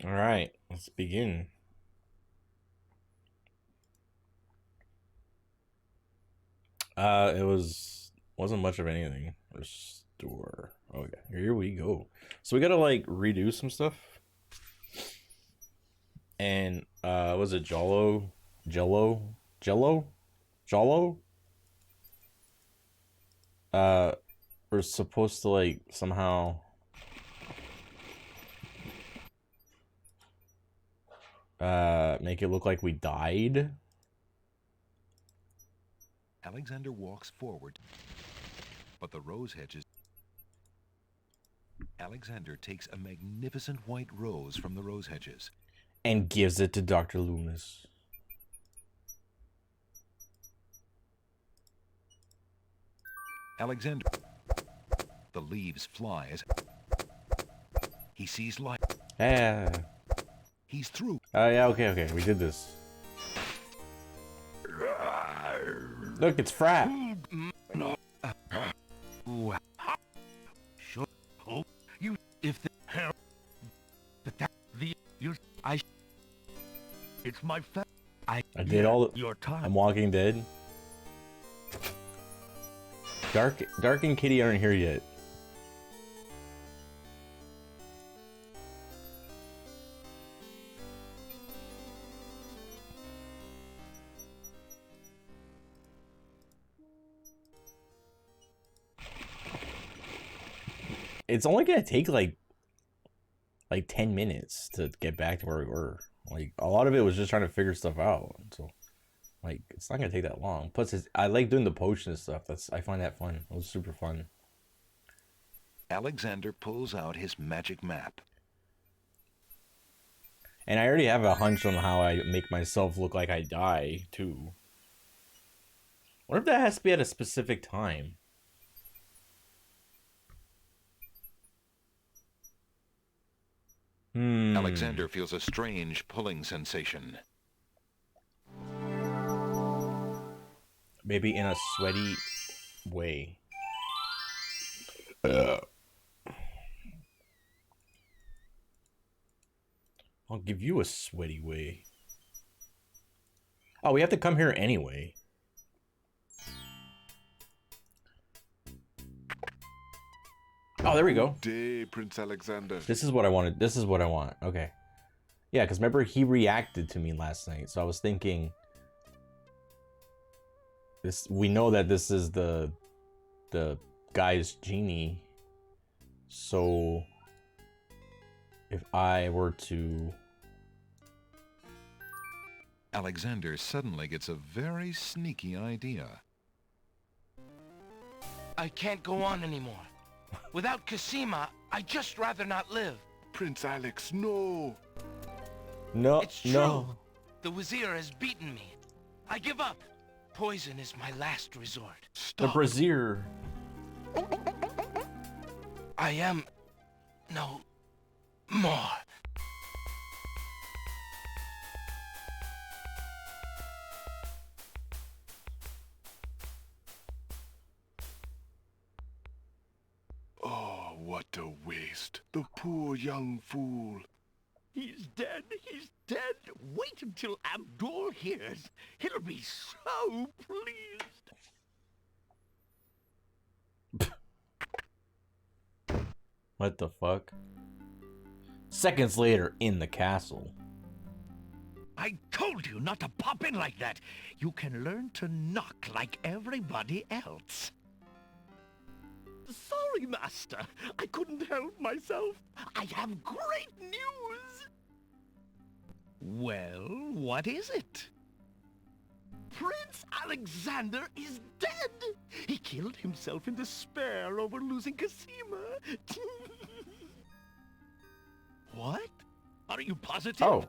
All right, let's begin. Wasn't much of anything. Restore. Okay, here we go. So we gotta like redo some stuff. And was it Jollo? Jollo? We're supposed to like somehow make it look like we died. Alexander walks forward, but the rose hedges. Alexander takes a magnificent white rose from the rose hedges and gives it to Dr. Loomis. Alexander. The leaves fly as he sees light. Yeah. He's through. Yeah, okay. We did this. Look, it's Frat. You, if the it's my I did all the, your time. I'm Walking Dead. Dark and Kitty aren't here yet. It's only gonna take like 10 minutes to get back to where we were. Like a lot of it was just trying to figure stuff out. So like it's not gonna take that long. Plus I like doing the potion stuff. I find that fun. It was super fun. Alexander pulls out his magic map. And I already have a hunch on how I make myself look like I die too. What if that has to be at a specific time? Alexander feels a strange pulling sensation. Maybe in a sweaty way. I'll give you a sweaty way. Oh, we have to come here anyway. Oh, there we go. Good day, Prince Alexander. This is what I wanted. This is what I want. Okay. Yeah, because remember he reacted to me last night, so I was thinking this. We know that this is the guy's genie. So if I were to, Alexander suddenly gets a very sneaky idea. I can't go on anymore. Without Cosima, I'd just rather not live. Prince Alex, no. no, It's true. no. The Wazir has beaten me. I give up. Poison is my last resort. The Brazier. I am no more. Oh, what a waste. The poor young fool. He's dead. He's dead. Wait until Abdul hears. He'll be so pleased. What the fuck? Seconds later, in the castle. I told you not to pop in like that. You can learn to knock like everybody else. Sorry, Master. I couldn't help myself. I have great news. Well, what is it? Prince Alexander is dead. He killed himself in despair over losing Cosima. What? Are you positive? Oh.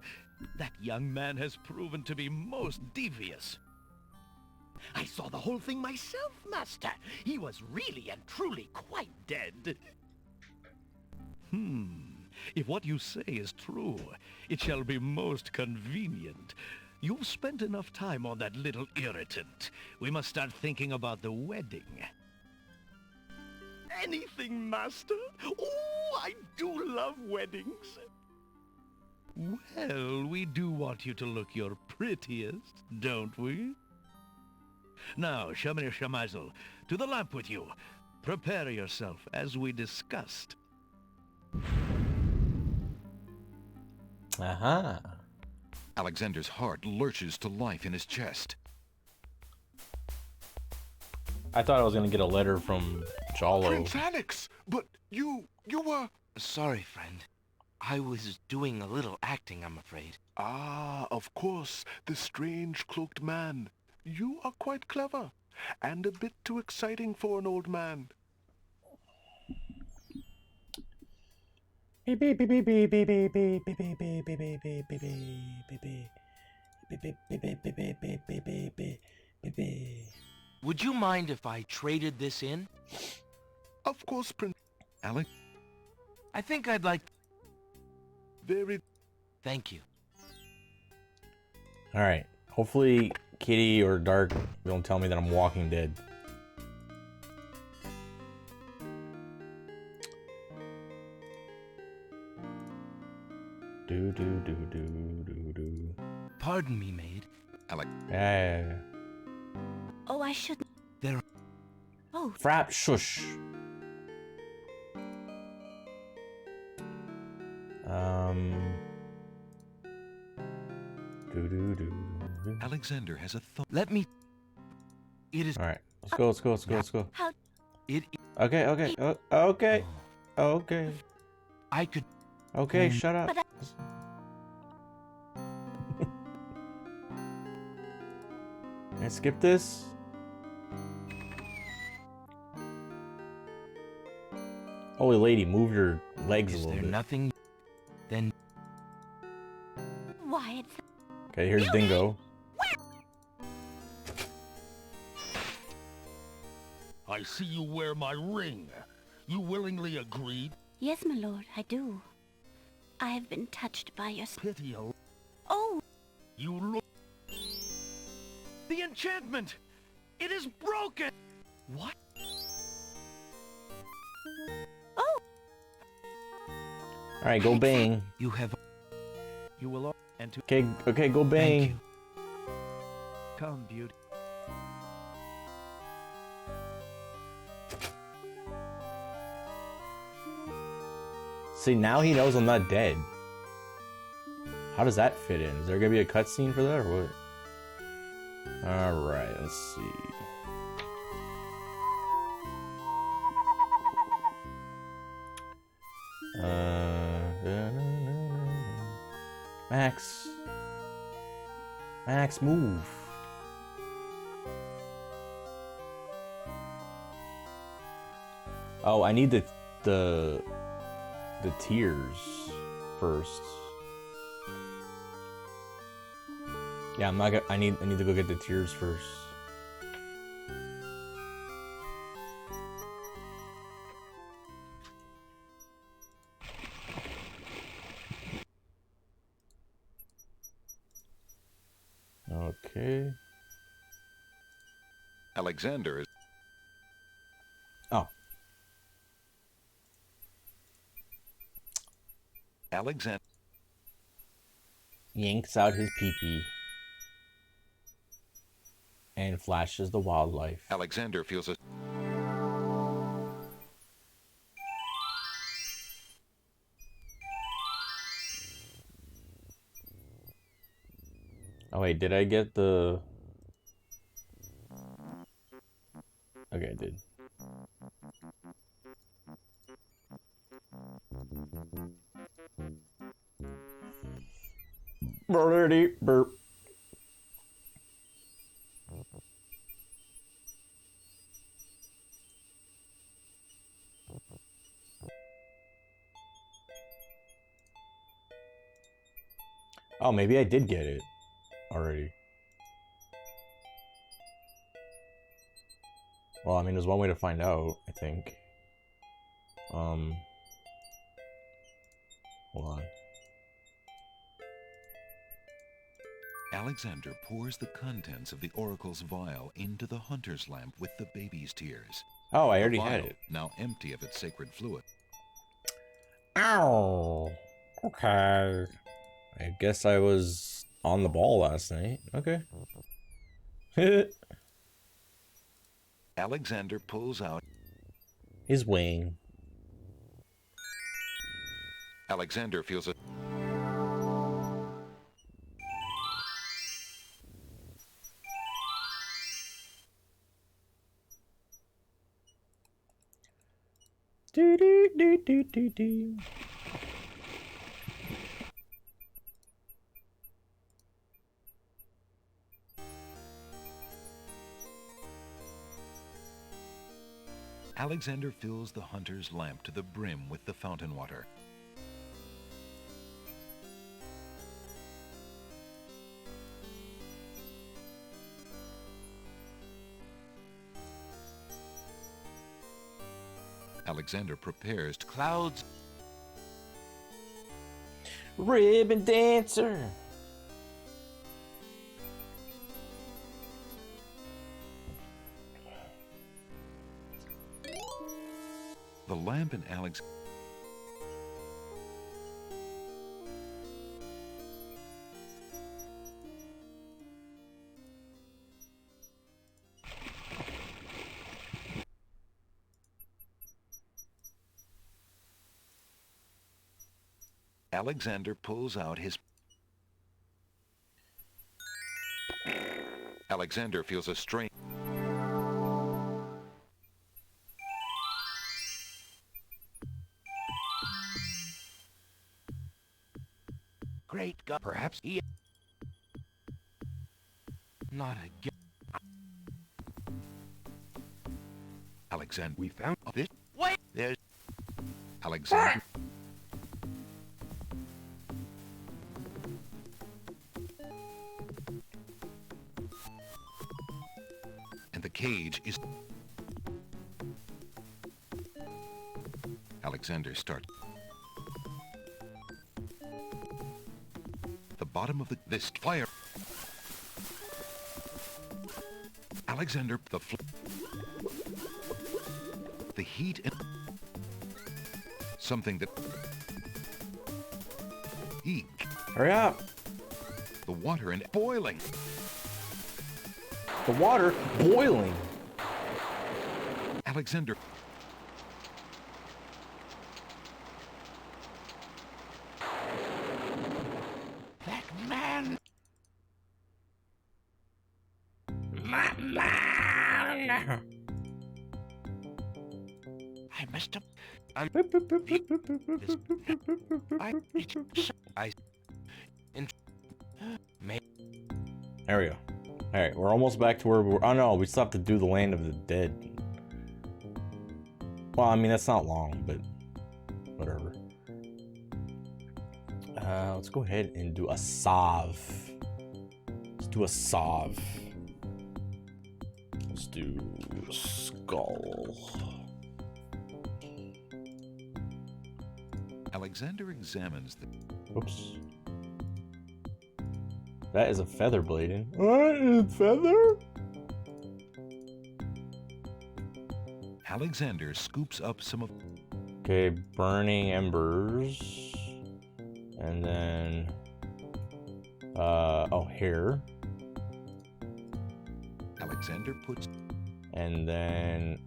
That young man has proven to be most devious. I saw the whole thing myself, Master. He was really and truly quite dead. If what you say is true, it shall be most convenient. You've spent enough time on that little irritant. We must start thinking about the wedding. Anything, Master. Oh, I do love weddings. Well, we do want you to look your prettiest, don't we? Now, Shamir Shamazel, to the lamp with you. Prepare yourself, as we discussed. Aha. Alexander's heart lurches to life in his chest. I thought I was gonna get a letter from Jalo. Prince Alex! But you were... Sorry, friend. I was doing a little acting, I'm afraid. Ah, of course, the strange cloaked man. You are quite clever, and a bit too exciting for an old man. Would you mind if I traded this in? Of course, Prince. Alex? I think I'd like... Very... Thank you. Alright. Hopefully Kitty or Dark don't tell me that I'm Walking Dead. Do do do do do do. Pardon me, maid. Alex. Yeah. Oh, I shouldn't. There... Oh, Frap shush. Do do do. Alexander has a thought. Let me... It is... Alright. Let's go, let's go, let's go, let's go. how? It... Okay, okay. Okay. Okay. I could... Okay, shut up. But Can I skip this? Holy lady, move your legs a Is little there bit. nothing... Then... Why, it's... Okay, here's Dingo. I see you wear my ring. You willingly agreed? Yes, my lord, I do. I have been touched by your... Pity, Oh, you look... The enchantment! It is broken! What? oh, Alright, go bang. You have... You will... And to... Okay, okay, go Thank bang. you. Come, beauty. See, now he knows I'm not dead. How does that fit in? Is there gonna be a cutscene for that or what? Alright, let's see. Max. Max, move. Oh, I need the tears first. Yeah, I'm not gonna. I need to go get the tears first. Okay. Alexander is... Oh. Alexander... Yanks out his pee-pee. And flashes the wildlife. Alexander feels a... Oh wait, did I get the... Okay, I did. Burdy burp. Oh, maybe I did get it already. Well, I mean, there's one way to find out, I think. Hold on. Alexander pours the contents of the oracle's vial into the hunter's lamp with the baby's tears. Oh, I The already had vial, it. now empty of its sacred fluid. Ow. Okay. I guess I was on the ball last night. Okay. Alexander pulls out. His wing. Alexander feels a... Do do do do do do. Alexander fills the hunter's lamp to the brim with the fountain water. Alexander prepares to... Clouds. Ribbon dancer. The lamp and Alex... Alexander pulls out his... Alexander feels a strain. Great God. Perhaps he... Not again. Alexander... We found this. Wait! There's... Alexander... And the cage is... Alexander starts... The bottom of this fire... Alexander, the heat and... Something that... Eek. Hurry up. The water and boiling. The water boiling. Alexander... That man! I must have... There we go. Alright, we're almost back to where we were. Oh no, we still have to do the Land of the Dead. Well, I mean, that's not long, but whatever. Let's go ahead and do a salve. Let's do a salve. Let's do skull. Alexander examines the... Oops. That is a feather blading. What? Feather? Alexander scoops up some of... Okay, burning embers. And then... oh, hair. Alexander puts... And then...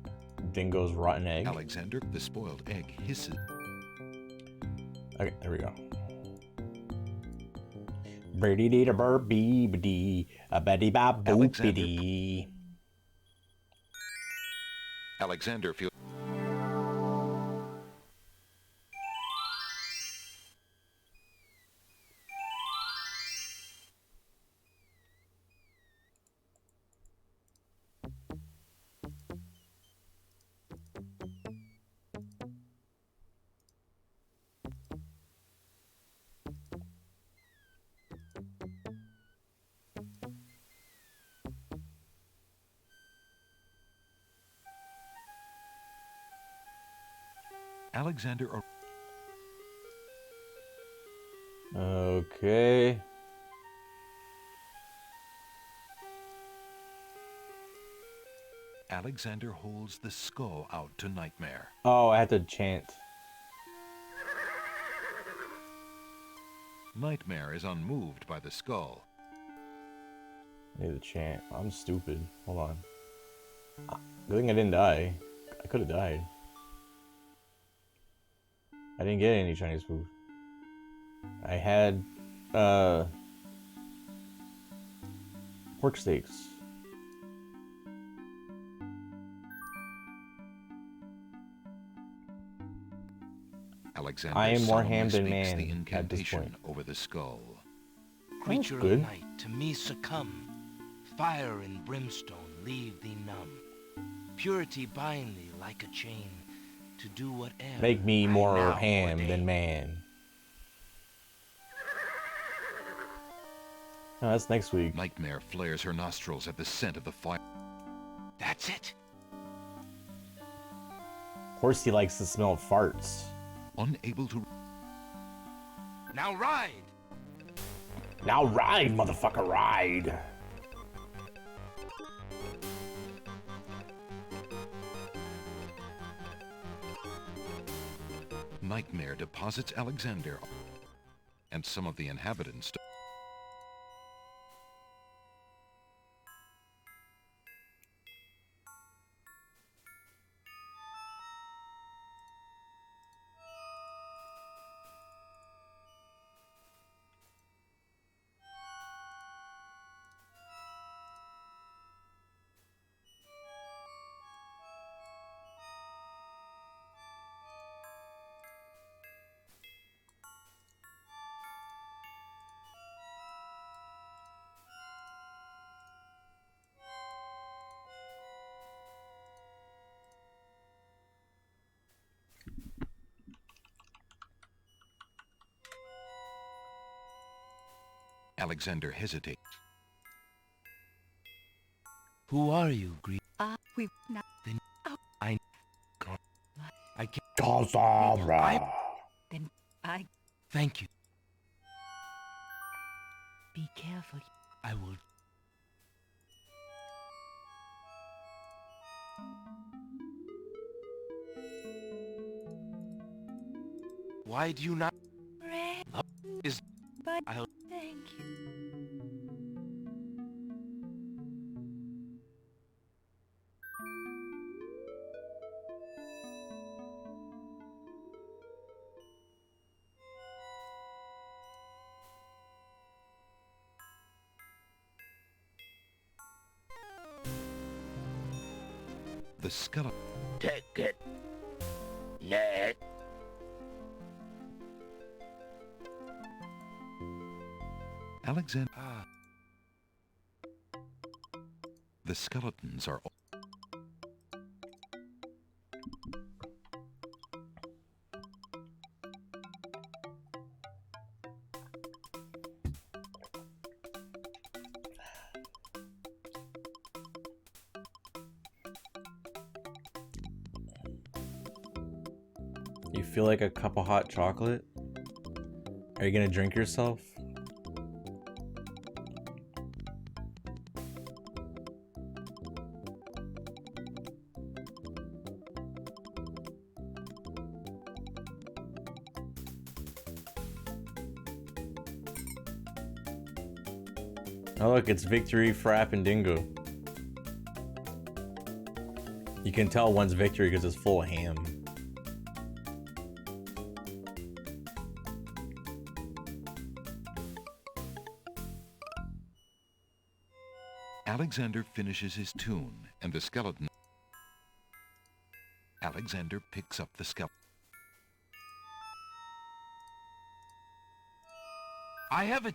Dingo's rotten egg. Alexander, the spoiled egg, hisses... Okay, there we go. Birdie dee da burp bee dee a betty bop boop dee. Alexander feels... Alexander... Okay. Alexander holds the skull out to Nightmare. Oh, I had to chant. Nightmare is unmoved by the skull. I need to chant. I'm stupid. Hold on. Good thing I didn't die. I could have died. I didn't get any Chinese food. I had pork steaks. Alexander I am more solemnly ham than speaks the man at this incantation point. over the skull. Creature of good. night, to me succumb. Fire and brimstone leave thee numb. Purity bind thee like a chain, to do whatever. Make me I more now ham ordain. than man. Oh, that's next week. Nightmare flares her nostrils at the scent of the fire. That's it. Horsey likes to smell farts. Unable to... Now ride. Now ride, motherfucker, ride! Nightmare deposits Alexander and some of the inhabitants. Alexander hesitates. Who are you, Greek? We've not. Then I can't. Cassandra! Then I Thank you. be careful. I will. Why do you not? Red Is but I'll. thank you. The skeleton. Take it. Ned. Alexander. Ah. The skeletons are. You feel like a cup of hot chocolate? Are you gonna drink yourself? Oh look, it's Victory, Frap, and Dingo. You can tell one's Victory because it's full of ham. Alexander finishes his tune, and the skeleton. Alexander picks up the skeleton. I have a.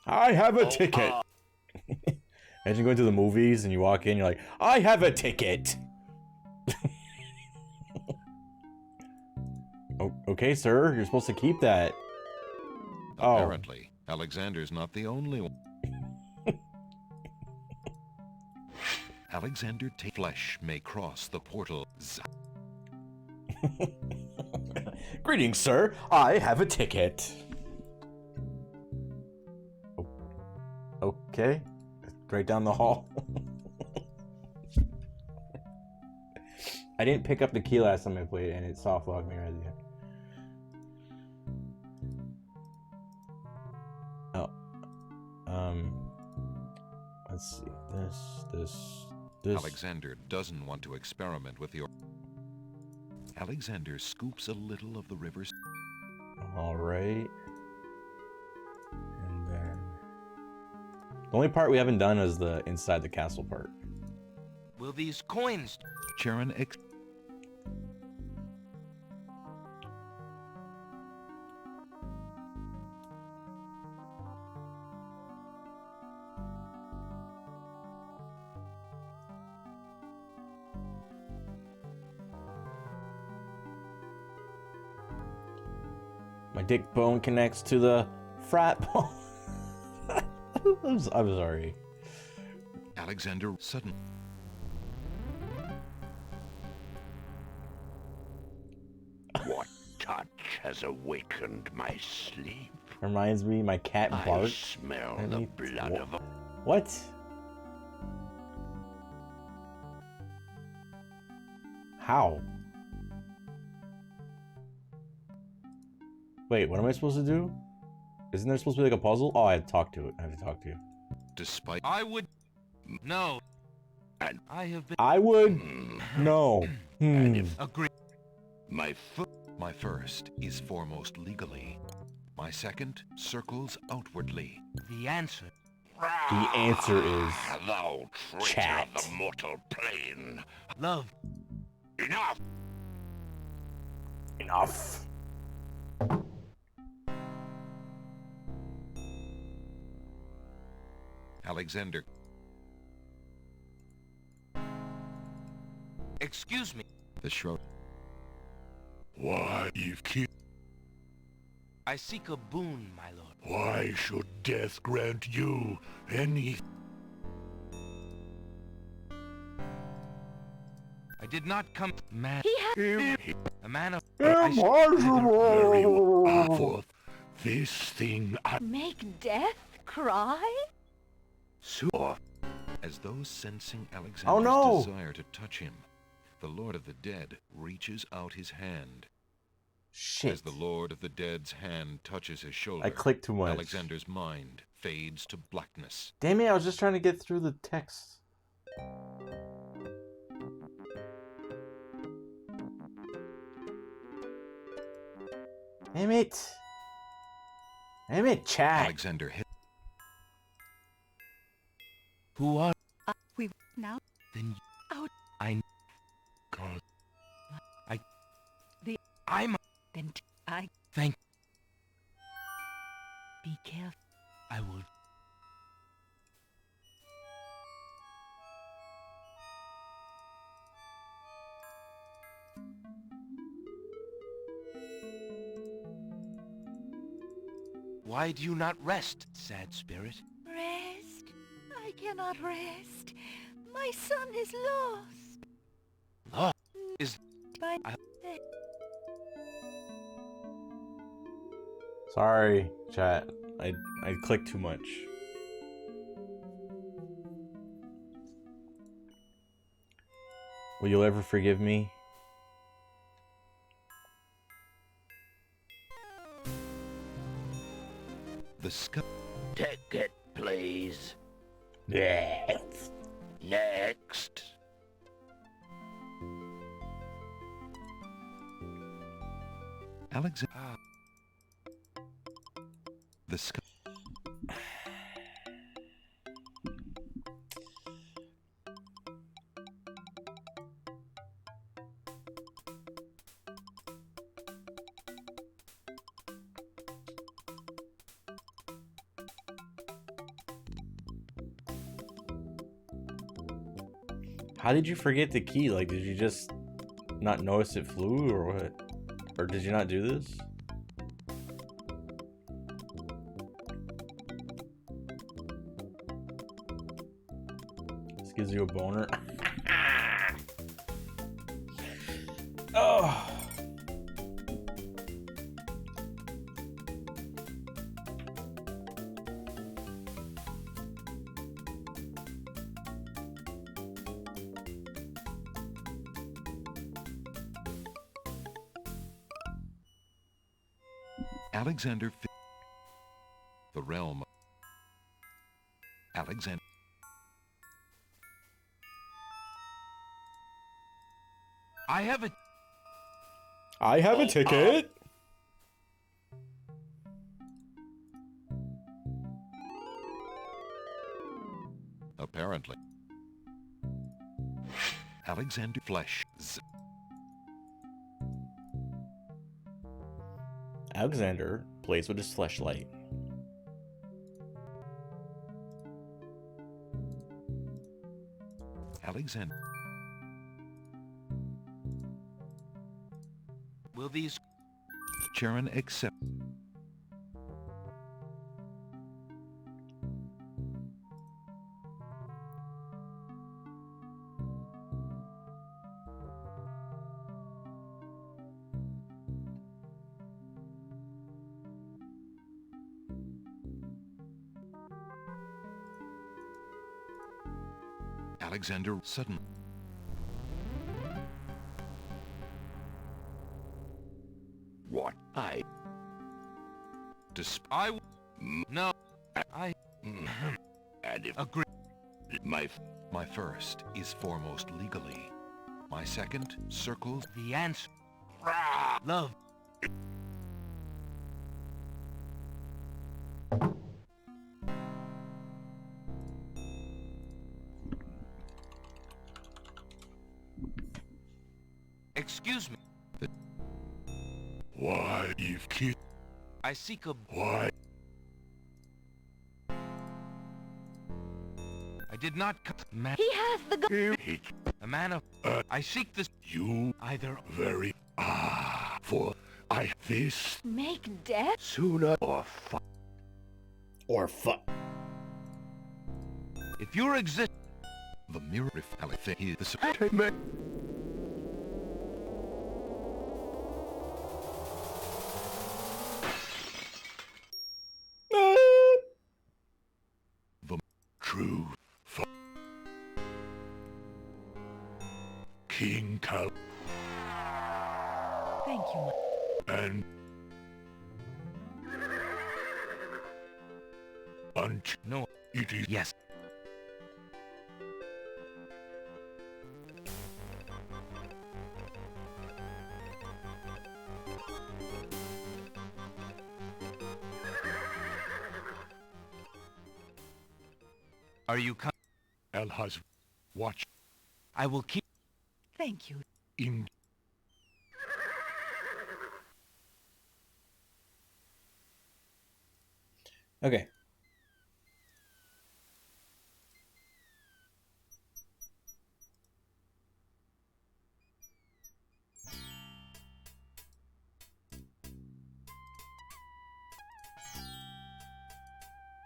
I have a ticket. Imagine going to the movies and you walk in, you're like, I have a ticket. Okay, sir, you're supposed to keep that. Oh. Apparently, Alexander's not the only one. Alexander flesh may cross the portal. Greetings, sir. I have a ticket. Okay. Right down the hall. I didn't pick up the key last time I played, and it soft locked me right at the end. Let's see. This. Alexander doesn't want to experiment with the... Alexander scoops a little of the river's... All right. And then the only part we haven't done is the inside the castle part. Will these coins... Charon My dick bone connects to the frat bone. I'm sorry. Alexander suddenly... What touch has awakened my sleep? Reminds me, my cat I barked. smell at the me. blood of a... What? How? Wait, what am I supposed to do? Isn't there supposed to be like a puzzle? Oh, I have to talk to it. I have to talk to you. Despite... I would... No. And I have been... I would... mm, No. and if Agree. my foot... My first is foremost legally. My second circles outwardly. The answer... The answer is... Thou traitor chat. of the mortal plane. Love. Enough! Enough. Alexander... Excuse me. The shroud... Why, you've killed... I seek a boon, my lord. Why should death grant you any... I did not come... Man. A man of... Impossible! For this thing I Make death cry? saw. As though sensing Alexander's Oh, no! desire to touch him, the Lord of the Dead reaches out his hand. Shit. As the Lord of the Dead's hand touches his shoulder, I clicked too much. Alexander's mind fades to blackness. Damn it, I was just trying to get through the text. Damn it. Damn it, chat. Alexander hit... Who are... We now Then... out. I... God. I'm... Then I Thank... be careful. I will... Why do you not rest, sad spirit? Rest? I cannot rest. My son is lost. Lost? Is... By Sorry, chat. I clicked too much. Will you ever forgive me? The sky... Take it, please. Yeah. Next. Alexander... The sky... How did you forget the key? Like, did you just not notice it flew, or what? Or did you not do this? This gives you a boner. Oh. Alexander... The realm... Alexander... I have a... I have a ticket. Apparently. Alexander Flesh. Alexander plays with his fleshlight. Alexander. Will these... Charon accept. Alexander sudden. What? I... I... No. I... And if Agree. My first is foremost legally. My second circles. The answer. Love. Excuse me. Why, you've killed... I seek a... Why? I did not come... He has the gun. A man of... I seek this... You Either... very... for I this Make death? sooner or fuck. Or fuck. If your exist... The mirror reflecting is the take me. True. King Cal Thank you, and No. it is Yes. Are you com- El has watched I will keep... Thank you. in Okay.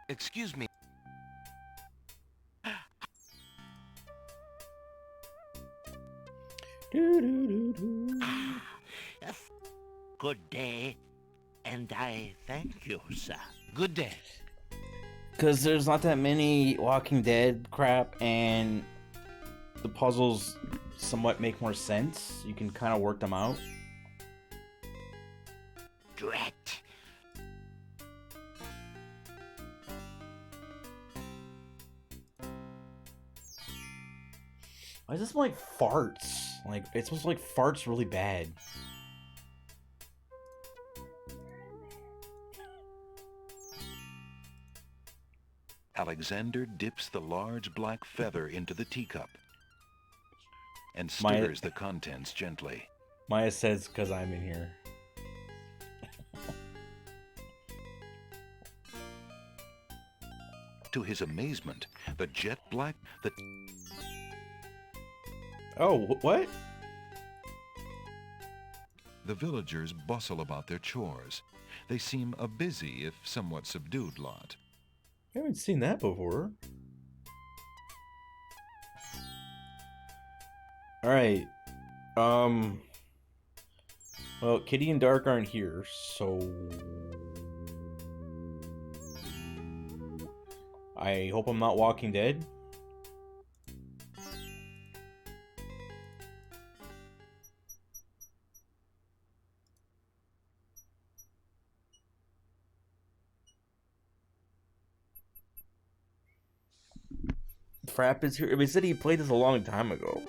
Excuse me. Good day, and I thank you, sir. Good day. Because there's not that many Walking Dead crap, and the puzzles somewhat make more sense. You can kind of work them out. Drat. Why does this smell like farts? Like, it smells like farts really bad. Alexander dips the large black feather into the teacup and My- stirs the contents gently. Maya says, because I'm in here. To his amazement, the jet black... Oh, what? The villagers bustle about their chores. They seem a busy, if somewhat subdued lot. I haven't seen that before. Alright. Well, Kitty and Dark aren't here, so... I hope I'm not Walking Dead. Frapp is here. He said he played this a long time ago.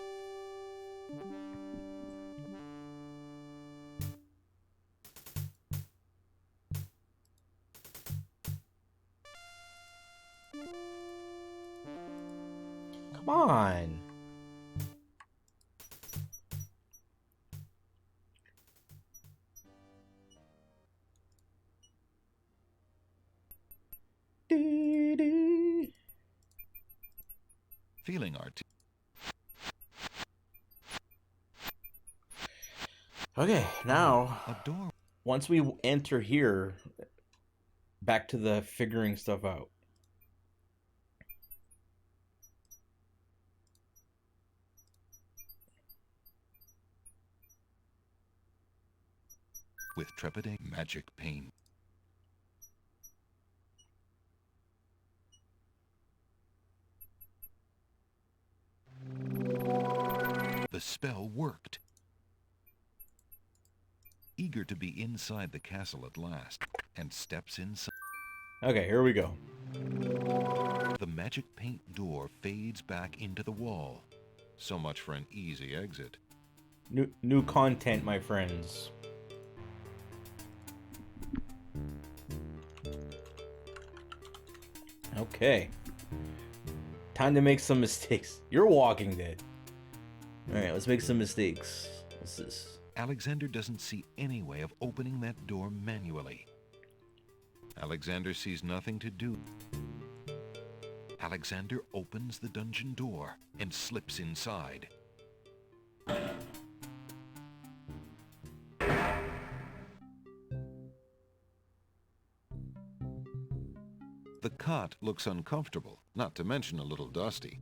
Feeling artistic. Okay, now A door once we enter here, back to the figuring stuff out. with trepidation magic paint. The spell worked. Eager to be inside the castle at last, and steps inside. Okay, here we go. The magic paint door fades back into the wall. So much for an easy exit. New content, my friends. Okay. Time to make some mistakes. You're Walking Dead. Alright, let's make some mistakes. What's this? Alexander doesn't see any way of opening that door manually. Alexander sees nothing to do. Alexander opens the dungeon door and slips inside. The cot looks uncomfortable, not to mention a little dusty.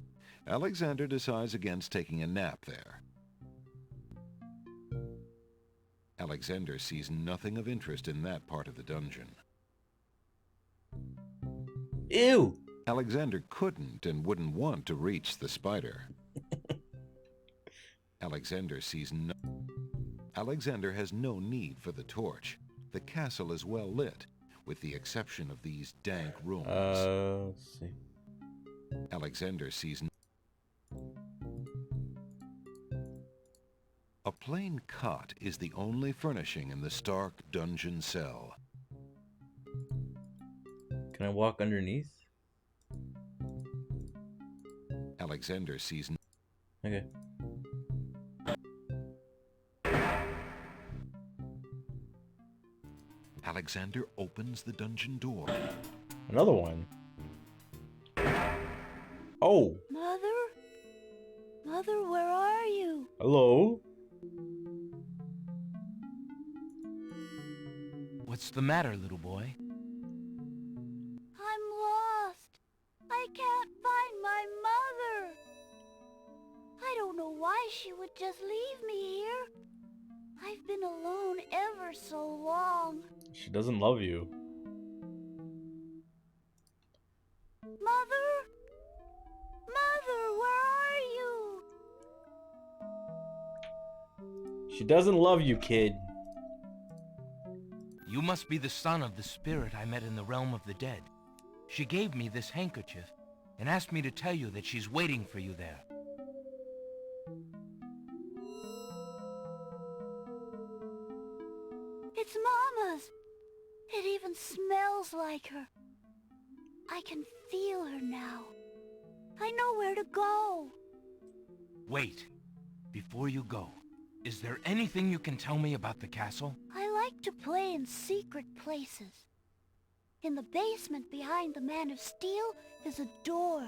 Alexander decides against taking a nap there. Alexander sees nothing of interest in that part of the dungeon. Ew! Alexander couldn't and wouldn't want to reach the spider. Alexander sees no... Alexander has no need for the torch. The castle is well lit, with the exception of these dank rooms. Let's see. Alexander sees... A plain cot is the only furnishing in the stark dungeon cell. Can I walk underneath? Alexander sees... Okay. Alexander opens the dungeon door. Another one. Oh! Mother? Mother, where are you? Hello? What's the matter, little boy? I'm lost. I can't find my mother. I don't know why she would just leave me here. I've been alone ever so long. She doesn't love you. Mother? Mother, where are you? She doesn't love you, kid. You must be the son of the spirit I met in the realm of the dead. She gave me this handkerchief and asked me to tell you that she's waiting for you there. It's Mama's. It even smells like her. I can feel her now. I know where to go. Wait. Before you go, is there anything you can tell me about the castle? I like to play in secret places. In the basement behind the Man of Steel is a door.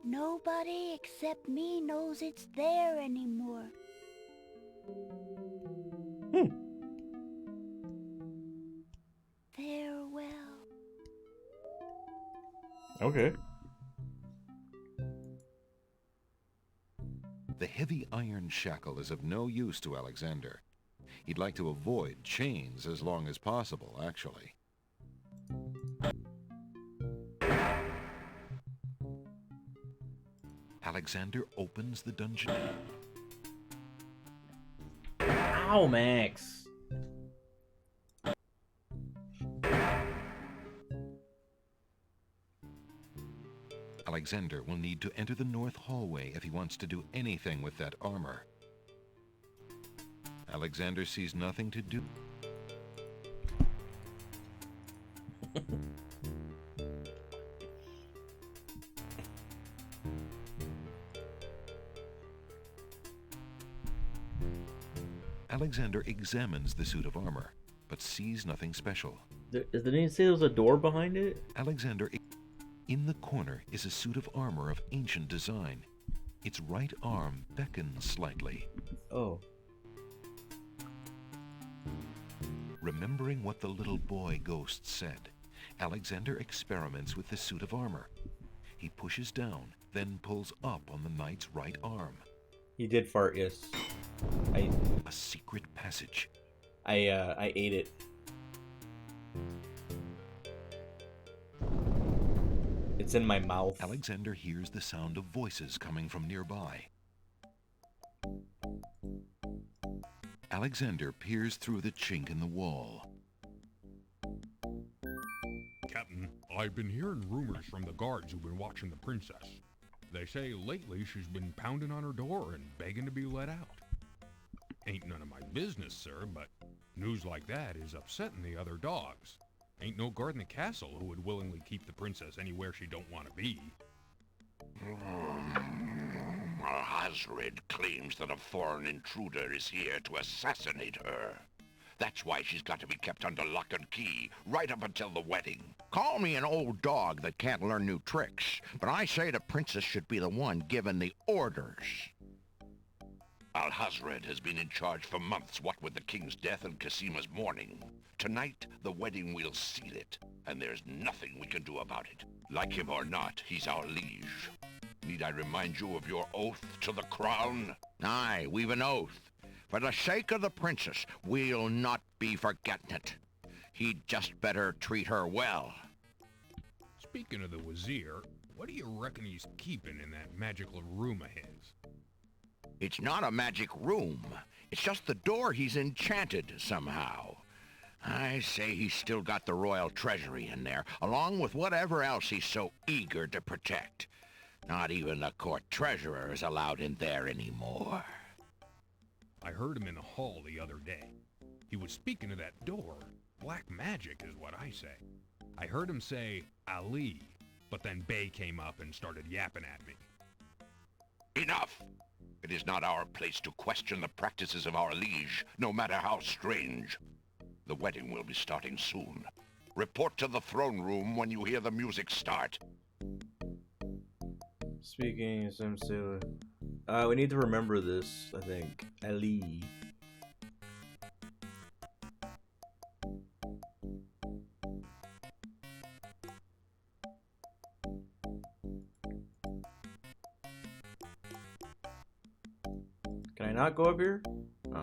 Nobody except me knows it's there anymore. Farewell. Okay. The heavy iron shackle is of no use to Alexander. He'd like to avoid chains as long as possible, actually. Alexander opens the dungeon. Ow, Max. Alexander will need to enter the north hallway if he wants to do anything with that armor. Alexander sees nothing to do. Alexander examines the suit of armor, but sees nothing special. Didn't he say there was a door behind it? Alexander... In the corner is a suit of armor of ancient design. Its right arm beckons slightly. Oh. Remembering what the little boy ghost said, Alexander experiments with the suit of armor. He pushes down, then pulls up on the knight's right arm. He did fart, yes. A secret passage. I ate it. It's in my mouth. Alexander hears the sound of voices coming from nearby. Alexander peers through the chink in the wall. Captain, I've been hearing rumors from the guards who've been watching the princess. They say lately she's been pounding on her door and begging to be let out. Ain't none of my business, sir, but news like that is upsetting the other dogs. Ain't no guard in the castle who would willingly keep the princess anywhere she don't want to be. Hazred claims that a foreign intruder is here to assassinate her. That's why she's got to be kept under lock and key, right up until the wedding. Call me an old dog that can't learn new tricks, but I say the princess should be the one given the orders. Alhazred has been in charge for months, what with the king's death and Casima's mourning. Tonight, the wedding will seal it, and there's nothing we can do about it. Like him or not, he's our liege. Need I remind you of your oath to the crown? Aye, we've an oath. For the sake of the princess, we'll not be forgetting it. He'd just better treat her well. Speaking of the Wazir, what do you reckon he's keeping in that magical room of his? It's not a magic room. It's just the door he's enchanted somehow. I say he's still got the royal treasury in there, along with whatever else he's so eager to protect. Not even the court treasurer is allowed in there anymore. I heard him in the hall the other day. He was speaking of that door. Black magic is what I say. I heard him say, Ali, but then Bey came up and started yapping at me. Enough! It is not our place to question the practices of our liege, no matter how strange. The wedding will be starting soon. Report to the throne room when you hear the music start. Speaking as Sim Sailor. We need to remember this, I think. Ali. Can I not go up here? Oh.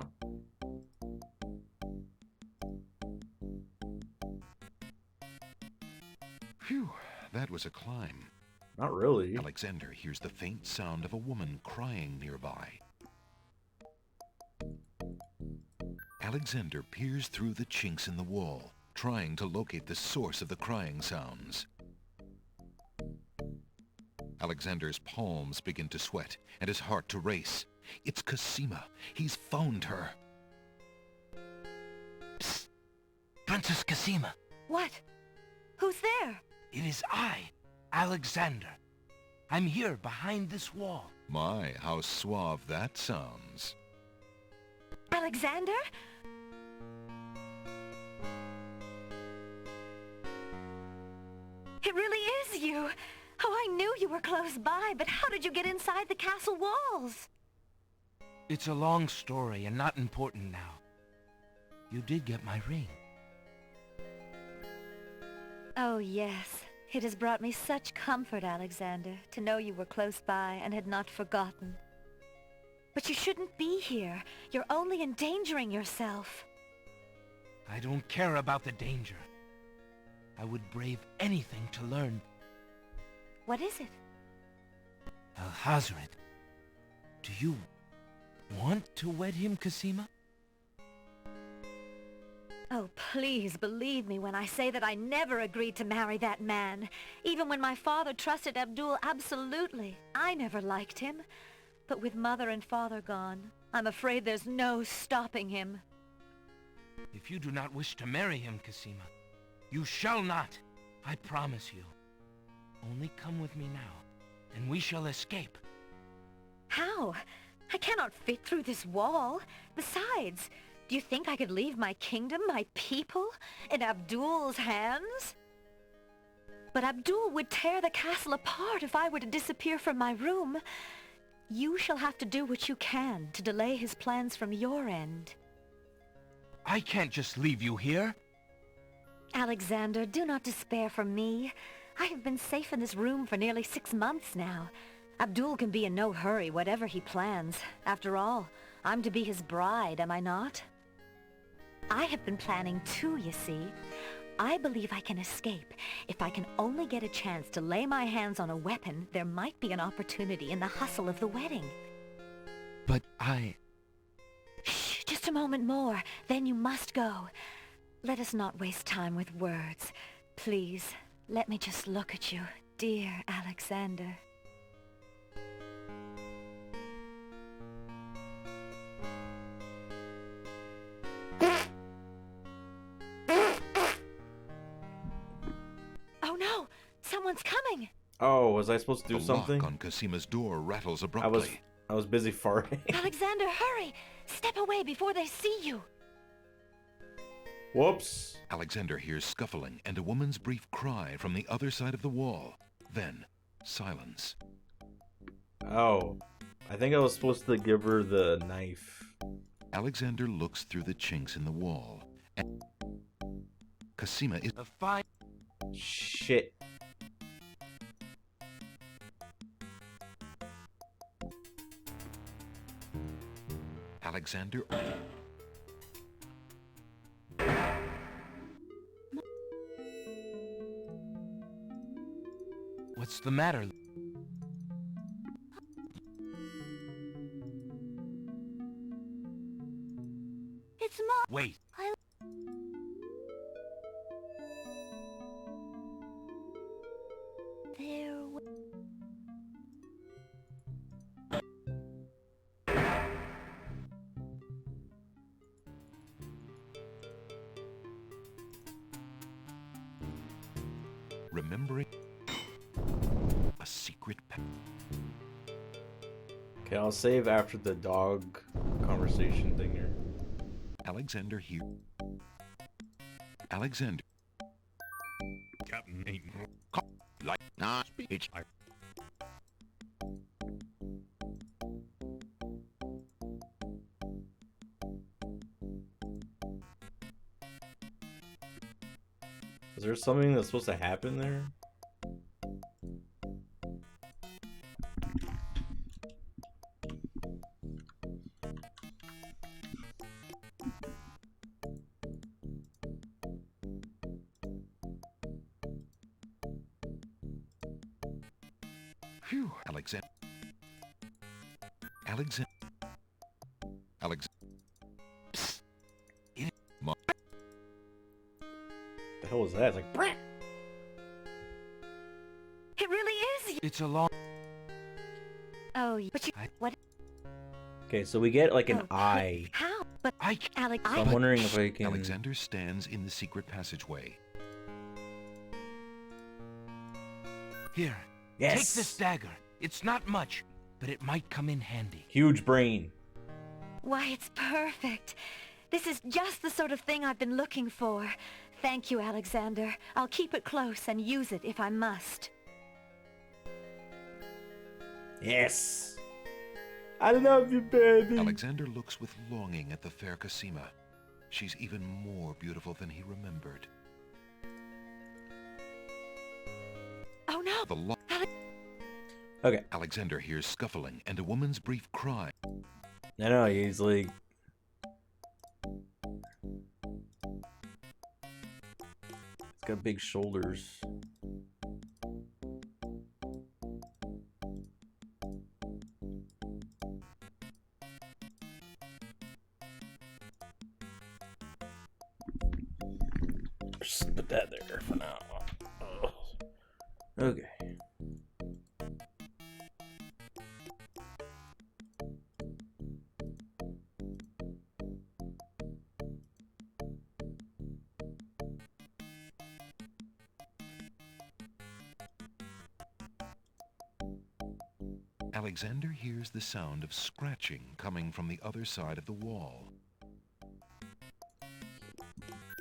Phew, that was a climb. Not really. Alexander hears the faint sound of a woman crying nearby. Alexander peers through the chinks in the wall, trying to locate the source of the crying sounds. Alexander's palms begin to sweat and his heart to race. It's Casima. He's found her. Psst! Princess Casima! What? Who's there? It is I, Alexander. I'm here behind this wall. My, how suave that sounds. Alexander? It really is you! Oh, I knew you were close by, but how did you get inside the castle walls? It's a long story and not important now. You did get my ring. Oh, yes. It has brought me such comfort, Alexander, to know you were close by and had not forgotten. But you shouldn't be here. You're only endangering yourself. I don't care about the danger. I would brave anything to learn. What is it? Alhazred, do you want to wed him, Casima? Oh, please believe me when I say that I never agreed to marry that man. Even when my father trusted Abdul absolutely. I never liked him. But with mother and father gone, I'm afraid there's no stopping him. If you do not wish to marry him, Casima, you shall not. I promise you. Only come with me now, and we shall escape. How? I cannot fit through this wall. Besides, do you think I could leave my kingdom, my people, in Abdul's hands? But Abdul would tear the castle apart if I were to disappear from my room. You shall have to do what you can to delay his plans from your end. I can't just leave you here. Alexander, do not despair for me. I have been safe in this room for nearly 6 months now. Abdul can be in no hurry, whatever he plans. After all, I'm to be his bride, am I not? I have been planning too, you see. I believe I can escape. If I can only get a chance to lay my hands on a weapon, there might be an opportunity in the hustle of the wedding. But I... Shh, just a moment more, then you must go. Let us not waste time with words. Please, let me just look at you, dear Alexander. Oh no! Someone's coming! Oh, was I supposed to do the something? lock on Casima's door rattles abruptly. I was busy farting. Alexander, hurry! Step away before they see you! Whoops. Alexander hears scuffling and a woman's brief cry from the other side of the wall. Then, silence. Oh. I think I was supposed to give her the knife. Alexander looks through the chinks in the wall. And Casima is a fine... Shit. Alexander... What's the matter? It's Mom. Wait. There. remembering a secret Okay, I'll save after the dog conversation thing here. Alexander here. Alexander. Captain ain't like not it's Is there something that's supposed to happen there? Phew, Alexander. Alexander. The hell was that? It's like, Brett! It really is. It's a long. Oh, but you what? Okay, so we get like an eye. How? But Alex, So I'm wondering if I can. Alexander stands in the secret passageway. Here. Yes. Take this dagger. It's not much, but it might come in handy. Huge brain. Why, it's perfect. This is just the sort of thing I've been looking for. Thank you, Alexander. I'll keep it close and use it if I must. Yes. I love you, baby. Alexander looks with longing at the fair Casima. She's even more beautiful than he remembered. Oh no! Okay. Alexander hears scuffling and a woman's brief cry. No, he's like. He's got big shoulders. Just put that there for now. Oh. Okay. Alexander hears the sound of scratching coming from the other side of the wall.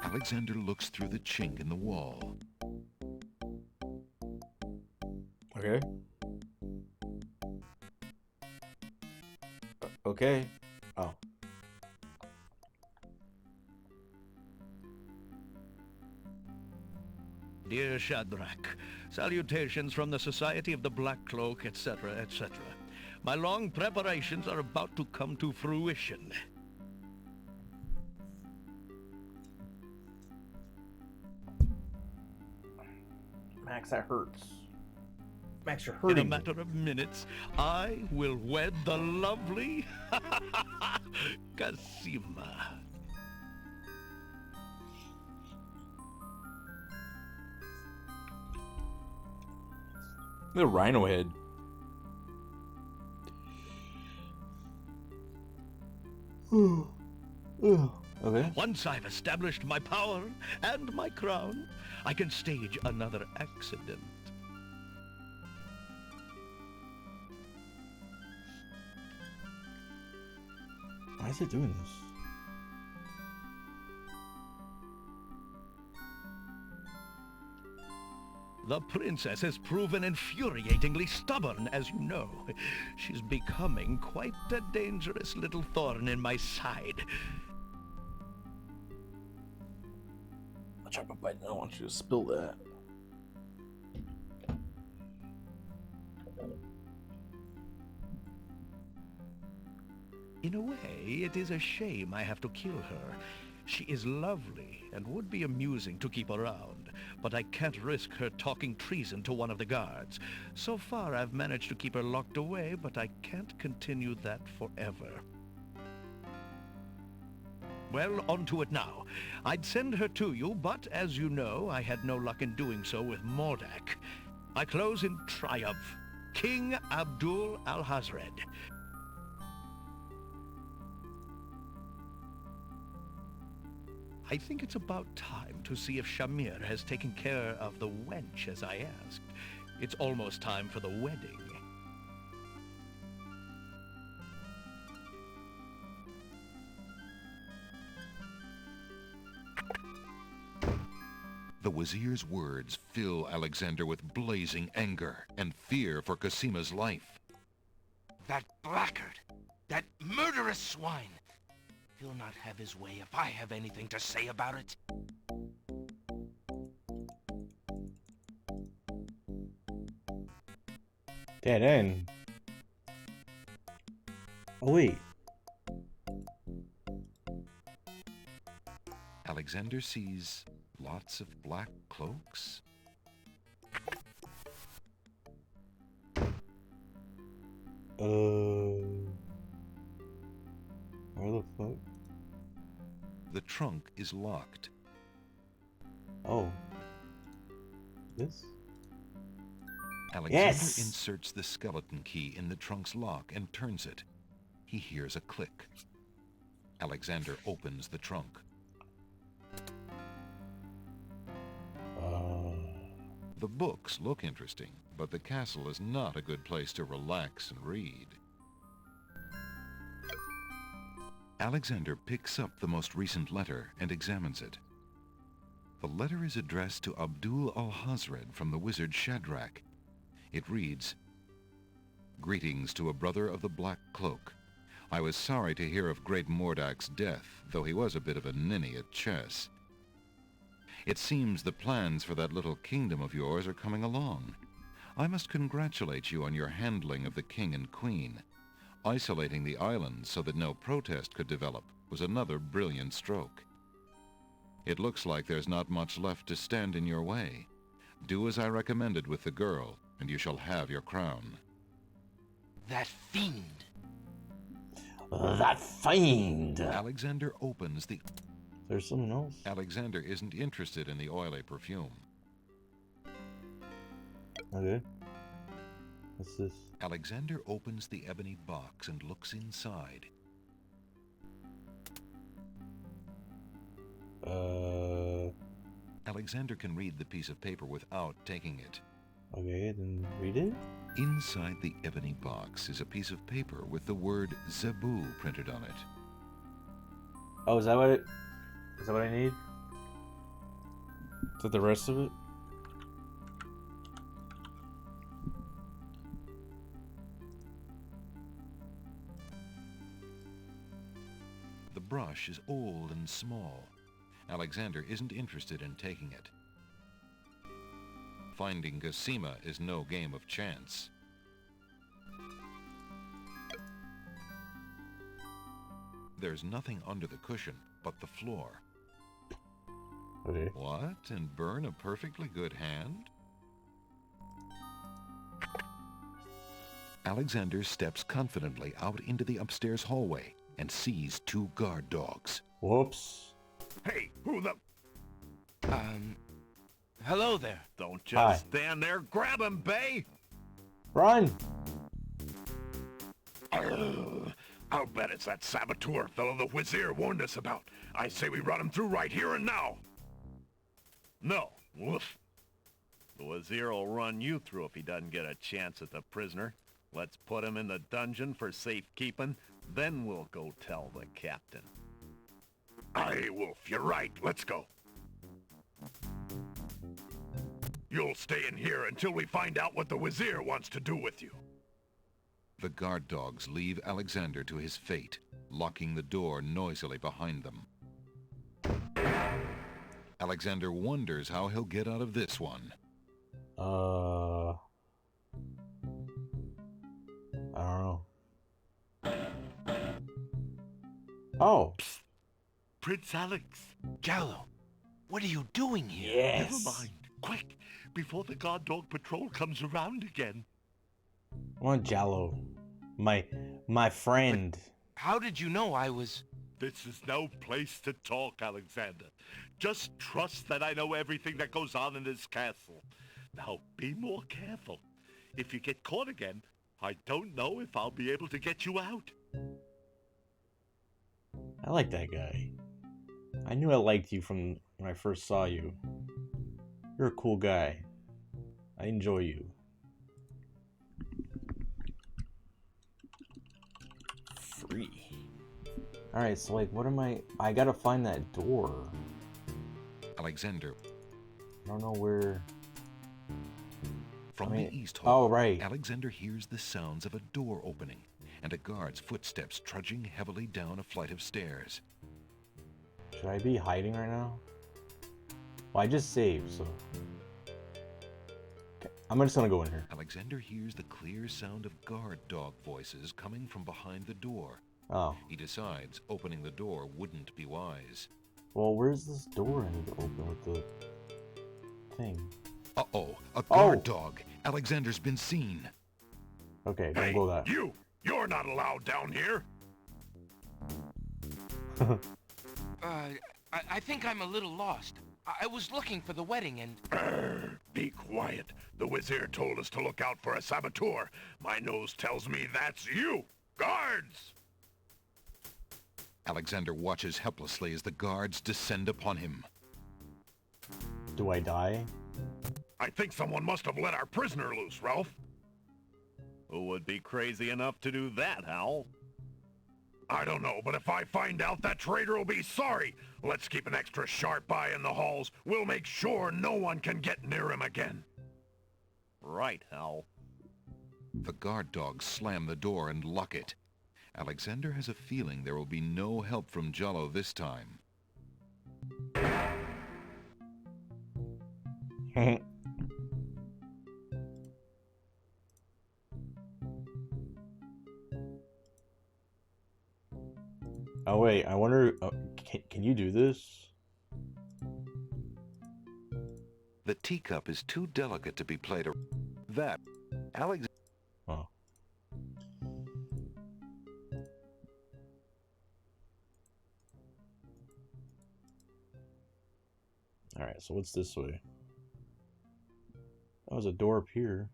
Alexander looks through the chink in the wall. Okay. Okay. Oh. Dear Shadrach, salutations from the Society of the Black Cloak, etc., etc. My long preparations are about to come to fruition. Max, that hurts. Max, you're In hurting a me. matter of minutes, I will wed the lovely Casima. The rhino head. Okay. Once I've established my power and my crown, I can stage another accident. Why is it doing this? The princess has proven infuriatingly stubborn, as you know. She's becoming quite a dangerous little thorn in my side. I'll try my bite. I don't want you to spill that. In a way, it is a shame I have to kill her. She is lovely and would be amusing to keep around, but I can't risk her talking treason to one of the guards. So far, I've managed to keep her locked away, but I can't continue that forever. Well, on to it now. I'd send her to you, but as you know, I had no luck in doing so with Mordak. I close in triumph. King Abdul al-Hazred. I think it's about time to see if Shamir has taken care of the wench as I asked. It's almost time for the wedding. The Wazir's words fill Alexander with blazing anger and fear for Casima's life. That blackguard! That murderous swine! He'll not have his way if I have anything to say about it. Dead end. Oh wait. Alexander sees lots of black cloaks. Where the fuck? The trunk is locked. Oh. This? Alexander Yes! inserts the skeleton key in the trunk's lock and turns it. He hears a click. Alexander opens the trunk. The books look interesting, but the castle is not a good place to relax and read. Alexander picks up the most recent letter and examines it. The letter is addressed to Abdul al-Hazred from the wizard Shadrach. It reads, "Greetings to a brother of the Black Cloak. I was sorry to hear of great Mordak's death, though he was a bit of a ninny at chess. It seems the plans for that little kingdom of yours are coming along. I must congratulate you on your handling of the king and queen. Isolating the island so that no protest could develop was another brilliant stroke. It looks like there's not much left to stand in your way. Do as I recommended with the girl, and you shall have your crown." That fiend! That fiend! Alexander opens the... There's someone else? Alexander isn't interested in the oily perfume. Okay. What's this? Alexander opens the ebony box and looks inside. Alexander can read the piece of paper without taking it. Okay, then read it. Inside the ebony box is a piece of paper with the word Zebu printed on it. Oh, is that what it... Is that what I need? Is that the rest of it? The brush is old and small. Alexander isn't interested in taking it. Finding Cosima is no game of chance. There's nothing under the cushion but the floor. Okay. What? And burn a perfectly good hand? Alexander steps confidently out into the upstairs hallway and sees two guard dogs. Whoops. Hey, who the... Hello there. Don't just stand there. Grab him, Bay! Run! I'll bet it's that saboteur fellow the Wazir warned us about. I say we run him through right here and now. No. Woof. The Wazir will run you through if he doesn't get a chance at the prisoner. Let's put him in the dungeon for safekeeping, then we'll go tell the captain. Aye, Wolf, you're right. Let's go. You'll stay in here until we find out what the Wazir wants to do with you. The guard dogs leave Alexander to his fate, locking the door noisily behind them. Alexander wonders how he'll get out of this one. I don't know. Oh. Psst. Prince Alex. Jallo, what are you doing here? Yes. Never mind. Quick, before the guard dog patrol comes around again. I want Jallo. My friend. How did you know I was... This is no place to talk, Alexander. Just trust that I know everything that goes on in this castle. Now, be more careful. If you get caught again, I don't know if I'll be able to get you out. I like that guy. I knew I liked you from when I first saw you. You're a cool guy. I enjoy you. Free. Alright, so like, what am I gotta find that door. Alexander. I don't know where... From the east hall, oh, right. Alexander hears the sounds of a door opening and a guard's footsteps trudging heavily down a flight of stairs. Should I be hiding right now? Well, I just saved, so... Okay, I'm just gonna go in here. Alexander hears the clear sound of guard dog voices coming from behind the door. Oh. He decides opening the door wouldn't be wise. Well, where's this door I need to open with the thing? Uh-oh, a guard dog. Alexander's been seen. Okay, don't go that. You're not allowed down here. I think I'm a little lost. I was looking for the wedding and... Be quiet. The Wazir told us to look out for a saboteur. My nose tells me that's you. Guards! Alexander watches helplessly as the guards descend upon him. Do I die? I think someone must have let our prisoner loose, Ralph. Who would be crazy enough to do that, Hal? I don't know, but if I find out, that traitor will be sorry. Let's keep an extra sharp eye in the halls. We'll make sure no one can get near him again. Right, Hal. The guard dogs slam the door and lock it. Alexander has a feeling there will be no help from Jallo this time. Oh wait, I wonder, can you do this? The teacup is too delicate to be played around. That, Alexander... Oh. Alright, so what's this way? That was a door up here.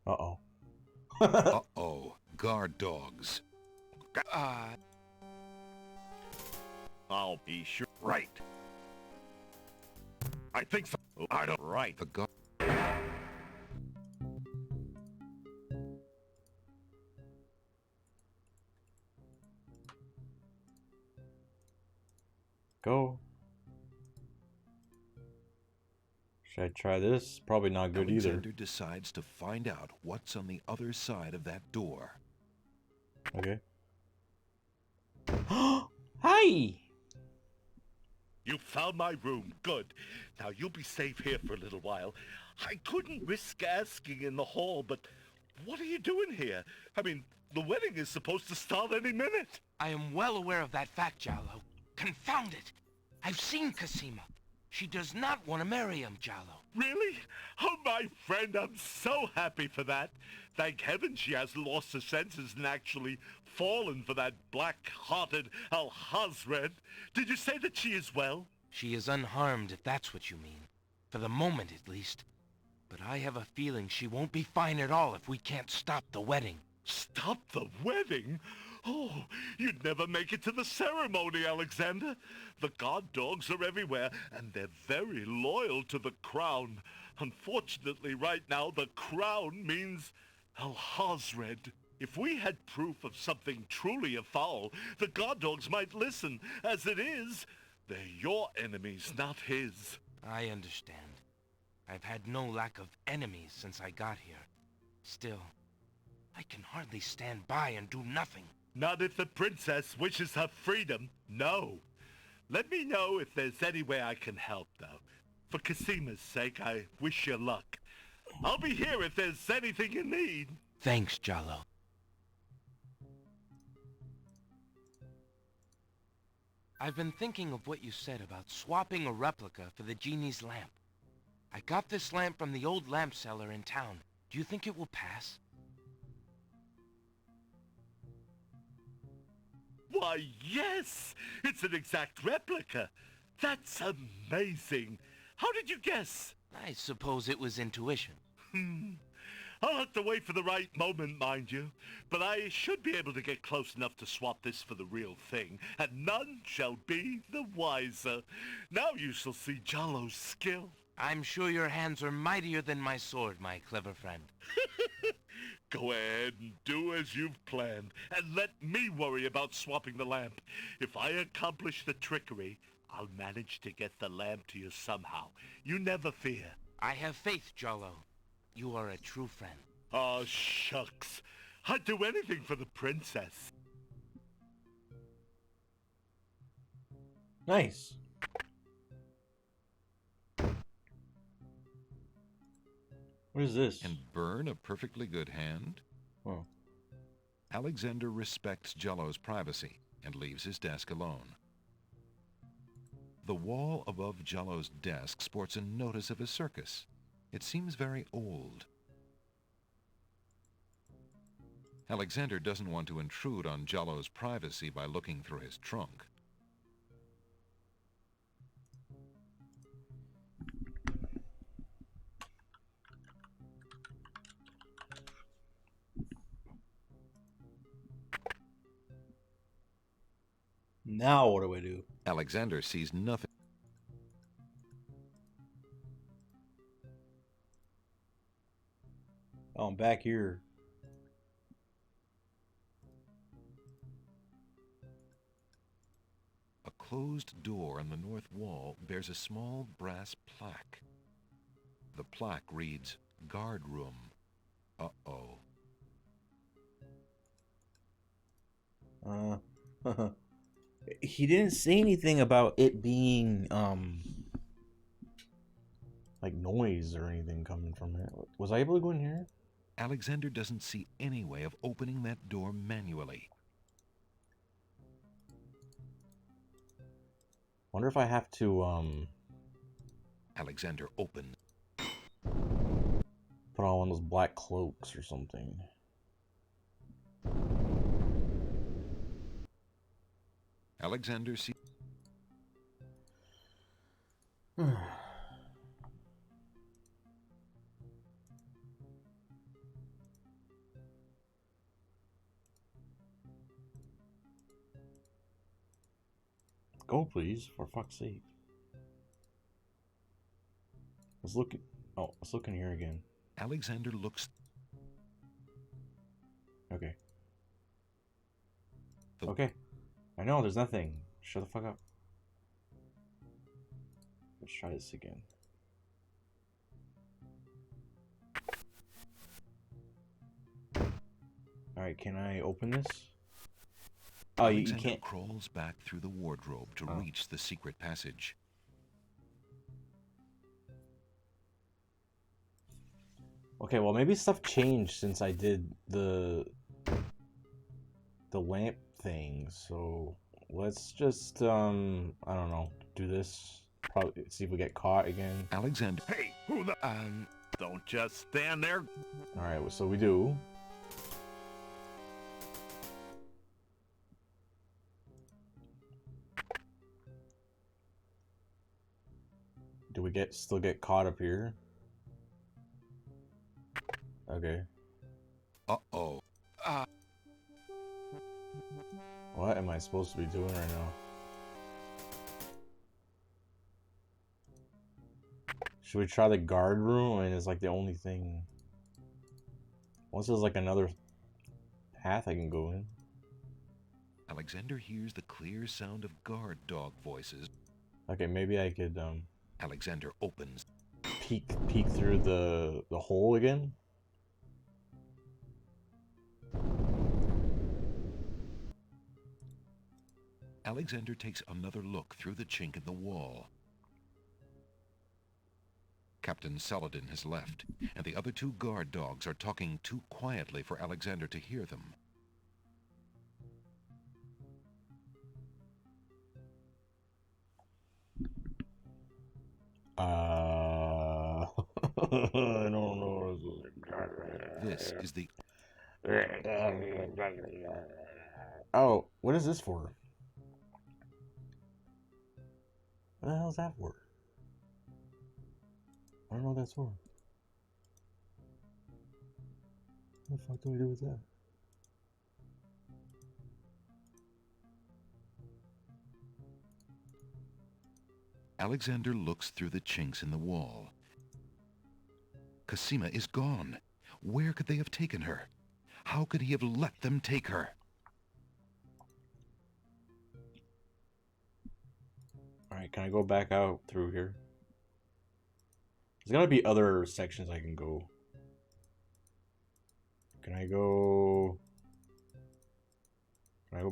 Uh-oh. Uh-oh. Guard dogs. I'll be sure. Right. I think so. I don't... Right. The guard... Go. Should I Try this. Probably not good Alexander decides to find out what's on the other side of that door. either. Okay. Hi! You found my room. Good. Now you'll be safe here for a little while. I couldn't risk asking in the hall, but what are you doing here? I mean, the wedding is supposed to start any minute. I am well aware of that fact, Jallo. Confound it! I've seen Cosima. She does not want to marry him, Jallo. Really? Oh, my friend, I'm so happy for that. Thank heaven she hasn't lost her senses and actually fallen for that black-hearted Alhazred. Did you say that she is well? She is unharmed, if that's what you mean. For the moment, at least. But I have a feeling she won't be fine at all if we can't stop the wedding. Stop the wedding? Oh, you'd never make it to the ceremony, Alexander. The guard dogs are everywhere, and they're very loyal to the crown. Unfortunately, right now, the crown means Alhazred. If we had proof of something truly afoul, the guard dogs might listen. As it is, they're your enemies, not his. I understand. I've had no lack of enemies since I got here. Still, I can hardly stand by and do nothing. Not if the princess wishes her freedom, no. Let me know if there's any way I can help, though. For Cosima's sake, I wish you luck. I'll be here if there's anything you need. Thanks, Jallo. I've been thinking of what you said about swapping a replica for the genie's lamp. I got this lamp from the old lamp seller in town. Do you think it will pass? Why, yes! It's an exact replica. That's amazing. How did you guess? I suppose it was intuition. I'll have to wait for the right moment, mind you. But I should be able to get close enough to swap this for the real thing, and none shall be the wiser. Now you shall see Jallo's skill. I'm sure your hands are mightier than my sword, my clever friend. Go ahead and do as you've planned, and let me worry about swapping the lamp. If I accomplish the trickery, I'll manage to get the lamp to you somehow. You never fear. I have faith, Jallo. You are a true friend. Oh, shucks. I'd do anything for the princess. Nice. What is this? And burn a perfectly good hand? Oh. Alexander respects Jallo's privacy and leaves his desk alone. The wall above Jallo's desk sports a notice of a circus. It seems very old. Alexander doesn't want to intrude on Jallo's privacy by looking through his trunk. Now what do I do? Alexander sees nothing. Oh, I'm back here. A closed door on the north wall bears a small brass plaque. The plaque reads, "Guard Room." Uh-oh. He didn't say anything about it being, like noise or anything coming from it. Was I able to go in here? Alexander doesn't see any way of opening that door manually. Wonder if I have to, Alexander opens. put on one of those black cloaks or something. Alexander sees... Go, please, for fuck's sake. Let's look at... Oh, let's look in here again. Alexander looks... Okay. Okay. I know, there's nothing. Shut the fuck up. Let's try this again. Alright, can I open this? Oh, you can't. Crawls back through the wardrobe to reach the secret passage. Okay, well maybe stuff changed since I did the lamp thing. So let's just I don't know, do this. Probably see if we get caught again. Alexander. Hey, who the? Don't just stand there. All right, so we do. Do we still get caught up here? Okay. Uh-oh. What am I supposed to be doing right now? Should we try the guard room? I mean, it's like the only thing. Unless there's like another path I can go in. Alexander hears the clear sound of guard dog voices. Okay, maybe I could Alexander opens. Peek through the hole again. Alexander takes another look through the chink in the wall. Captain Saladin has left, and the other two guard dogs are talking too quietly for Alexander to hear them. I don't know. This is the... Oh, what is this for? What the hell is that for? I don't know what that's for. What the fuck do we do with that? Alexander looks through the chinks in the wall. Cosima is gone. Where could they have taken her? How could he have let them take her? Alright, can I go back out through here? There's gotta be other sections I can go. Can I go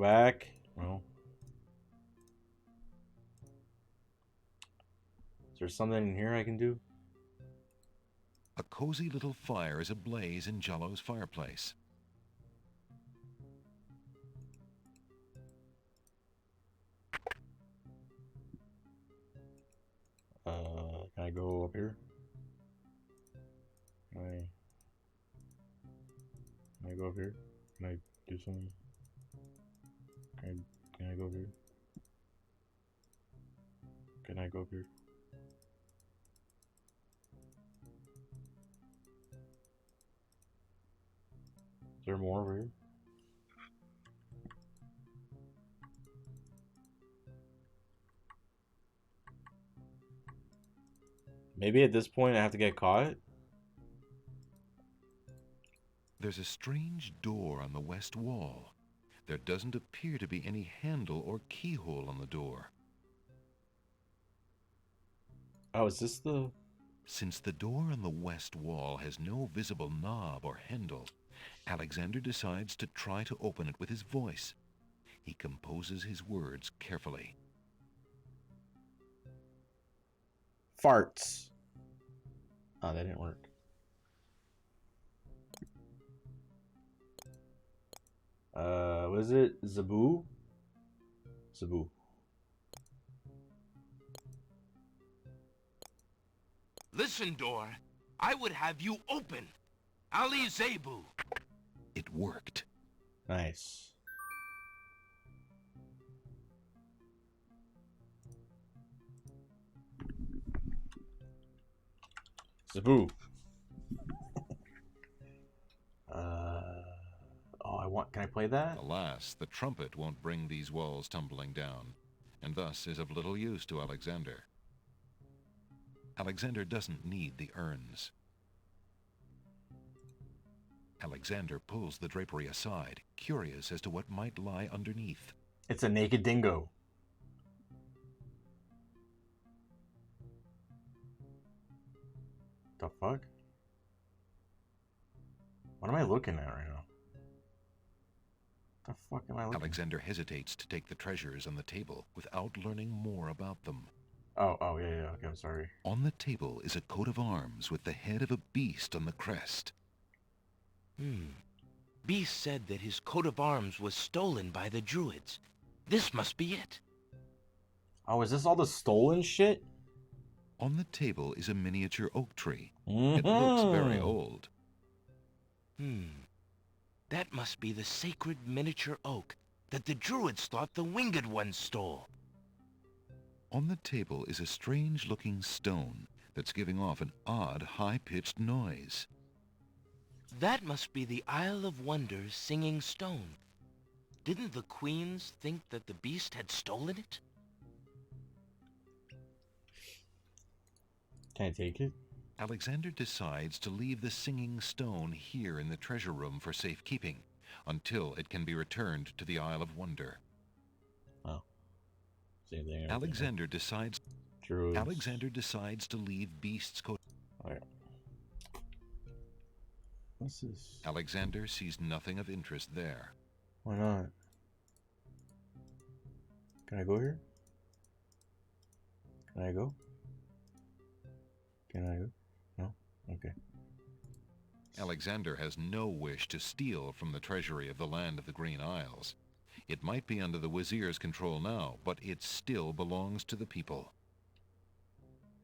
back? No. Is there something in here I can do? A cozy little fire is ablaze in Jallo's fireplace. Can I go up here? Can I go up here? Can I do something? Can I go up here? Can I go up here? Is there more over here? Maybe at this point I have to get caught? There's a strange door on the west wall. There doesn't appear to be any handle or keyhole on the door. Oh, is this the... Since the door on the west wall has no visible knob or handle, Alexander decides to try to open it with his voice. He composes his words carefully. Farts. Oh, that didn't work. What is it? Zaboo? Zaboo. Listen, door. I would have you open. Ali Zebu. It worked. Nice. Zaboo. Oh, can I play that? Alas, the trumpet won't bring these walls tumbling down, and thus is of little use to Alexander. Alexander doesn't need the urns. Alexander pulls the drapery aside, curious as to what might lie underneath. It's a naked dingo. The fuck? What am I looking at right now? The fuck am I looking? Alexander hesitates to take the treasures on the table without learning more about them. Oh, yeah, okay, I'm sorry. On the table is a coat of arms with the head of a beast on the crest. Beast said that his coat of arms was stolen by the druids. This must be it. Oh, is this all the stolen shit? On the table is a miniature oak tree. It looks very old. That must be the sacred miniature oak that the druids thought the winged ones stole. On the table is a strange-looking stone that's giving off an odd, high-pitched noise. That must be the Isle of Wonders singing stone. Didn't the queens think that the beast had stolen it? Can I take it? Alexander decides to leave the singing stone here in the treasure room for safekeeping until it can be returned to the Isle of Wonder. Oh. Same thing. Alexander decides to leave Beast's coat. Okay. What's this? Alexander sees nothing of interest there. Why not? Can I go here? Can I go? Can I go? No? Okay. Alexander has no wish to steal from the treasury of the land of the Green Isles. It might be under the Wazir's control now, but it still belongs to the people.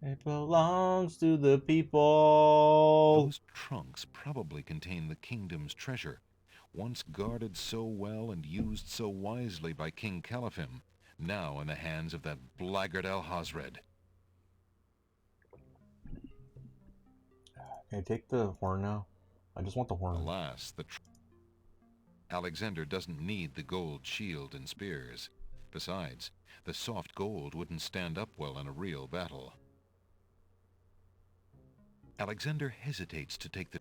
It belongs to the people. Those trunks probably contain the kingdom's treasure, once guarded so well and used so wisely by King Caliphim, now in the hands of that blackguard Alhazred. Can I take the horn now? I just want the horn. Alas, Alexander doesn't need the gold shield and spears. Besides, the soft gold wouldn't stand up well in a real battle. Alexander hesitates to take the...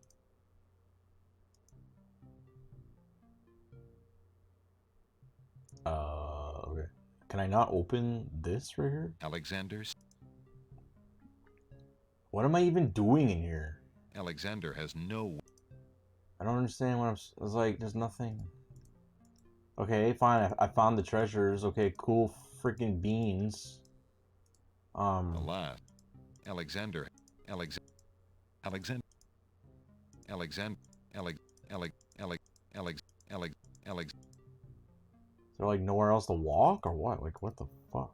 Okay. Can I not open this right here? Alexander's... What am I even doing in here? Alexander has no... I don't understand what I'm... It's like, there's nothing. Okay, fine. I found the treasures. Okay, cool freaking beans. Alas, Alexander... Is there like nowhere else to walk or what? Like, what the fuck?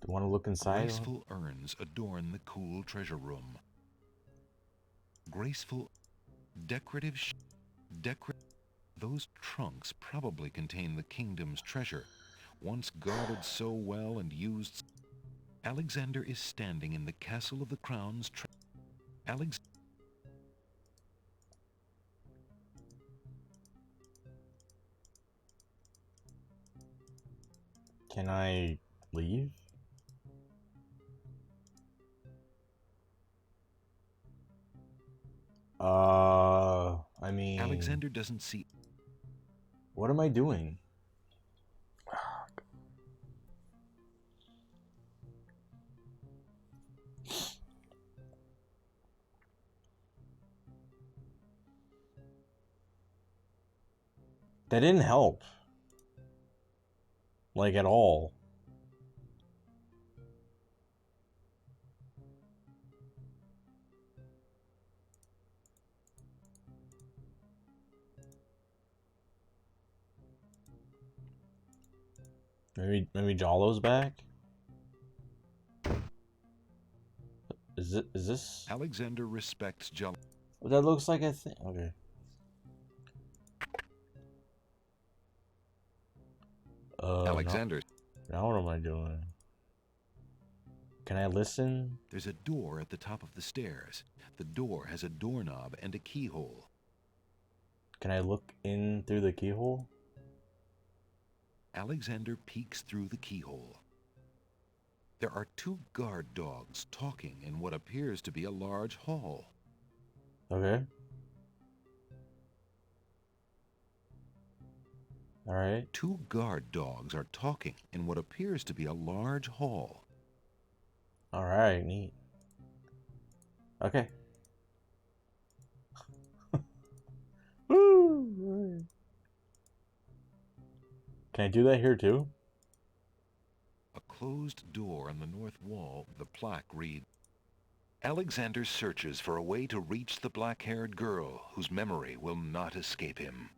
Do you want to look inside? Graceful urns adorn the cool treasure room. Graceful, decorative... Those trunks probably contain the kingdom's treasure, once guarded so well and used... Alexander is standing in the castle of the crown's Can I leave? I mean... Alexander doesn't see... What am I doing? That didn't help. Like, at all. Maybe Jalo's back? Is this? Alexander respects Jalo. That looks like a thing. Okay. Alexander. Now what am I doing? Can I listen? There's a door at the top of the stairs. The door has a doorknob and a keyhole. Can I look in through the keyhole? Alexander peeks through the keyhole. There are two guard dogs talking in what appears to be a large hall. Okay. Alright. Two guard dogs are talking in what appears to be a large hall. Alright, neat. Okay. Woo! Can I do that here too? A closed door on the north wall, the plaque reads, Alexander searches for a way to reach the black-haired girl whose memory will not escape him.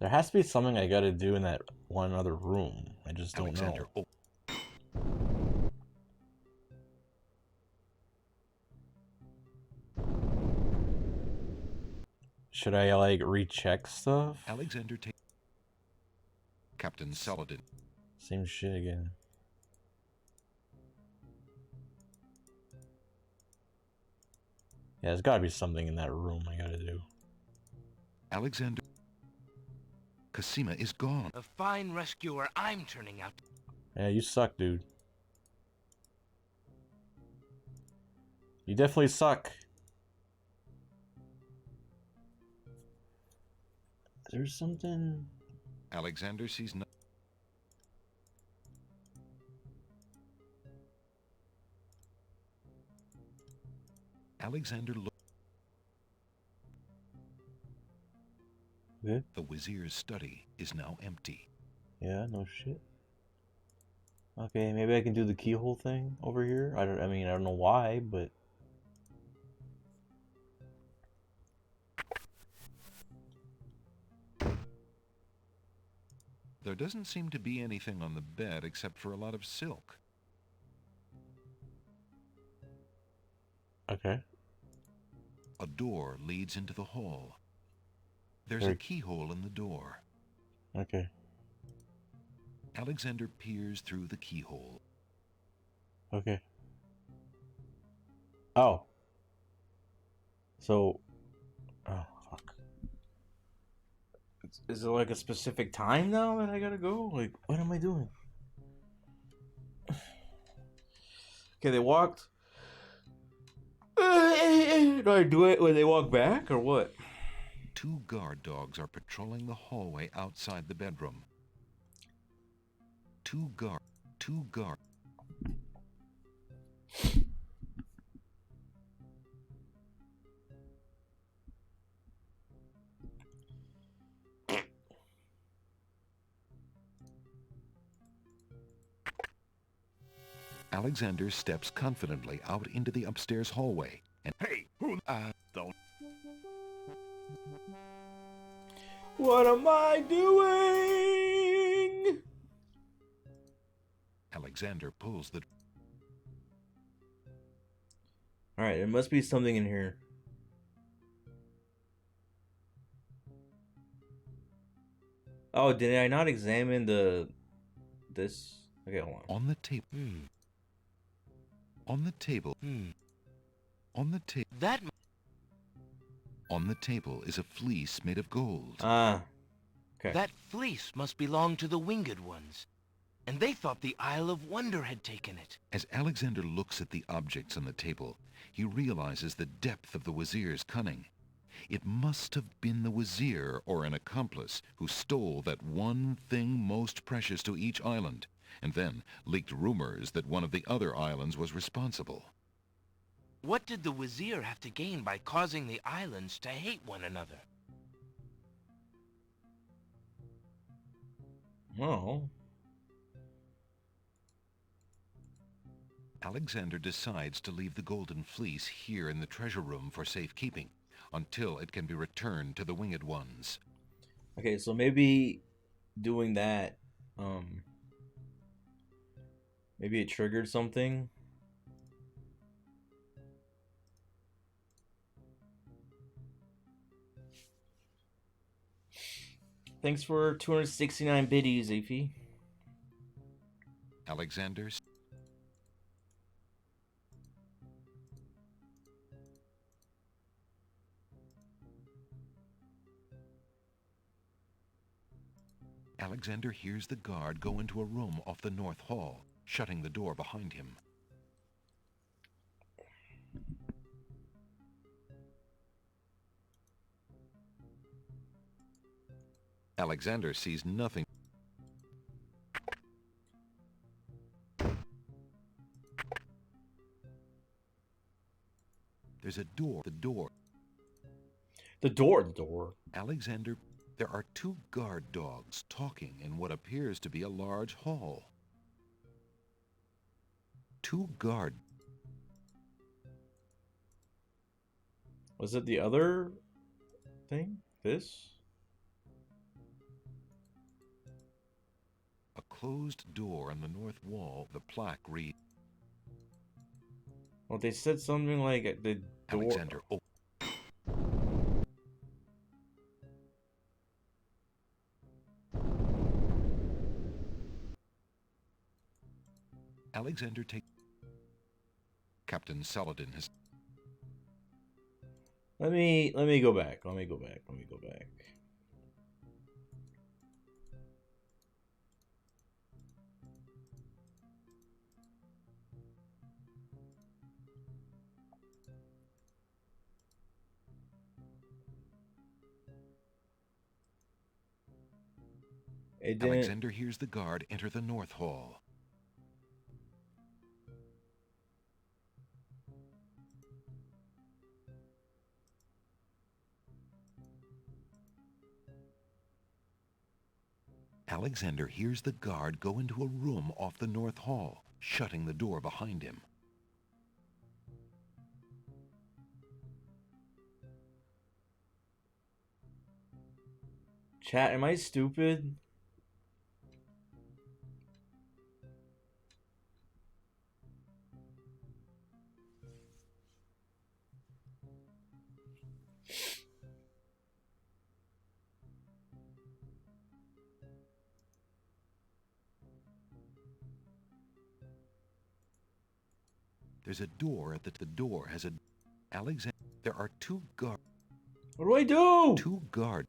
There has to be something I gotta do in that one other room. I just don't Alexander know. Should I like recheck stuff? Alexander takes Captain Saladin. Same shit again. Yeah, there's gotta be something in that room I gotta do. Alexander. Cosima is gone. A fine rescuer I'm turning out. Yeah, you suck, dude. You definitely suck. There's something... Alexander sees no... Alexander looks... Okay. The Wazir's study is now empty. Yeah, no shit. Okay, maybe I can do the keyhole thing over here. I don't know why, but... There doesn't seem to be anything on the bed except for a lot of silk. Okay. A door leads into the hall. There's a keyhole in the door. Okay. Alexander peers through the keyhole. Okay. Oh. So... Oh, fuck. Is it like a specific time now that I gotta go? Like, what am I doing? Okay, they walked... Do I do it when they walk back, or what? 2 guard dogs are patrolling the hallway outside the bedroom. 2 guard. Alexander steps confidently out into the upstairs hallway and... Hey, who... don't... What am I doing? Alexander pulls the... Alright, there must be something in here. Oh, did I not examine this? Okay, hold on. On the table. On the table. On the table. That... On the table is a fleece made of gold. Ah. Okay. That fleece must belong to the winged ones. And they thought the Isle of Wonder had taken it. As Alexander looks at the objects on the table, he realizes the depth of the Wazir's cunning. It must have been the Wazir or an accomplice who stole that one thing most precious to each island, and then leaked rumors that one of the other islands was responsible. What did the Wazir have to gain by causing the islands to hate one another? Oh. Alexander decides to leave the golden fleece here in the treasure room for safekeeping, until it can be returned to the winged ones. Okay, so maybe doing that, maybe it triggered something. Thanks for 269 biddies, Afi. Alexander's... Alexander hears the guard go into a room off the north hall, shutting the door behind him. Alexander sees nothing. There's a door. The door. The door. Alexander There are two guard dogs talking in what appears to be a large hall. Two guard... Was it the other thing? This? A closed door on the north wall. The plaque reads... Well, they said something like the door... Alexander Alexander take... Captain Saladin has... Let me go back. Let me go back. Alexander hears the guard enter the north hall. Alexander hears the guard go into a room off the north hall, shutting the door behind him. Chat, am I stupid? There's a door at the door has a... Alexander... There are two guard... What do I do? Two guard...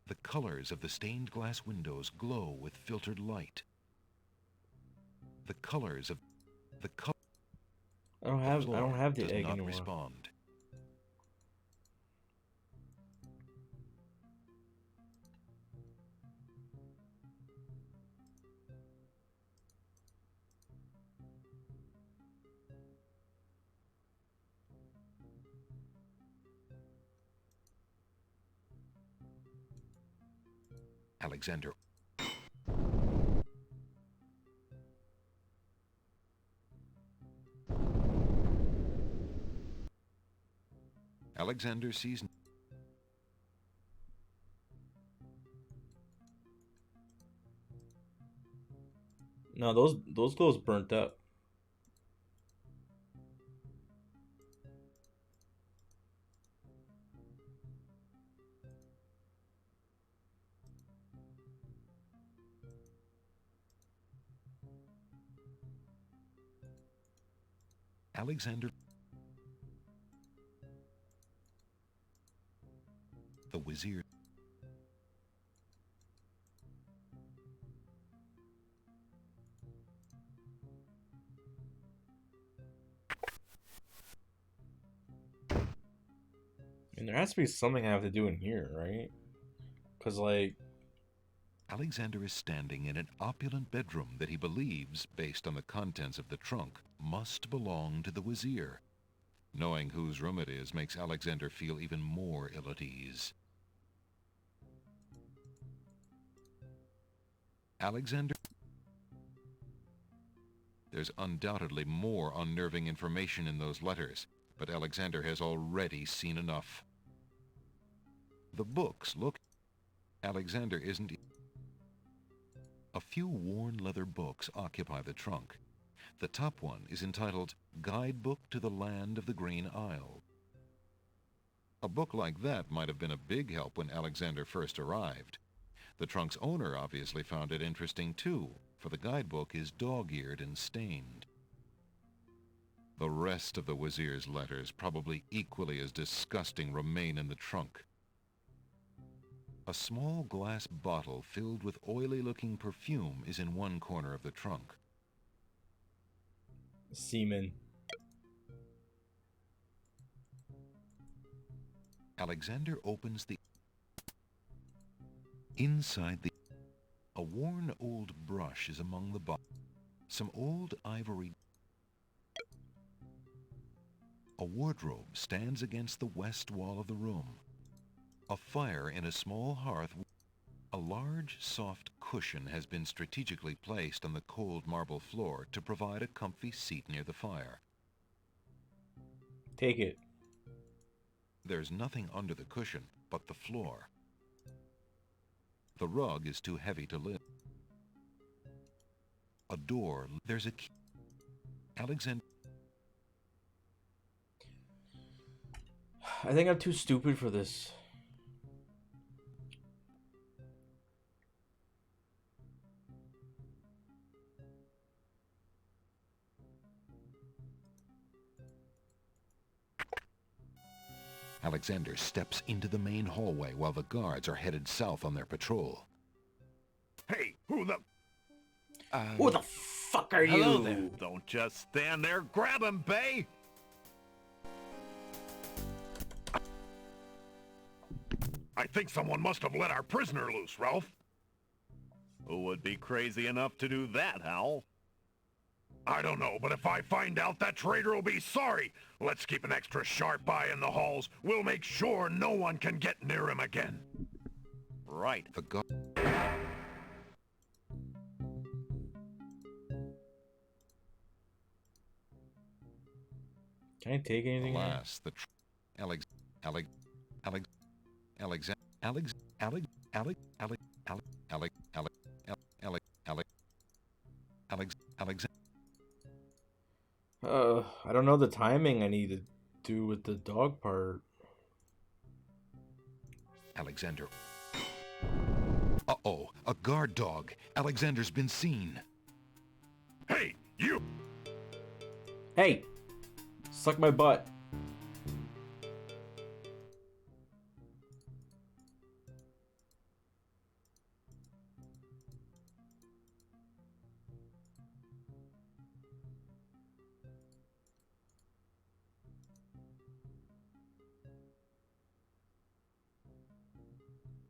The colors of the stained glass windows glow with filtered light. The colors of... The color... I don't have the egg does not anymore. respond. Alexander. Alexander sees... No, those clothes burnt up. Alexander... The Wazir... And there has to be something I have to do in here, right? Because, like... Alexander is standing in an opulent bedroom that he believes, based on the contents of the trunk, must belong to the Wazir. Knowing whose room it is makes Alexander feel even more ill at ease. Alexander... There's undoubtedly more unnerving information in those letters, but Alexander has already seen enough. The books look... Alexander isn't... A few worn leather books occupy the trunk. The top one is entitled Guidebook to the Land of the Green Isle. A book like that might have been a big help when Alexander first arrived. The trunk's owner obviously found it interesting too, for the guidebook is dog-eared and stained. The rest of the Wazir's letters, probably equally as disgusting, remain in the trunk. A small glass bottle filled with oily-looking perfume is in one corner of the trunk. Semen. Alexander opens the... Inside the... A worn old brush is among the boxes. Some old ivory. A wardrobe stands against the west wall of the room. A fire in a small hearth. A large, soft cushion has been strategically placed on the cold marble floor to provide a comfy seat near the fire. Take it. There's nothing under the cushion but the floor. The rug is too heavy to lift. A door. There's a key. Alexander. I think I'm too stupid for this. Alexander steps into the main hallway while the guards are headed south on their patrol. Hey, who the fuck are Hello you? there. Don't just stand there. Grab him, Bay! I think someone must have let our prisoner loose, Ralph. Who would be crazy enough to do that, Hal? I don't know, but if I find out, that traitor will be sorry. Let's keep an extra sharp eye in the halls. We'll make sure no one can get near him again. Right. The guard. Can I take anything? Alas, the Alex Alex Alex Alex Alex Alex Alex Alex Alex Alex Alex Alex Alex Alex. I don't know the timing I need to do with the dog part. Alexander. Uh-oh, a guard dog. Alexander's been seen. Hey, you! Hey! Suck my butt.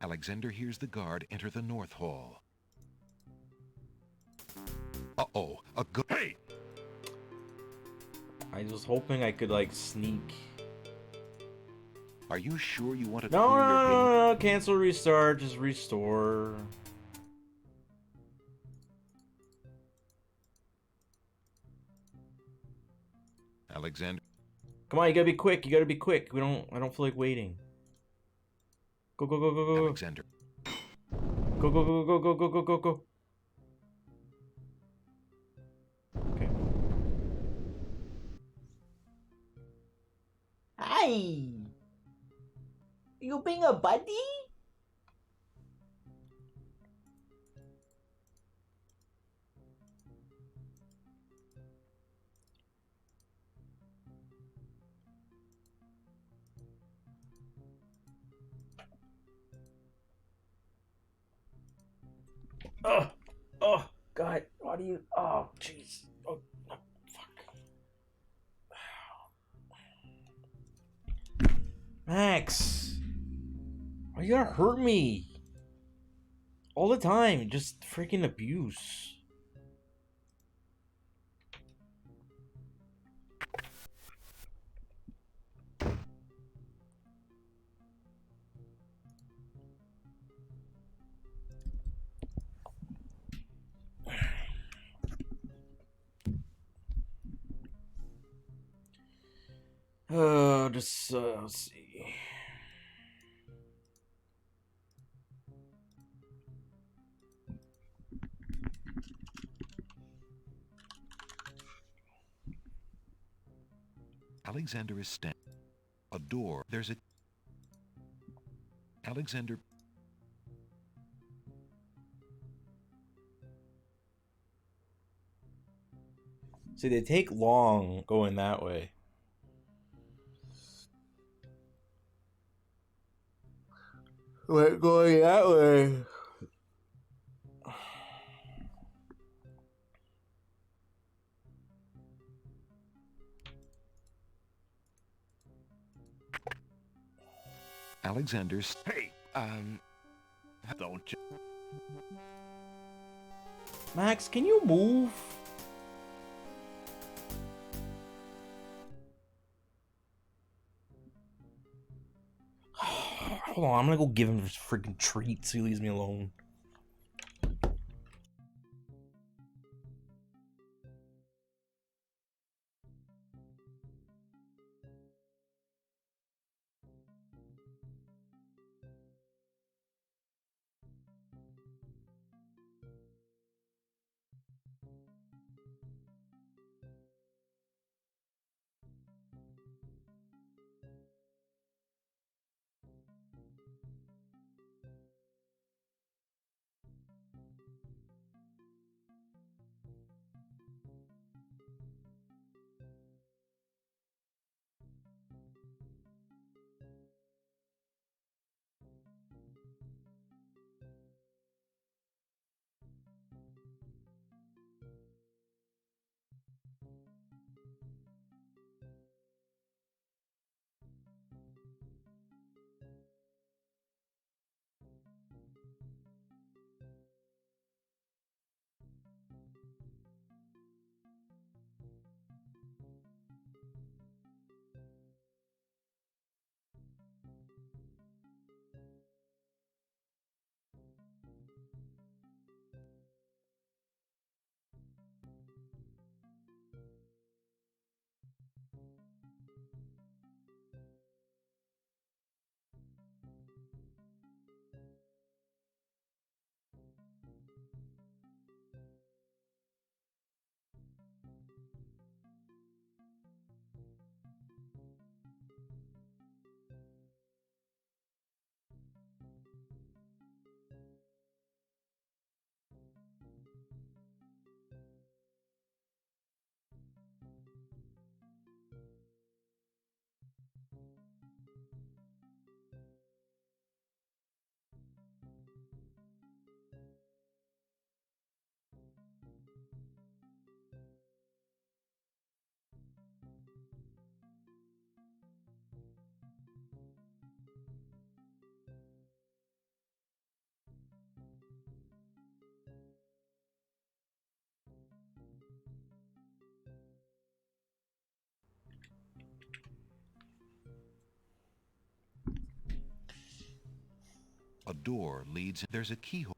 Alexander hears the guard enter the north hall. Uh-oh, a guard. Hey! I was hoping I could, like, sneak. Are you sure you want to No, clear no, your no, gate? no, no, cancel, restart, just restore. Alexander. Come on, you gotta be quick, you gotta be quick. I don't feel like waiting. Go, go, go, go, go. Alexander. Go, go, go, go, go, go, go, go, go. Okay. Hi! You being a buddy? Oh, God, why do you, oh, jeez. Oh, no, fuck. Max, why you gotta hurt me? All the time, just freaking abuse. Let's see. Alexander is standing. A door. There's a... Alexander... See, they take long going that way. We're going that way. Alexander's... Hey! Don't you... Max, can you move? Hold on, I'm gonna go give him this freaking treat so he leaves me alone. A door leads. There's a keyhole.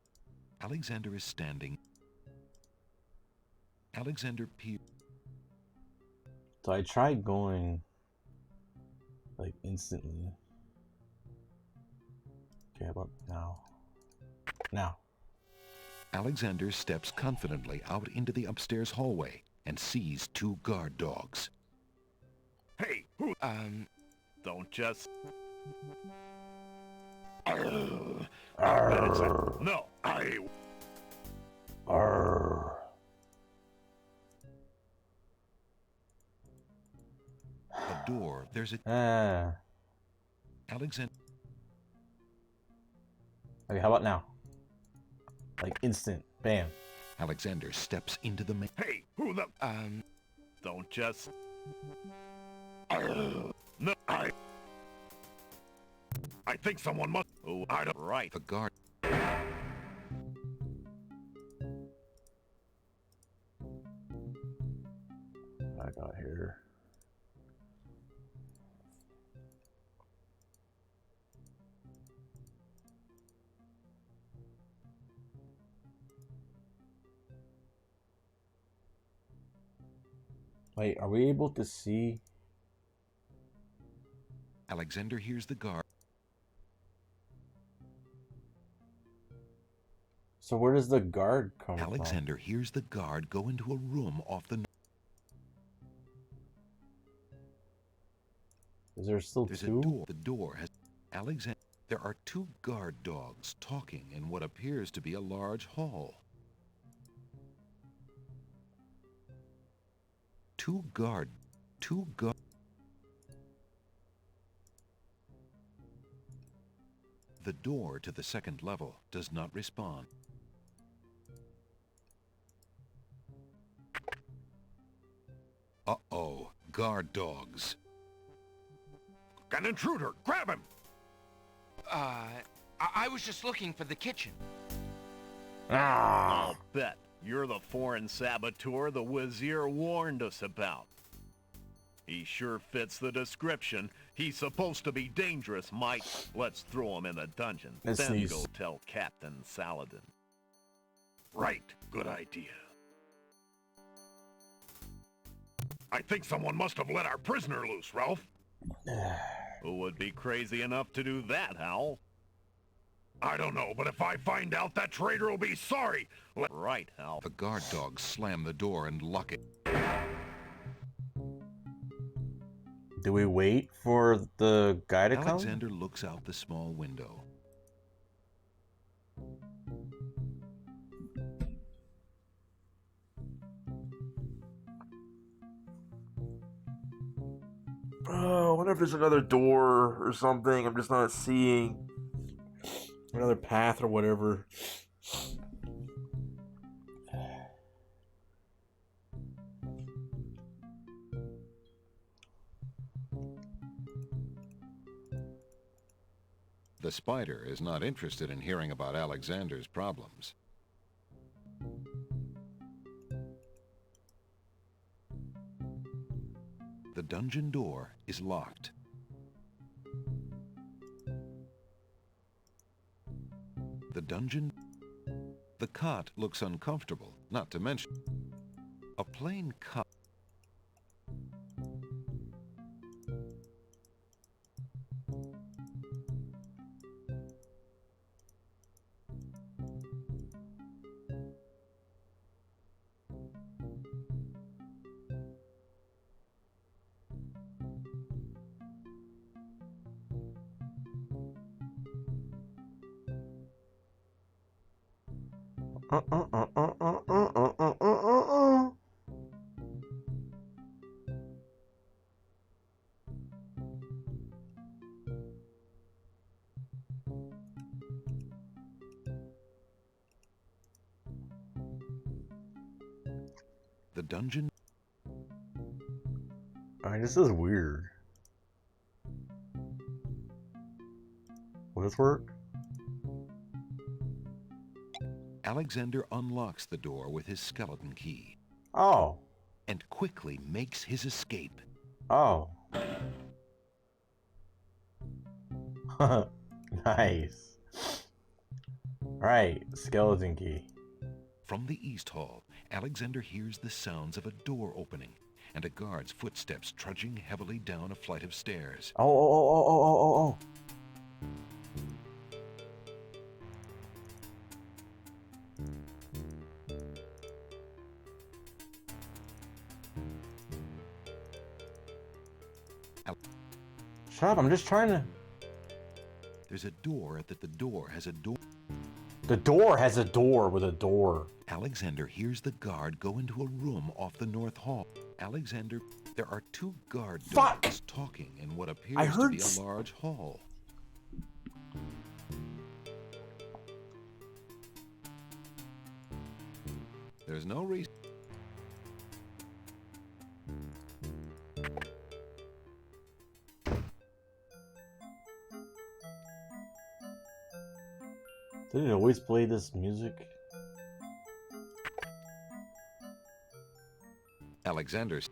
Alexander is standing. Alexander peers. So I tried going like instantly. Okay, how about now? Now. Alexander steps confidently out into the upstairs hallway and sees two guard dogs. Hey, who? Don't just. No, I. A door. There's a. Alexander. Okay, how about now? Like instant, bam. Alexander steps into the main. Hey, who the? Don't just. No, I think someone must. Oh, I don't. Right. The guard. I got here. Wait, are we able to see? Alexander hears the guard. So where does the guard come from? Alexander hears the guard go into a room off the. Is there still There's two? a door. The door has. Alexander. There are two guard dogs talking in what appears to be a large hall. Two guard. The door to the second level does not respond. Uh-oh, guard dogs. An intruder! Grab him! I was just looking for the kitchen. I'll bet. You're the foreign saboteur the Wazir warned us about. He sure fits the description. He's supposed to be dangerous, Mike. Let's throw him in the dungeon. Let's Then sneeze. go tell Captain Saladin. Right, good idea. I think someone must have let our prisoner loose, Ralph. Who would be crazy enough to do that, Hal? I don't know, but if I find out, that traitor will be sorry. Right, Hal. The guard dogs slam the door and lock it. Do we wait for the guy to come? Alexander looks out the small window. Oh, I wonder if there's another door or something I'm just not seeing. Another path or whatever. The spider is not interested in hearing about Alexander's problems. The dungeon door is locked. The cot looks uncomfortable, not to mention a plain cot. The dungeon. Alright, this is weird. Will this work? Alexander unlocks the door with his skeleton key. Oh. And quickly makes his escape. Oh. Nice. Right, skeleton key. From the East Hall, Alexander hears the sounds of a door opening and a guard's footsteps trudging heavily down a flight of stairs. Oh. Shut up, I'm just trying to... There's a door the door has a door. The door has a door with a door. Alexander hears the guard go into a room off the North Hall. Alexander, there are two guard dogs talking in what appears to be a large hall. There's no reason. Did it always play this music? Alexander's.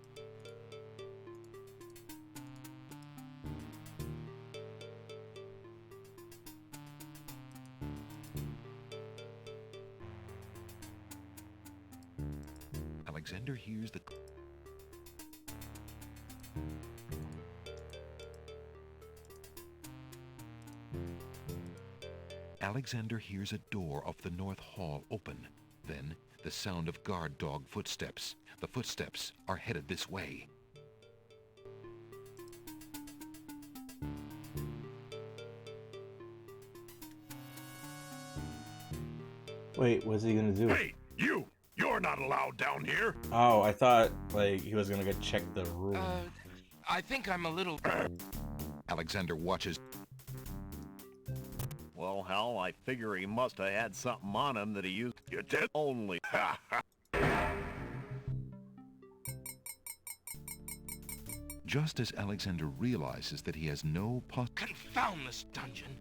Alexander hears the... Alexander hears a door off the North Hall open. Then, the sound of guard dog footsteps. The footsteps are headed this way. Wait, what's he gonna do? Hey, you! You're not allowed down here! Oh, I thought, like, he was gonna go check the room. I think I'm a little... Alexander watches... Well, Hal, I figure he must have had something on him that he used. You did? Only. Just as Alexander realizes that he has no Confound this dungeon!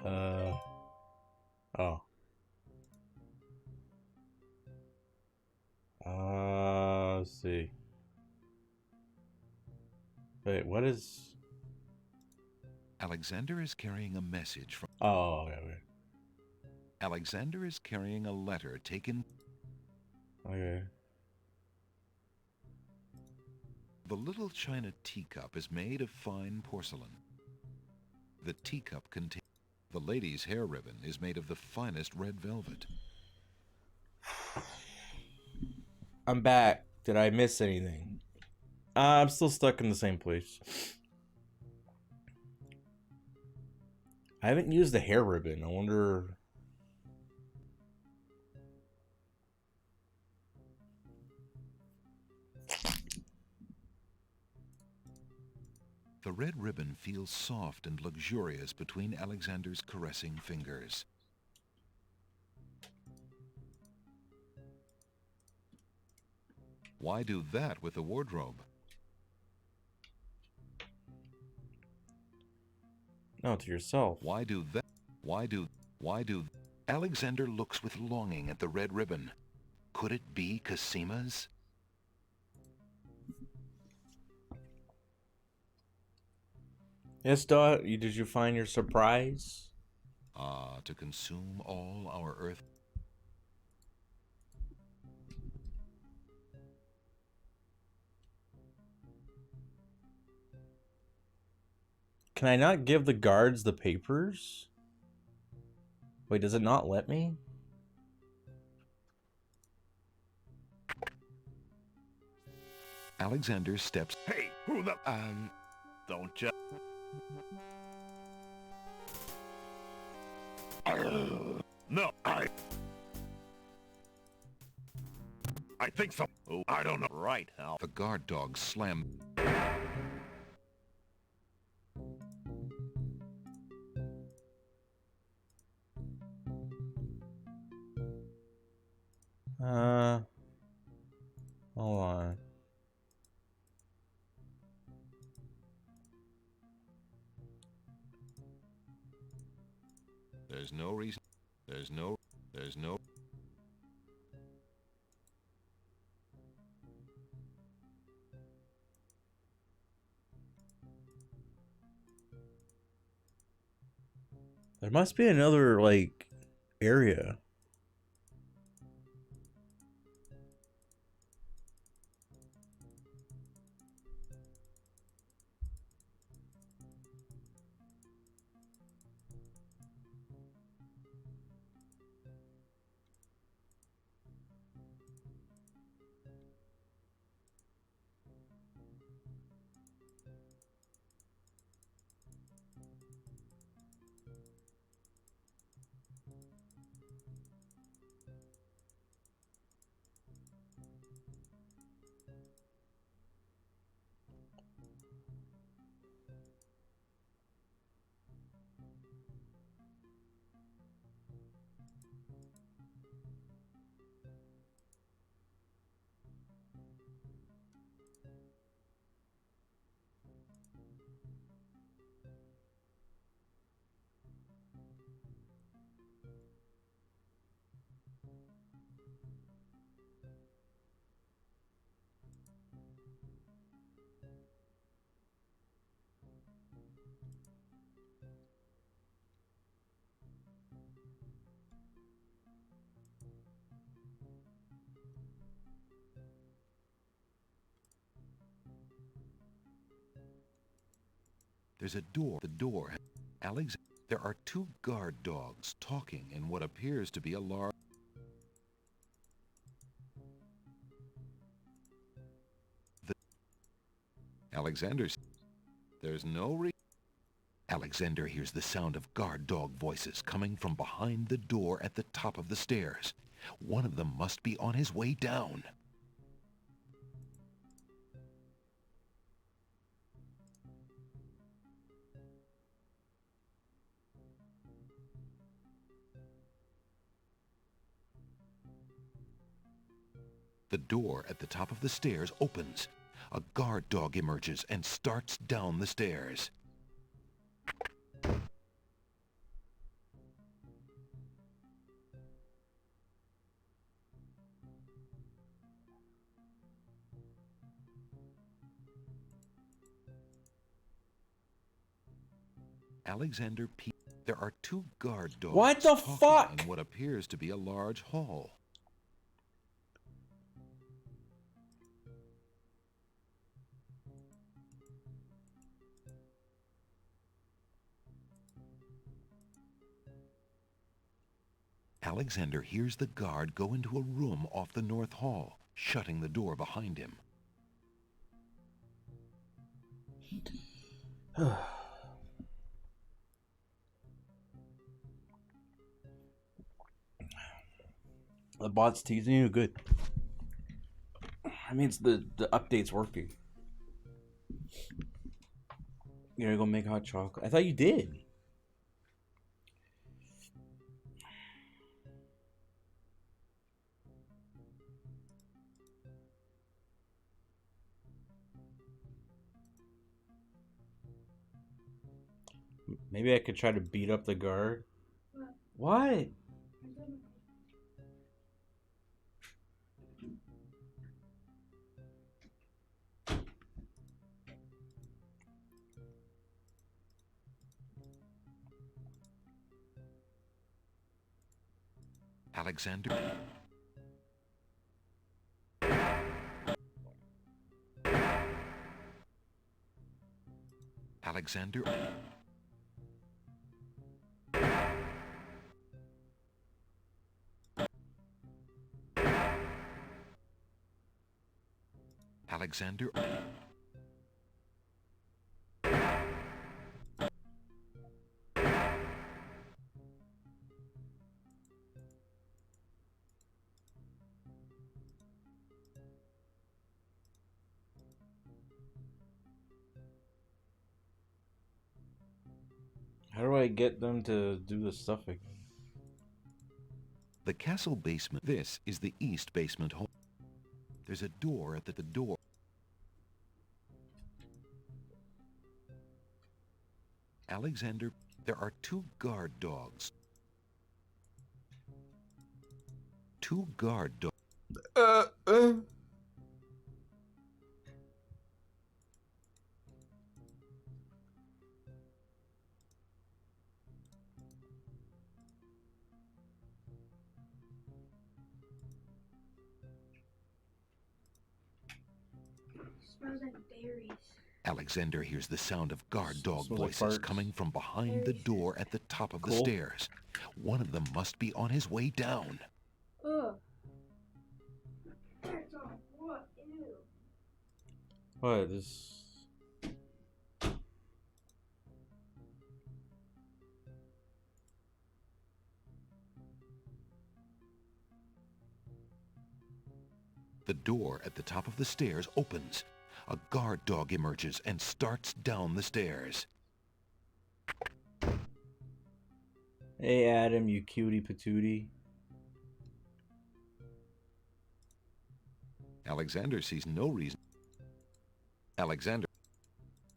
Oh. Let's see. Wait, what is... Alexander is carrying a message from... Oh, okay, okay. Alexander is carrying a letter taken... Okay. The little china teacup is made of fine porcelain. The teacup contains... The lady's hair ribbon is made of the finest red velvet. I'm back. Did I miss anything? I'm still stuck in the same place. I haven't used the hair ribbon. I wonder... The red ribbon feels soft and luxurious between Alexander's caressing fingers. Why do that with the wardrobe? No, to yourself. Why do that? Why do... Alexander looks with longing at the red ribbon. Could it be Cosima's? Yes, Dot. Did you find your surprise? Ah, to consume all our earth... Can I not give the guards the papers? Wait, does it not let me? Alexander steps... Hey, who the... Don't you... No, I think so. Oh, I don't know. Right, Al. The guard dog slam... Hold on. There's no reason... There's no... There must be another, like, area. There's a door. The door... Alex... There are two guard dogs talking in what appears to be a large... Alexander's... There's no Alexander hears the sound of guard dog voices coming from behind the door at the top of the stairs. One of them must be on his way down. The door at the top of the stairs opens. A guard dog emerges and starts down the stairs. Alexander P. There are 2 guard dogs What the talking fuck? in what appears to be a large hall. Alexander hears the guard go into a room off the north hall, shutting the door behind him. The bot's teasing you good. That means the update's working. You're gonna go make hot chocolate. I thought you did. Maybe I could try to beat up the guard. What? Alexander. Alexander. Alexander. How do I get them to do the stuff again? The castle basement. This is the east basement hall. There's a door at the door. Alexander, there are 2 guard dogs. 2 guard dogs. Smells like berries. Alexander hears the sound of guard dog Smells like voices farts. coming from behind the door at the top of the Cool. stairs. One of them must be on his way down. Ugh. That's all. What? Ew. What? This. The door at the top of the stairs opens. A guard dog emerges and starts down the stairs. Hey Adam, you cutie patootie. Alexander sees no reason. Alexander.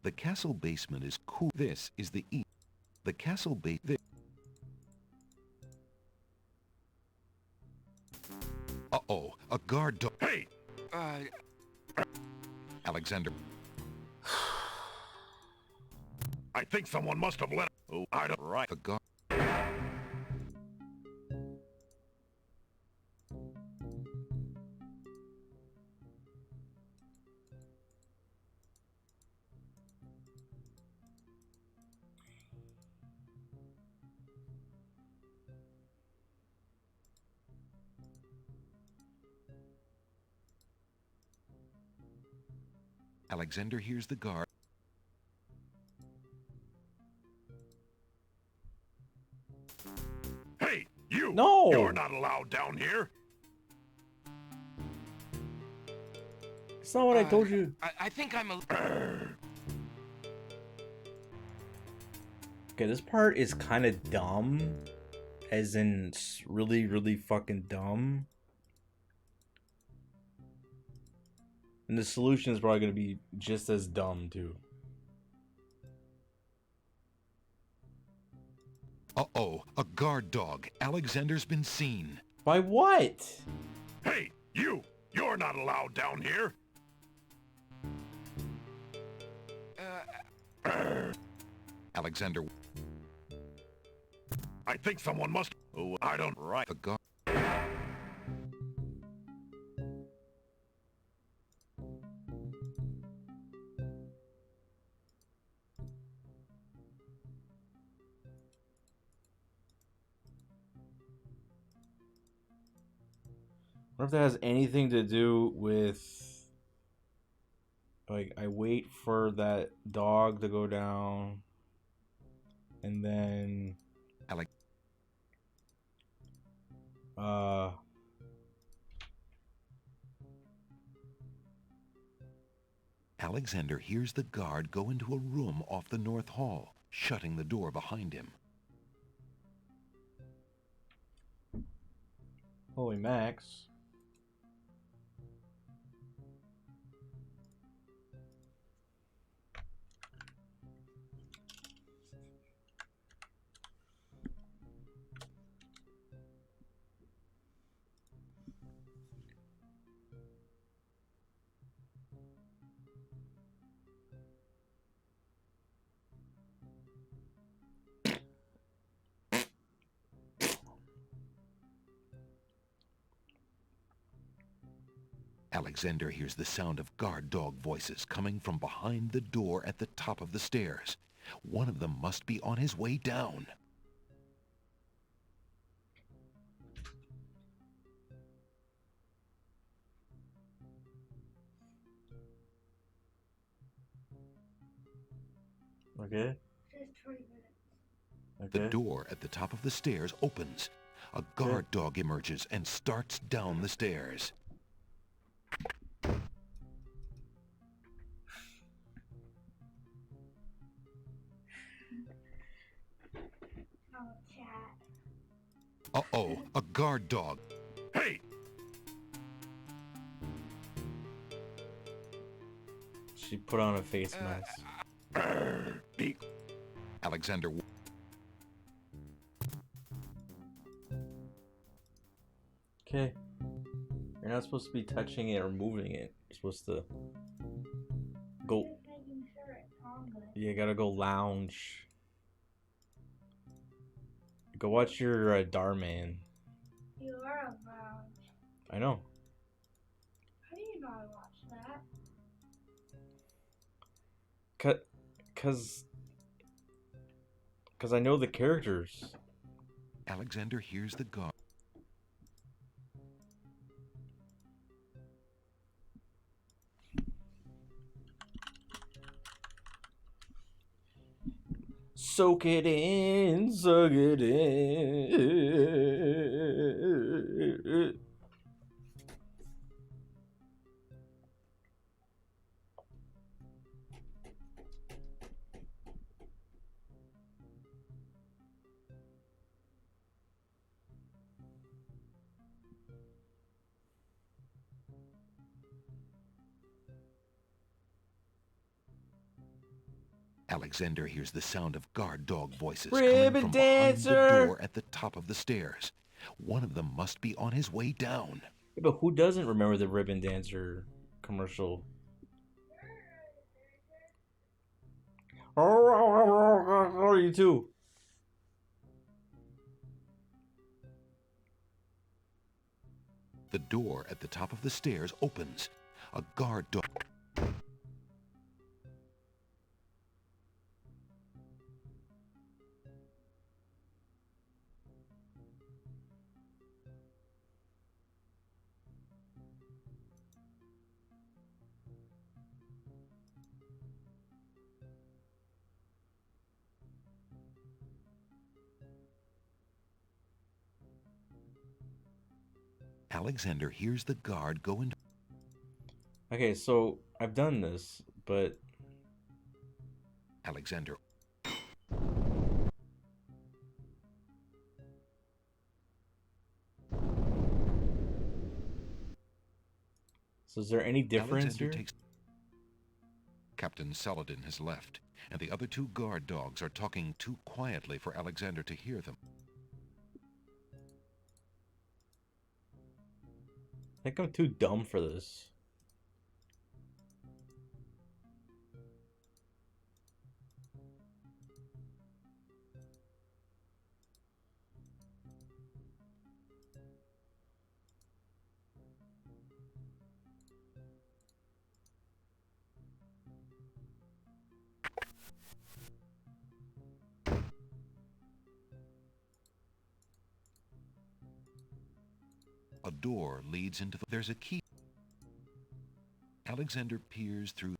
The castle basement is cool. This is the east. The castle basement. Uh-oh, a guard dog. Hey! Alexander. I think someone must have let... Oh, I don't... Right. The guard. Alexander hears the guard. Hey, you! No! You're not allowed down here! It's not what I told you. I think I'm a... Okay, this part is kind of dumb. As in, really, really fucking dumb. And the solution is probably going to be just as dumb, too. Uh-oh, a guard dog. Alexander's been seen. By what? Hey, you! You're not allowed down here! Alexander. I think someone must... Oh, I don't... Right. The guard... I wonder if that has anything to do with, like, I wait for that dog to go down, and then Alexander hears the guard go into a room off the north hall, shutting the door behind him. holy Max. Alexander hears the sound of guard dog voices coming from behind the door at the top of the stairs. One of them must be on his way down. Okay. The door at the top of the stairs opens. A guard dog emerges and starts down the stairs. Uh-oh, a guard dog. Hey! She put on a face mask. Alexander... Okay. You're not supposed to be touching it or moving it. You're supposed to go... You gotta go lounge. Go watch your Darman. You are a lounge. I know. How do you know I watched that? Cause I know the characters. Alexander hears the guard. Soak it in, suck it in. Alexander hears the sound of guard dog voices Ribbon coming from dancer! behind the door at the top of the stairs. One of them must be on his way down. Yeah, but who doesn't remember the Ribbon Dancer commercial? Oh, you too. The door at the top of the stairs opens. A guard dog... Alexander hears the guard go into... Okay, so I've done this, but... Alexander... So is there any difference here? Captain Saladin has left, and the other two guard dogs are talking too quietly for Alexander to hear them. I think I'm too dumb for this. door leads into the... There's a key. Alexander peers through...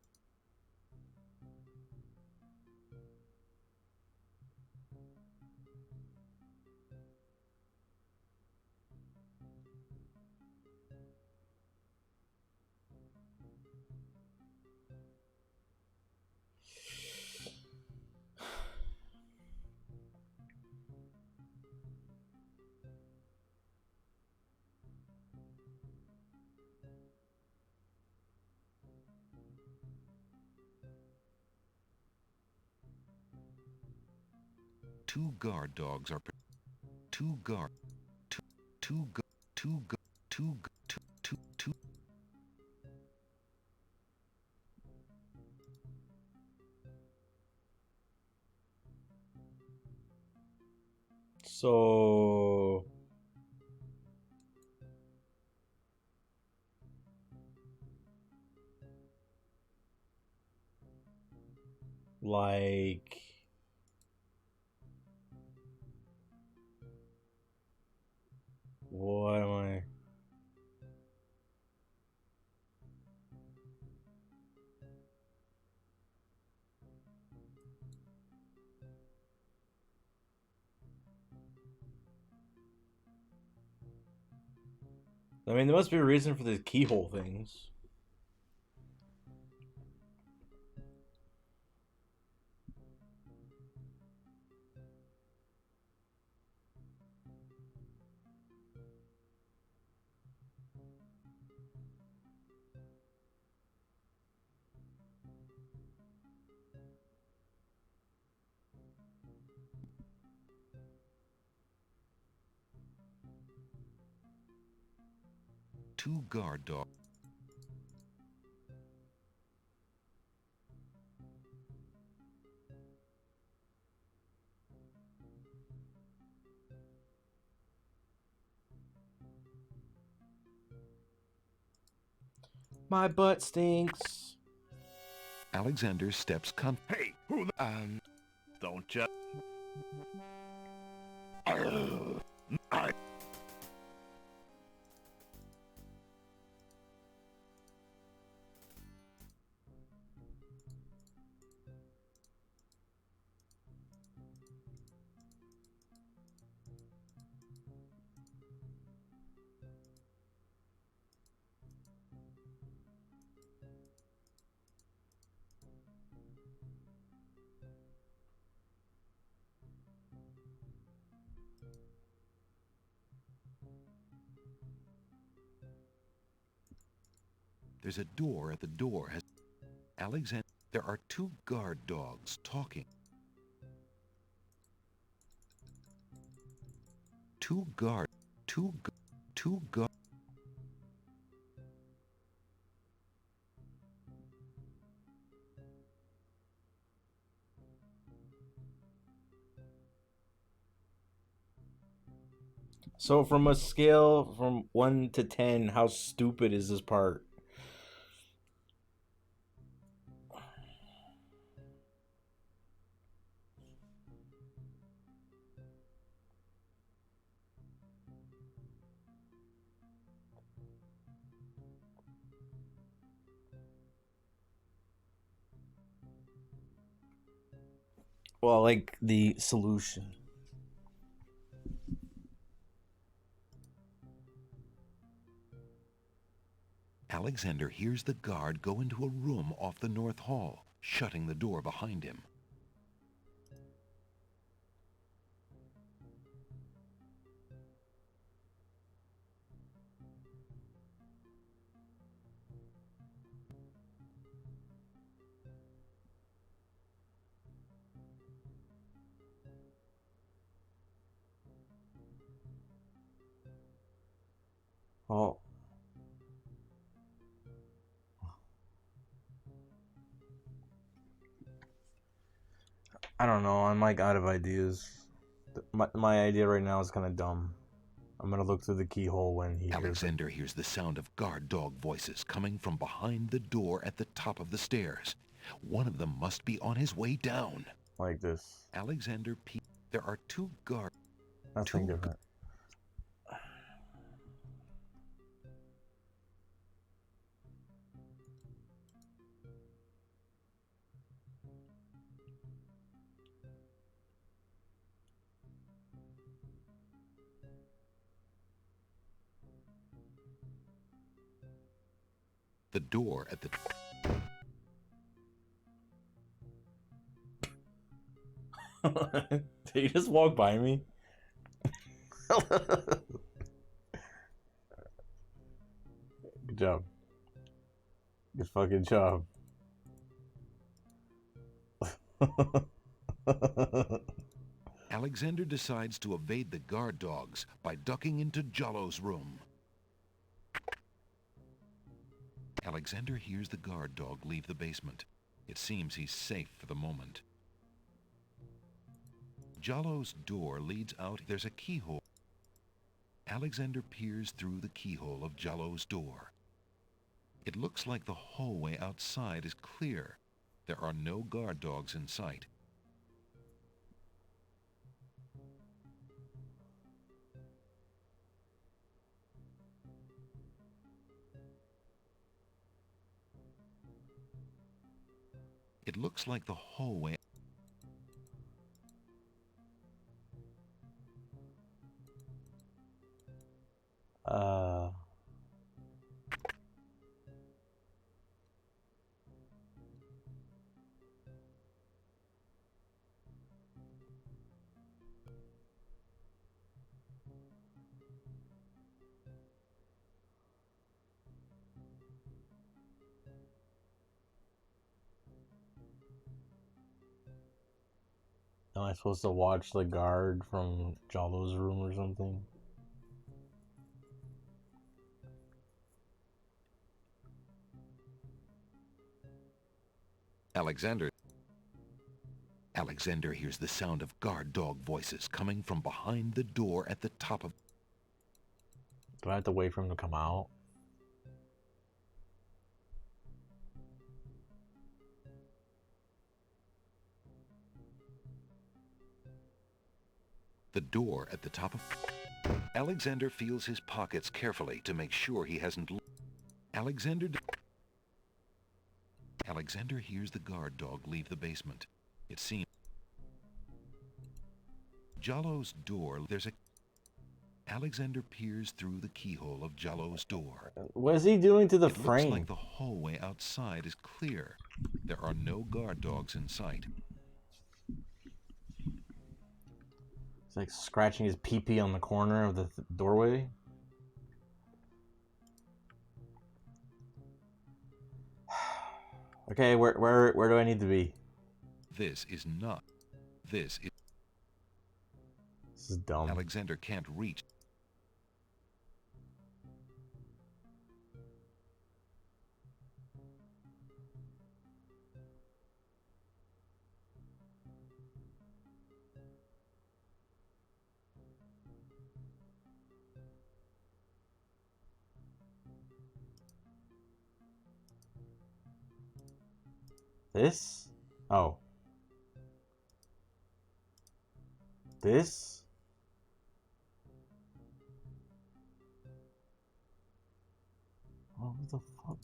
Two guard dogs are... Two guard... Two... So... Like... What am I... I mean, there must be a reason for the keyhole things. Two guard dogs. My butt stinks. Alexander steps Hey, who the... Don't just... There's a door at the door. Alexander, there are two guard dogs talking. Two guard. So from a scale from 1 to 10, how stupid is this part? Well, like the solution. Alexander hears the guard go into a room off the north hall, shutting the door behind him. Oh. I don't know. I'm like out of ideas. My idea right now is kind of dumb. I'm gonna look through the keyhole when he Alexander hears the sound of guard dog voices coming from behind the door at the top of the stairs. One of them must be on his way down. Like this. Alexander P. There are two guard. Nothing different. The door at the... Did you just walk by me? Good job. Good fucking job. Alexander decides to evade the guard dogs by ducking into Jollo's room. Alexander hears the guard dog leave the basement. It seems he's safe for the moment. Jollo's door leads out. There's a keyhole. Alexander peers through the keyhole of Jollo's door. It looks like the hallway outside is clear. There are no guard dogs in sight. It looks like the hallway... Am I supposed to watch the guard from Jalo's room or something? Alexander hears the sound of guard dog voices coming from behind the door at the top of... Do I have to wait for him to come out? The door at the top of... Alexander feels his pockets carefully to make sure he hasn't... Alexander hears the guard dog leave the basement. It seems... Jollo's door, there's a... Alexander peers through the keyhole of Jollo's door. What is he doing to the It frame? looks like the hallway outside is clear. There are no guard dogs in sight. He's like scratching his pee-pee on the corner of the doorway. Okay, where do I need to be? This is not. This is dumb. Alexander can't reach. This? Oh. This? Oh, what the fuck?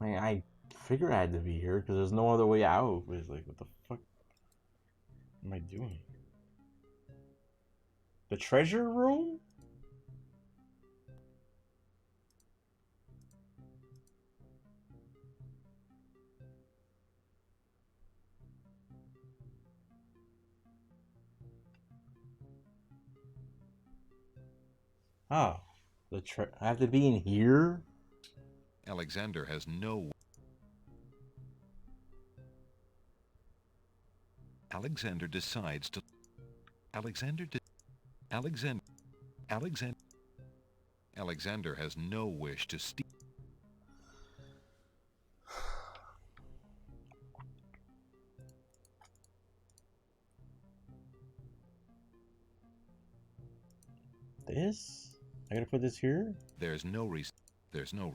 I mean, I figured I had to be here because there's no other way out. It's like, what the fuck am I doing? The treasure room? Oh, I have to be in here? Alexander has no... Alexander decides to... Alexander has no wish to steal... This? I gotta put this here? There's no reason. There's no...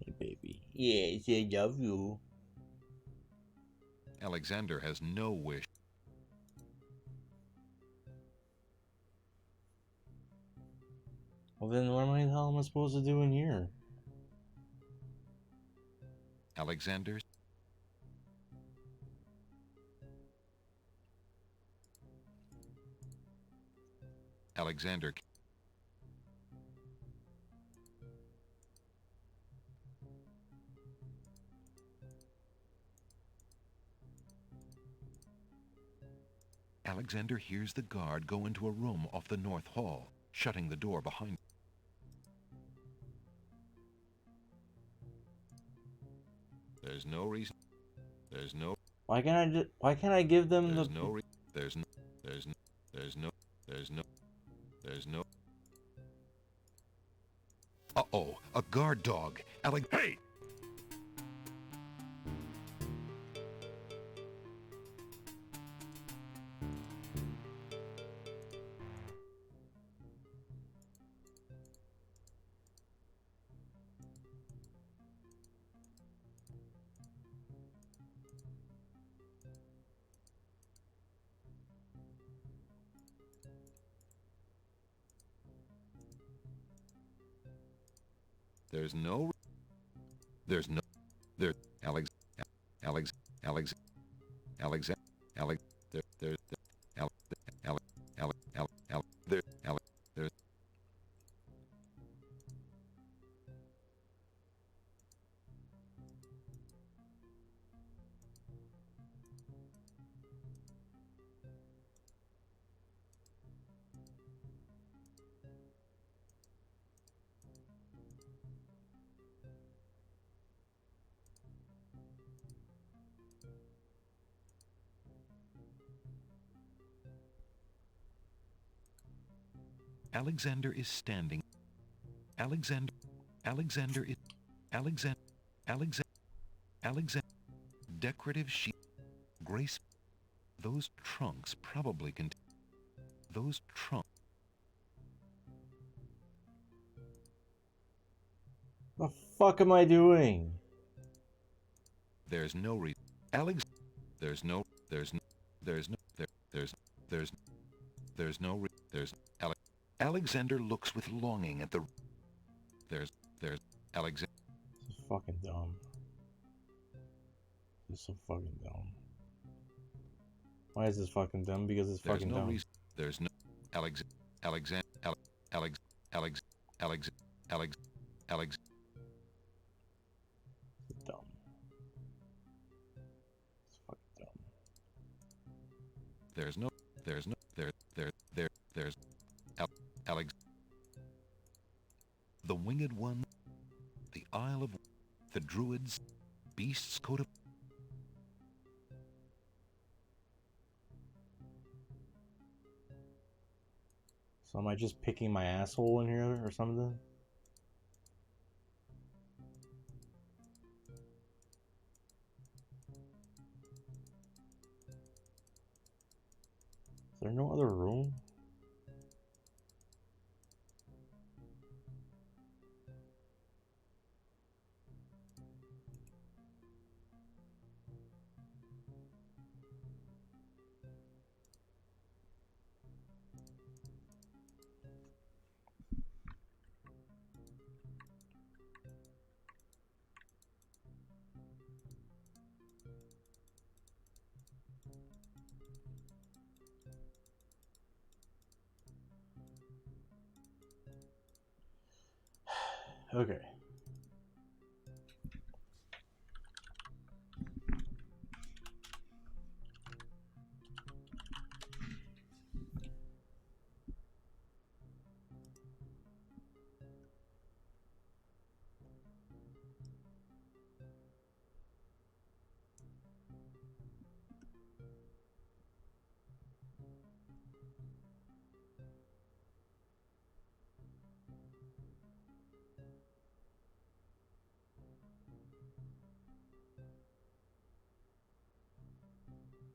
Hey, baby. Yes, I love you. Alexander has no wish. Well, then what the hell am I supposed to do in here? Alexander. Alexander. Alexander hears the guard go into a room off the north hall, shutting the door behind him. There's no reason. There's no. Why can't I give them there's the? No there's no. There's no. Uh-oh, a guard dog. Hey! There's no. There's no. There. Alex. Alex. Alex. Alex. Alex. There. There. Alex. Alex. Alex. Alex. Alex. There. Alex. There. Alexander is standing. Alexander. Alexander is. Alexander. Alexander. Alexander. Decorative sheet. Grace. Those trunks probably contain. Those trunks. The fuck am I doing? There's no reason. Alex. There's no. There's no. There's no. There's no. There's. Alexander looks with longing at the. There's Alexander. This is fucking dumb. This is so fucking dumb. Why is this fucking dumb? Because it's fucking dumb. Reason. There's no. Alex. Alexander. Alex. Alex. Alex. Alex. Alex. It's dumb. It's fucking dumb. There's no. There's Alex. The winged one. The Isle of. The druids. Beasts coat of. So am I just picking my asshole in here or something? Is there no other room? Okay.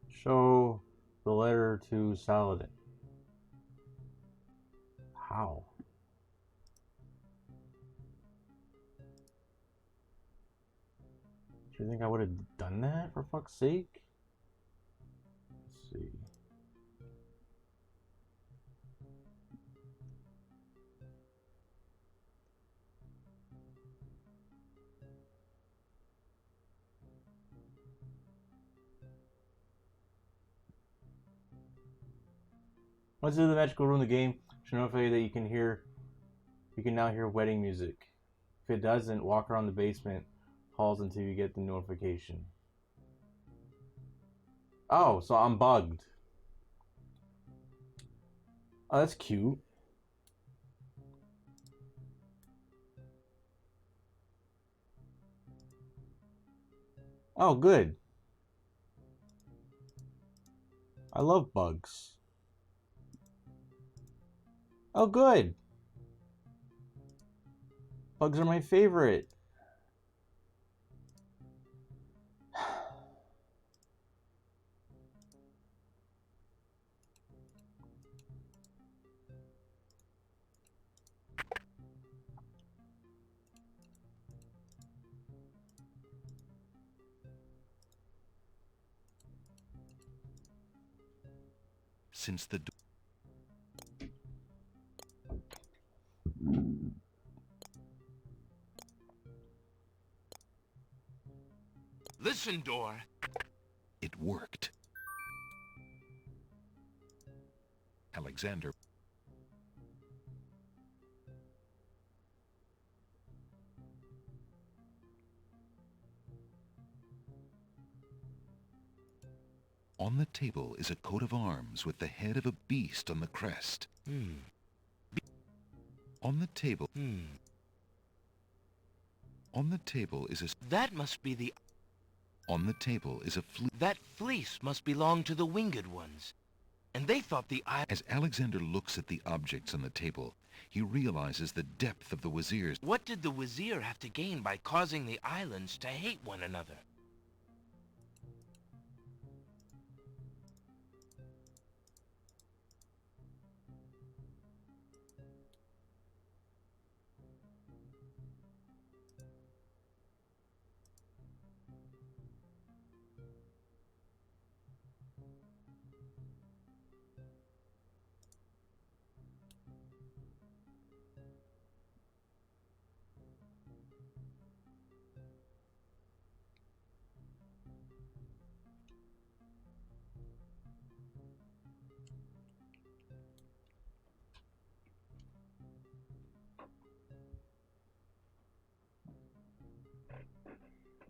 Show the letter to Saladin. How? Do you think I would have done that, for fuck's sake? Let's see. Once into the magical room, the game should notify you that you can now hear wedding music. If it doesn't, walk around the basement halls until you get the notification. Oh, so I'm bugged. Oh, that's cute. Oh, good. I love bugs. Oh, good. Bugs are my favorite. Since the Listen, door. It worked. Alexander. On the table is a coat of arms with the head of a beast on the crest. On the table... On the table is a... That must be the... On the table is a fleece. That fleece must belong to the winged ones. And they thought the eye... As Alexander looks at the objects on the table, he realizes the depth of the Wazir's... What did the Wazir have to gain by causing the islands to hate one another?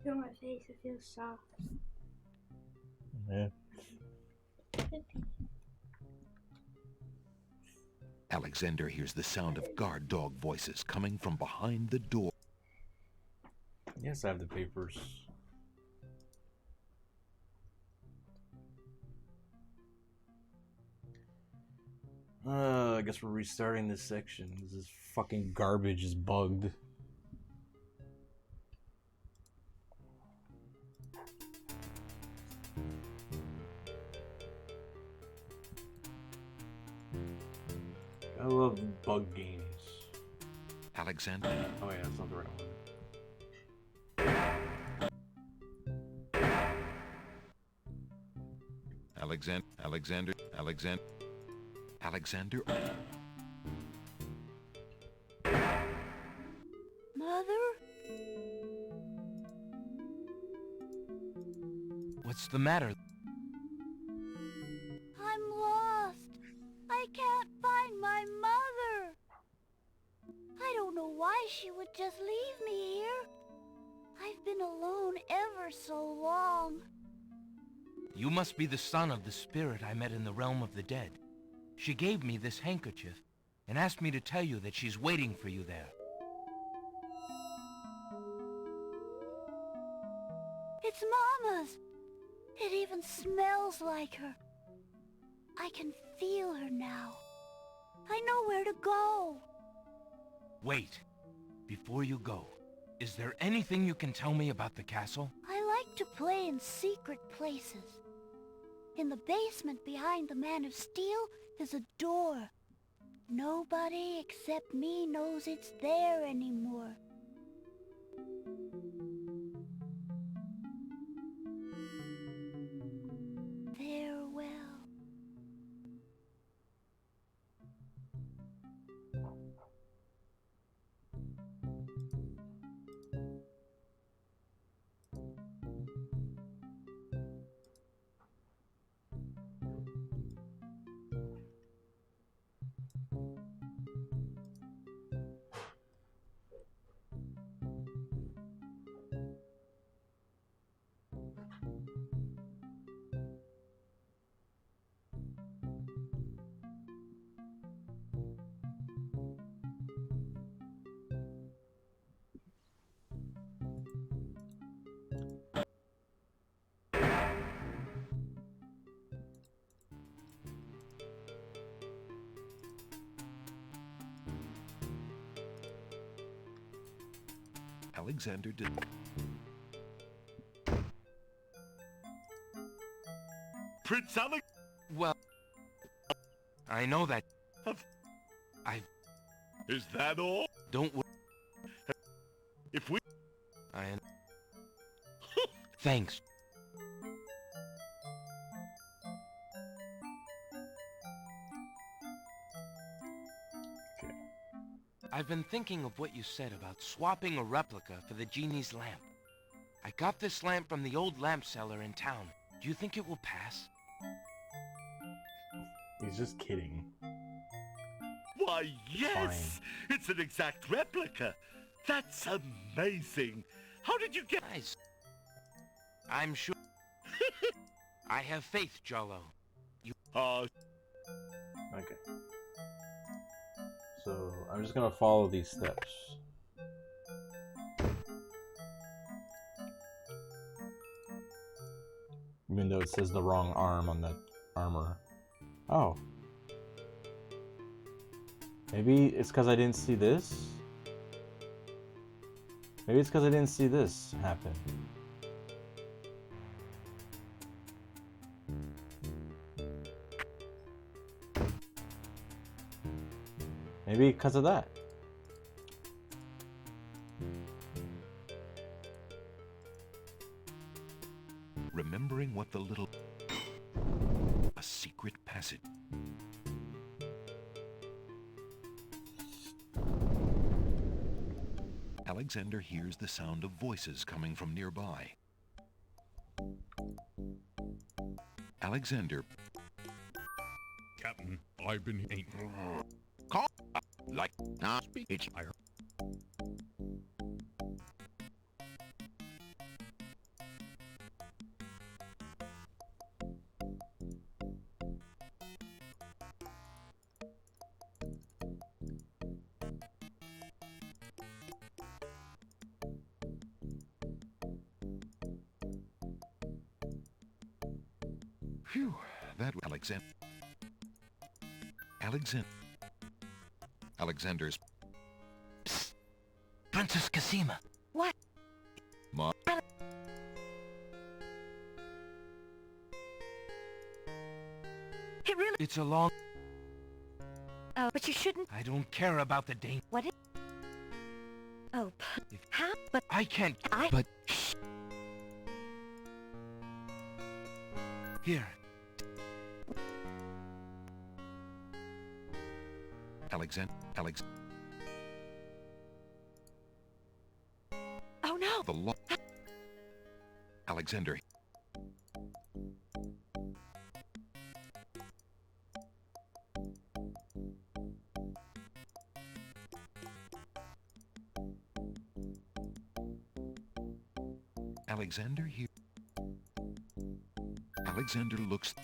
Feel my face, it feels soft. Yeah. Alexander hears the sound of guard dog voices coming from behind the door. Yes, I have the papers. I guess we're restarting this section. This fucking garbage is bugged. I love bug games. Alexander. Oh yeah, that's not the right one. Alexander. Mother? What's the matter? I'm lost. I can't find my mother. I don't know why she would just leave me here. I've been alone ever so long. You must be the son of the spirit I met in the realm of the dead. She gave me this handkerchief and asked me to tell you that she's waiting for you there. It's Mama's. It even smells like her. I can feel her now. I know where to go. Wait. Before you go, is there anything you can tell me about the castle? I like to play in secret places. In the basement behind the Man of Steel is a door. Nobody except me knows it's there anymore. Farewell. Alexander did. Prince Alex. Well, I know that. Is that all? Don't worry. If we... Thanks. I've been thinking of what you said about swapping a replica for the genie's lamp. I got this lamp from the old lamp seller in town. Do you think it will pass? He's just kidding. Why, yes! Fine. It's an exact replica. That's amazing. How did you get... Nice. I'm sure. I have faith, Jollo. Okay. So, I'm just gonna follow these steps. Even though it says the wrong arm on the armor. Oh. Maybe it's because I didn't see this? Maybe it's because I didn't see this happen. Maybe because of that. Remembering what the little... A secret passage. Alexander hears the sound of voices coming from nearby. Alexander. Captain, I've been... Call... Like... Nah, speak. It's... Phew, that Alexander's... Psst. Princess Cassima. What? Ma... It really... It's a long... Oh, but you shouldn't... I don't care about the danger. What is... Oh, how? But... I can't... But... Shh. Here. Alex... Oh no! The law... Alexander... Alexander here... Alexander looks...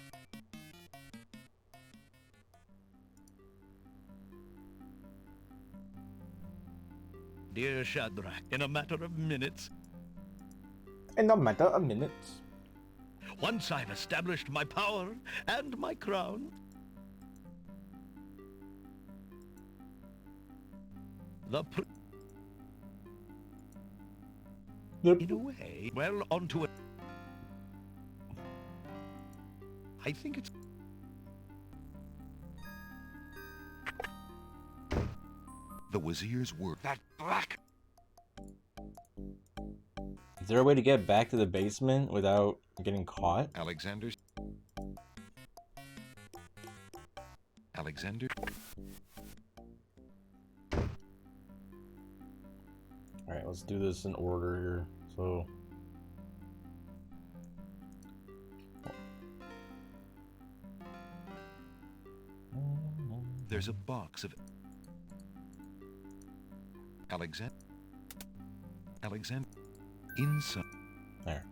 Dear Shadrach, in a matter of minutes... In a matter of minutes. Once I've established my power and my crown... In a way, well, onto it. I think it's... The Wazir's word. That black... Is there a way to get back to the basement without getting caught? Alexander... Alright, let's do this in order here. So... There's a box of... Alexander... Inside... There.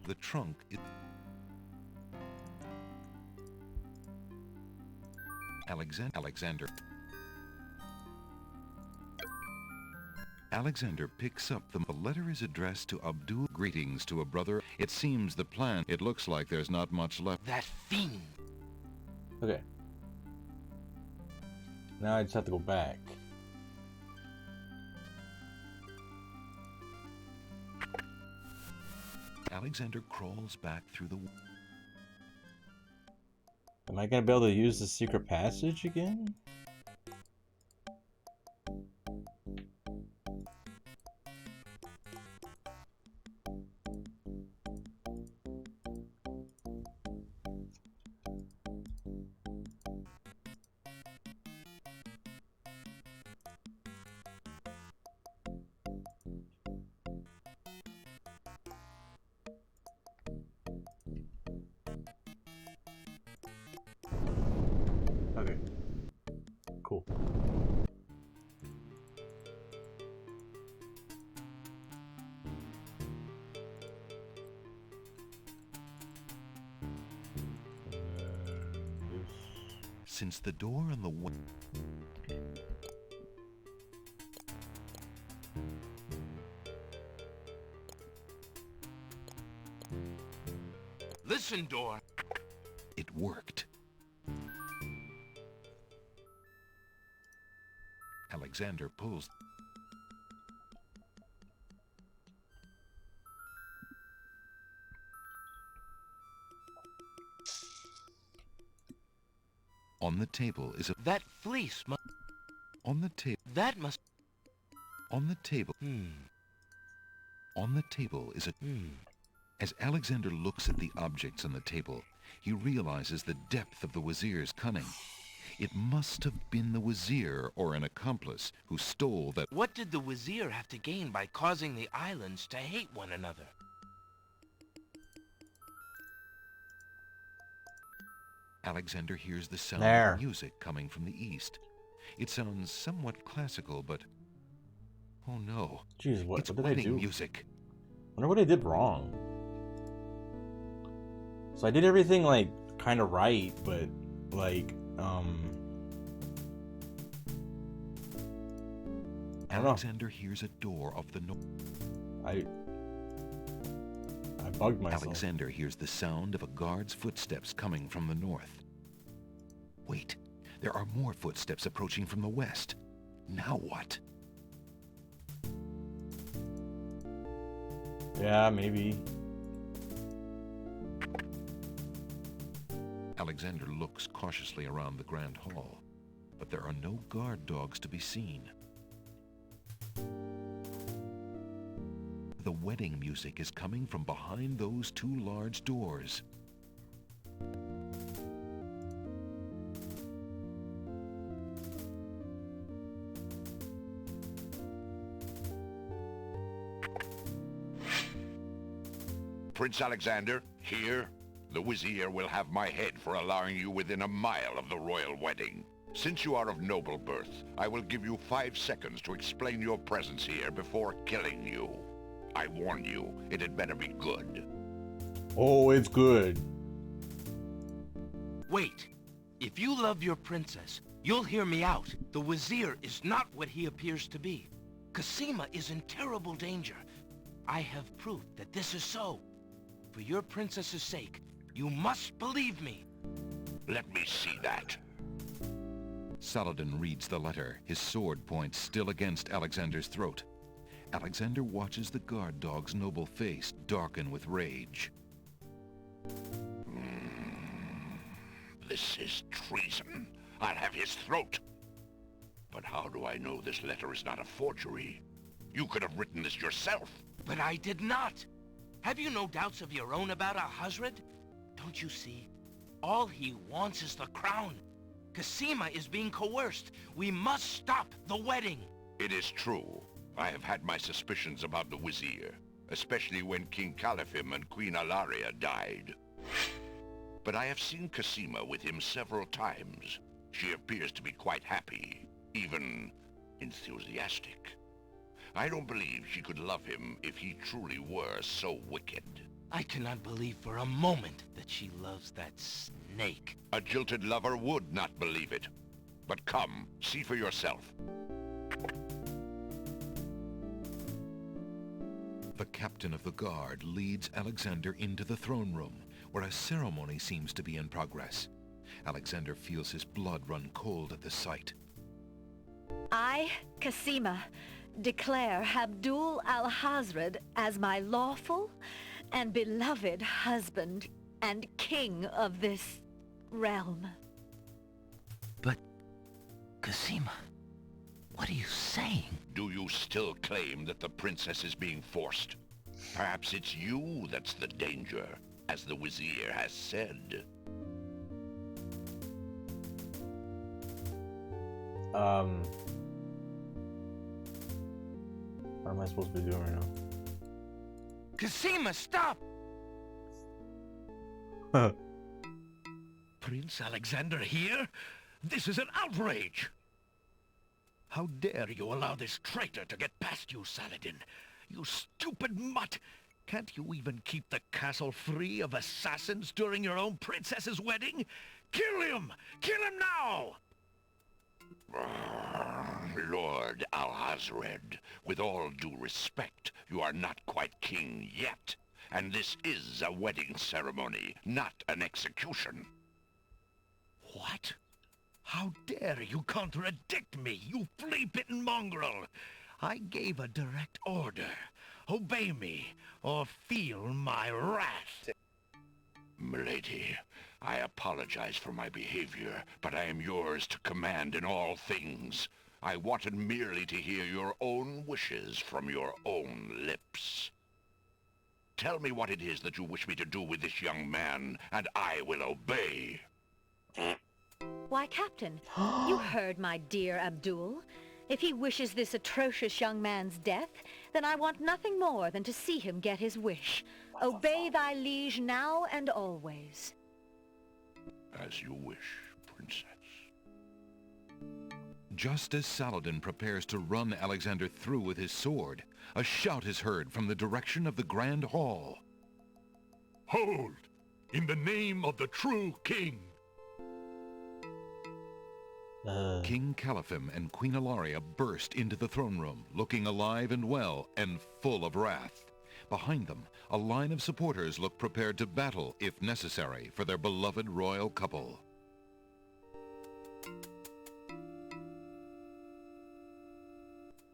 The trunk is... Alexander picks up the letter is addressed to Abdul. Greetings to a brother. It seems the plan. It looks like there's not much left. That fiend. Okay. Now I just have to go back. Alexander crawls back through the... Am I gonna be able to use the secret passage again? Okay. Cool. Since the door on the Listen, door. It worked. Alexander pulls. On the table is a... That fleece must... On the table... That must... On the table... On the table is a... As Alexander looks at the objects on the table, he realizes the depth of the Wazir's cunning. It must have been the Wazir or an accomplice who stole that... What did the Wazir have to gain by causing the islands to hate one another? Alexander hears the sound There. of music coming from the east. It sounds somewhat classical, but... Oh no. Jeez, what It's did I wedding do? music. Wonder what I did wrong. So I did everything like kind of right, but like I don't know. Alexander hears a door off the north. I bugged myself. Alexander hears the sound of a guard's footsteps coming from the north. Wait, there are more footsteps approaching from the west. Now what? Yeah, maybe. Alexander looks cautiously around the grand hall, but there are no guard dogs to be seen. The wedding music is coming from behind those two large doors. Prince Alexander, here, the Wazir will have my head for allowing you within a mile of the royal wedding. Since you are of noble birth, I will give you 5 seconds to explain your presence here before killing you. I warn you, it had better be good. Oh, it's good. Wait. If you love your princess, you'll hear me out. The Wazir is not what he appears to be. Cosima is in terrible danger. I have proof that this is so. For your princess's sake, you must believe me. Let me see that. Saladin reads the letter, his sword point still against Alexander's throat. Alexander watches the guard dog's noble face darken with rage. This is treason. I'll have his throat. But how do I know this letter is not a forgery? You could have written this yourself. But I did not. Have you no doubts of your own about Alhazred? Don't you see? All he wants is the crown. Cosima is being coerced. We must stop the wedding. It is true. I have had my suspicions about the Wazir, especially when King Califim and Queen Alaria died. But I have seen Cosima with him several times. She appears to be quite happy, even enthusiastic. I don't believe she could love him if he truly were so wicked. I cannot believe for a moment that she loves that snake. A jilted lover would not believe it. But come, see for yourself. The captain of the guard leads Alexander into the throne room, where a ceremony seems to be in progress. Alexander feels his blood run cold at the sight. I, Cosima, declare Abdul Alhazred as my lawful and beloved husband and king of this realm. But, Cosima, what are you saying? Do you still claim that the princess is being forced? Perhaps it's you that's the danger, as the Vizier has said. What am I supposed to be doing right now? Cosima, stop! Prince Alexander here? This is an outrage! How dare you allow this traitor to get past you, Saladin? You stupid mutt! Can't you even keep the castle free of assassins during your own princess's wedding? Kill him! Kill him now! Lord Alhazred, with all due respect, you are not quite king yet. And this is a wedding ceremony, not an execution. What? How dare you contradict me, you flea-bitten mongrel! I gave a direct order. Obey me, or feel my wrath. Milady, I apologize for my behavior, but I am yours to command in all things. I wanted merely to hear your own wishes from your own lips. Tell me what it is that you wish me to do with this young man, and I will obey. Why, Captain, you heard my dear Abdul. If he wishes this atrocious young man's death, then I want nothing more than to see him get his wish. Obey thy liege now and always. As you wish, Princess. Just as Saladin prepares to run Alexander through with his sword, a shout is heard from the direction of the Grand Hall. Hold! In the name of the true king! King Caliphim and Queen Ilaria burst into the throne room, looking alive and well and full of wrath. Behind them, a line of supporters look prepared to battle, if necessary, for their beloved royal couple.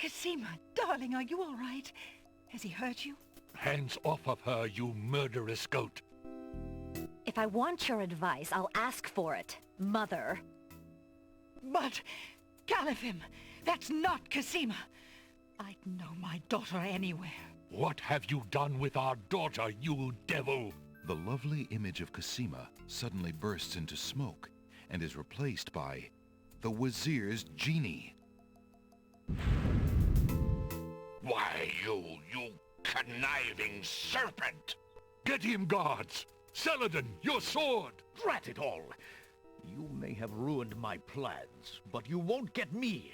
Cosima, darling, are you all right? Has he hurt you? Hands off of her, you murderous goat! If I want your advice, I'll ask for it, Mother. But, Caliphim, that's not Cosima. I'd know my daughter anywhere. What have you done with our daughter, you devil? The lovely image of Cosima suddenly bursts into smoke and is replaced by the Wazir's genie. Why, you conniving serpent! Get him, guards! Saladin, your sword! Drat it all! You may have ruined my plans, but you won't get me,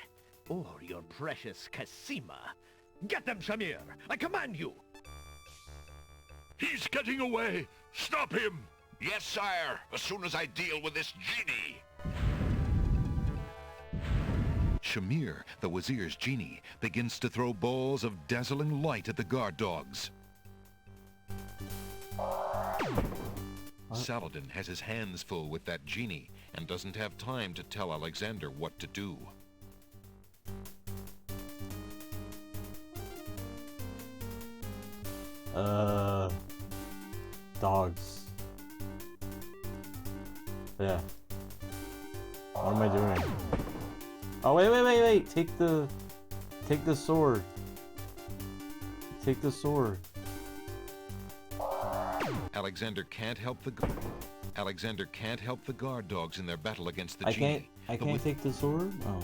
or your precious Cosima. Get them, Shamir! I command you! He's getting away! Stop him! Yes, sire, as soon as I deal with this genie. Shamir, the Wazir's genie, begins to throw balls of dazzling light at the guard dogs. Saladin has his hands full with that genie and doesn't have time to tell Alexander what to do. Dogs. Yeah. What am I doing? Oh, wait. Take the sword. Take the sword. Alexander can't help the guard dogs in their battle against the genie. I can't take the sword? Oh.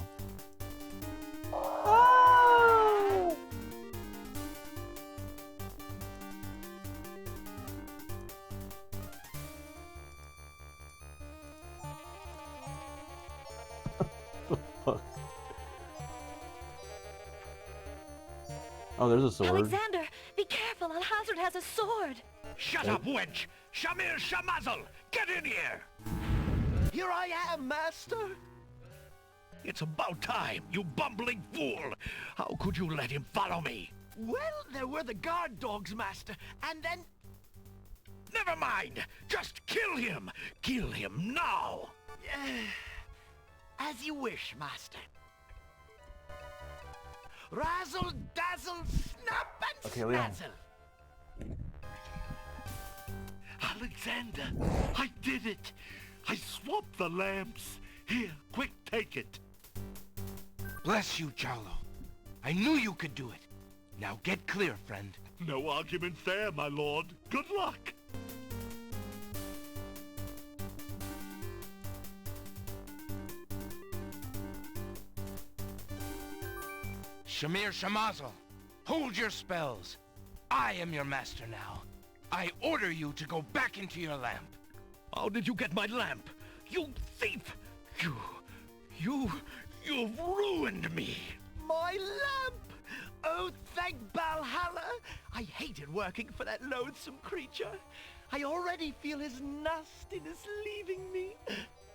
Oh, there's a sword. Alexander, be careful. Alhazred has a sword. Shut up, wench! Shamir Shamazel! Get in here! Here I am, master! It's about time, you bumbling fool! How could you let him follow me? Well, there were the guard dogs, master, and then... Never mind! Just kill him! Kill him now! As you wish, master. Razzle, dazzle, snap, and Okay, Leon. snazzle. Alexander, I did it! I swapped the lamps. Here, quick, take it. Bless you, Jalo. I knew you could do it. Now get clear, friend. No argument there, my lord. Good luck. Shamir Shamazel, hold your spells. I am your master now. I order you to go back into your lamp. How did you get my lamp? You thief! You've ruined me! My lamp! Oh, thank Valhalla! I hated working for that loathsome creature. I already feel his nastiness leaving me.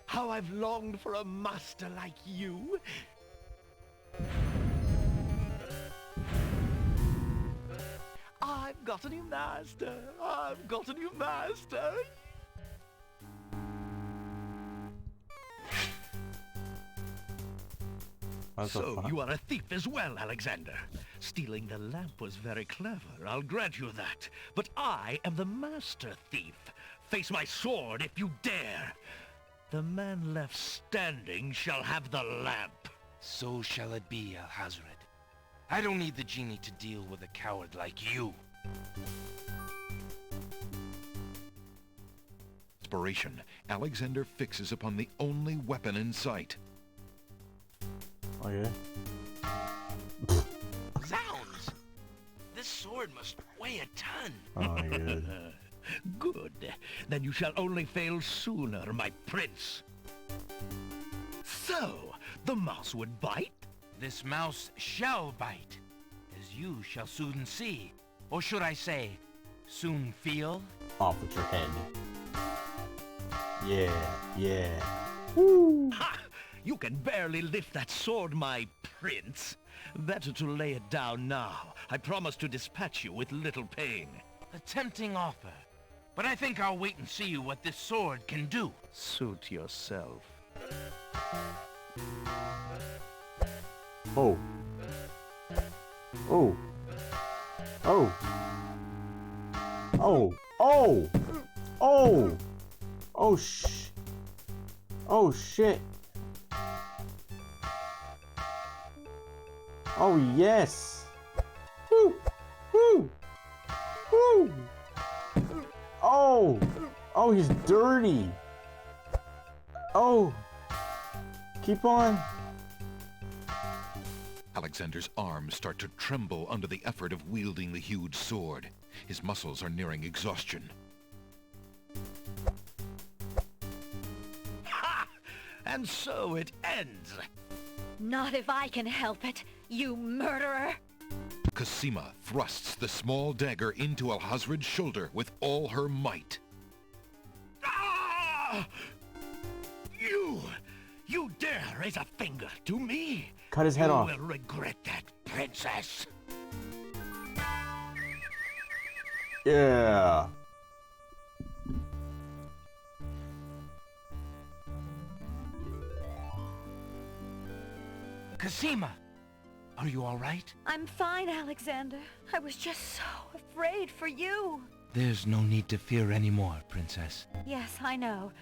How I've longed for a master like you. I've got a new master. I've got a new master. So, you are a thief as well, Alexander. Stealing the lamp was very clever, I'll grant you that. But I am the master thief. Face my sword if you dare. The man left standing shall have the lamp. So shall it be, Alhazred. I don't need the genie to deal with a coward like you. Inspiration, Alexander fixes upon the only weapon in sight. Okay. Zounds! This sword must weigh a ton. Oh my god. Good. Then you shall only fail sooner, my prince. So, the mouse would bite? This mouse shall bite, as you shall soon see. Or should I say, soon feel? Off with your head. Yeah, yeah. Woo! Ha! You can barely lift that sword, my prince. Better to lay it down now. I promise to dispatch you with little pain. A tempting offer. But I think I'll wait and see what this sword can do. Suit yourself. Oh. Oh. Oh. Oh. Oh. Oh. Oh Oh shit. Oh yes. Woo. Woo. Woo. Oh. Oh, he's dirty. Oh. Keep on. Alexander's arms start to tremble under the effort of wielding the huge sword. His muscles are nearing exhaustion. Ha! And so it ends. Not if I can help it, you murderer! Cosima thrusts the small dagger into Alhazred's shoulder with all her might. Ah! You dare raise a finger to me? Cut his head off. You will regret that, princess. Yeah. Cosima! Are you all right? I'm fine, Alexander. I was just so afraid for you. There's no need to fear anymore, princess. Yes, I know.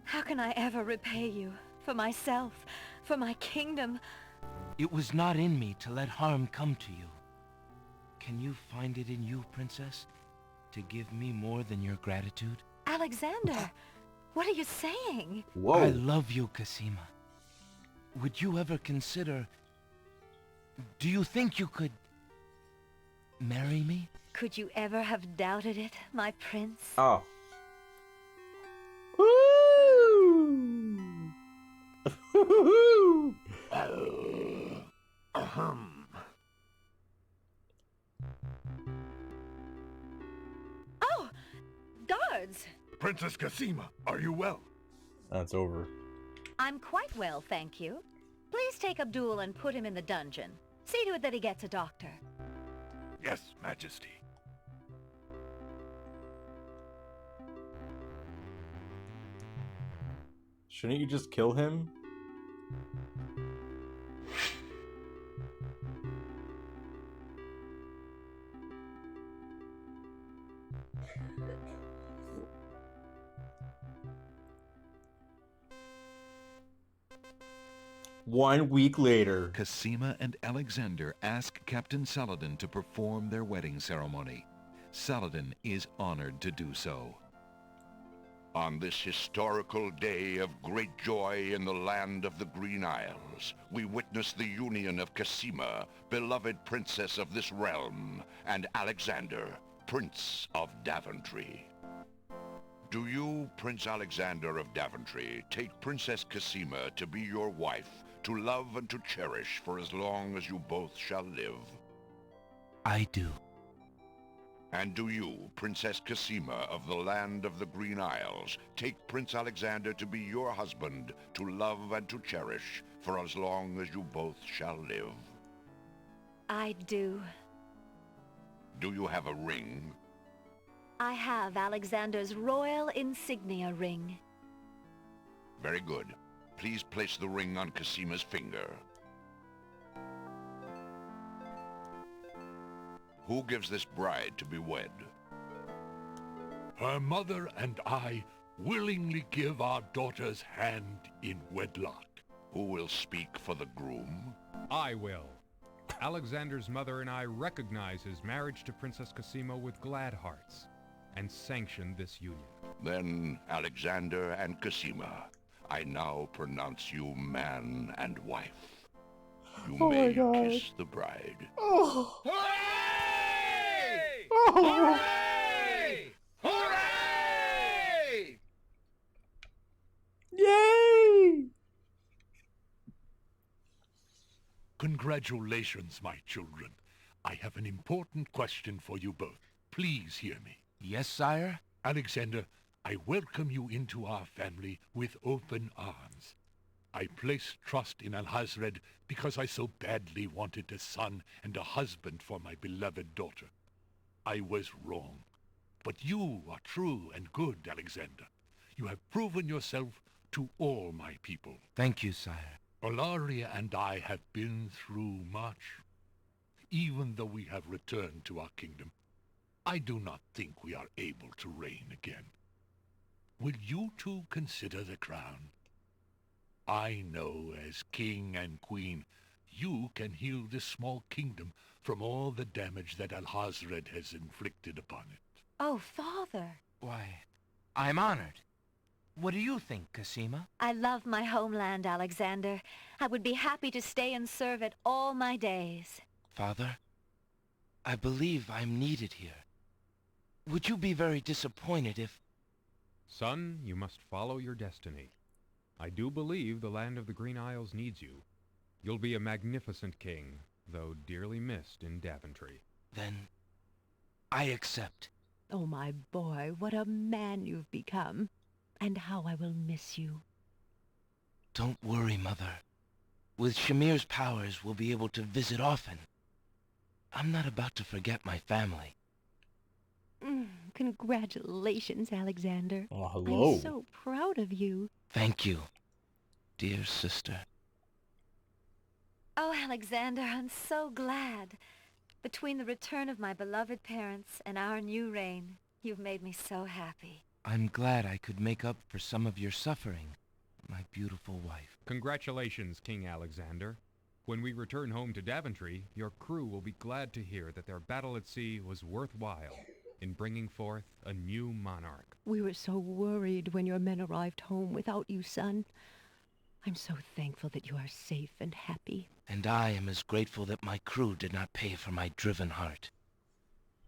How can I ever repay you? For myself, for my kingdom. It was not in me to let harm come to you. Can you find it in you, princess, to give me more than your gratitude? Alexander, what are you saying? Whoa. I love you, Cosima. Would you ever consider... Do you think you could... marry me? Could you ever have doubted it, my prince? Oh. Woo! Oh! Guards! Princess Cosima, are you well? That's over. I'm quite well, thank you. Please take Abdul and put him in the dungeon. See to it that he gets a doctor. Yes, Majesty. Shouldn't you just kill him? 1 week later. Cosima and Alexander ask Captain Saladin to perform their wedding ceremony. Saladin is honored to do so. On this historical day of great joy in the land of the Green Isles, we witness the union of Cosima, beloved princess of this realm, and Alexander, Prince of Daventry. Do you, Prince Alexander of Daventry, take Princess Cosima to be your wife, to love and to cherish for as long as you both shall live? I do. And do you, Princess Cosima of the land of the Green Isles, take Prince Alexander to be your husband, to love and to cherish for as long as you both shall live? I do. Do you have a ring? I have Alexander's royal insignia ring. Very good. Please place the ring on Cosima's finger. Who gives this bride to be wed? Her mother and I willingly give our daughter's hand in wedlock. Who will speak for the groom? I will. Alexander's mother and I recognize his marriage to Princess Cosima with glad hearts, and sanction this union. Then, Alexander and Cosima, I now pronounce you man and wife. You may kiss the bride. Oh. Hooray! Oh. Hooray! Hooray! Yay! Congratulations, my children. I have an important question for you both. Please hear me. Yes, sire? Alexander, I welcome you into our family with open arms. I place trust in Alhazred because I so badly wanted a son and a husband for my beloved daughter. I was wrong. But you are true and good, Alexander. You have proven yourself to all my people. Thank you, sire. Olaria and I have been through much. Even though we have returned to our kingdom, I do not think we are able to reign again. Will you two consider the crown? I know as king and queen, you can heal this small kingdom from all the damage that Alhazred has inflicted upon it. Oh, Father. Why, I'm honored. What do you think, Cosima? I love my homeland, Alexander. I would be happy to stay and serve it all my days. Father, I believe I'm needed here. Would you be very disappointed if... Son, you must follow your destiny. I do believe the land of the Green Isles needs you. You'll be a magnificent king, though dearly missed in Daventry. Then, I accept. Oh, my boy, what a man you've become. And how I will miss you. Don't worry, Mother. With Shamir's powers, we'll be able to visit often. I'm not about to forget my family. Congratulations, Alexander. Oh, hello. I'm so proud of you. Thank you, dear sister. Oh, Alexander, I'm so glad. Between the return of my beloved parents and our new reign, you've made me so happy. I'm glad I could make up for some of your suffering, my beautiful wife. Congratulations, King Alexander. When we return home to Daventry, your crew will be glad to hear that their battle at sea was worthwhile in bringing forth a new monarch. We were so worried when your men arrived home without you, son. I'm so thankful that you are safe and happy. And I am as grateful that my crew did not pay for my driven heart.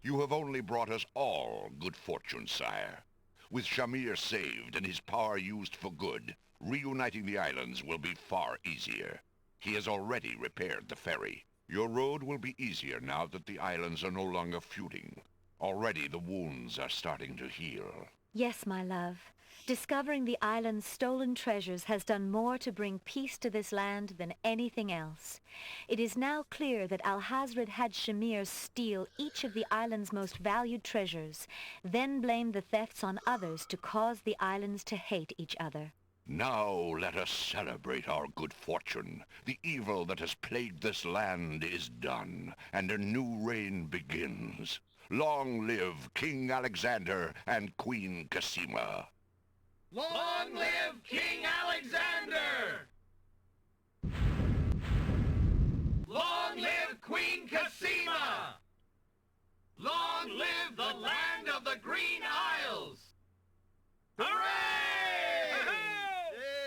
You have only brought us all good fortune, sire. With Shamir saved and his power used for good, reuniting the islands will be far easier. He has already repaired the ferry. Your road will be easier now that the islands are no longer feuding. Already the wounds are starting to heal. Yes, my love. Discovering the island's stolen treasures has done more to bring peace to this land than anything else. It is now clear that Alhazred had Shamir steal each of the island's most valued treasures, then blame the thefts on others to cause the islands to hate each other. Now let us celebrate our good fortune. The evil that has plagued this land is done, and a new reign begins. Long live King Alexander and Queen Cosima. Long live King Alexander! King Cosima! Long live the land of the Green Isles! Hooray!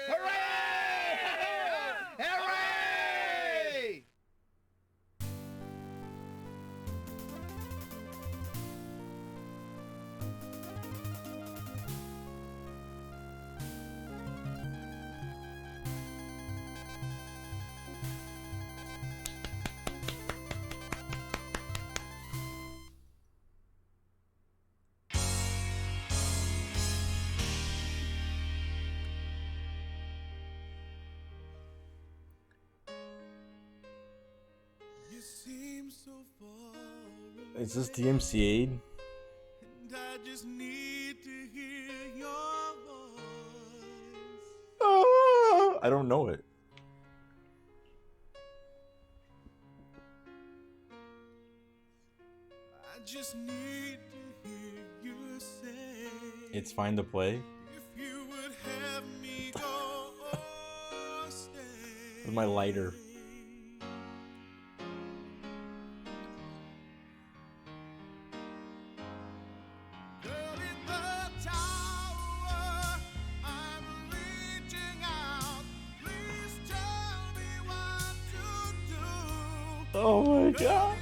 Hooray! Hooray! Is this DMCA? I just need to hear your voice. I don't know it. I just need to hear you say. It's fine to play. If you would have me go or stay. With my lighter. Oh my god.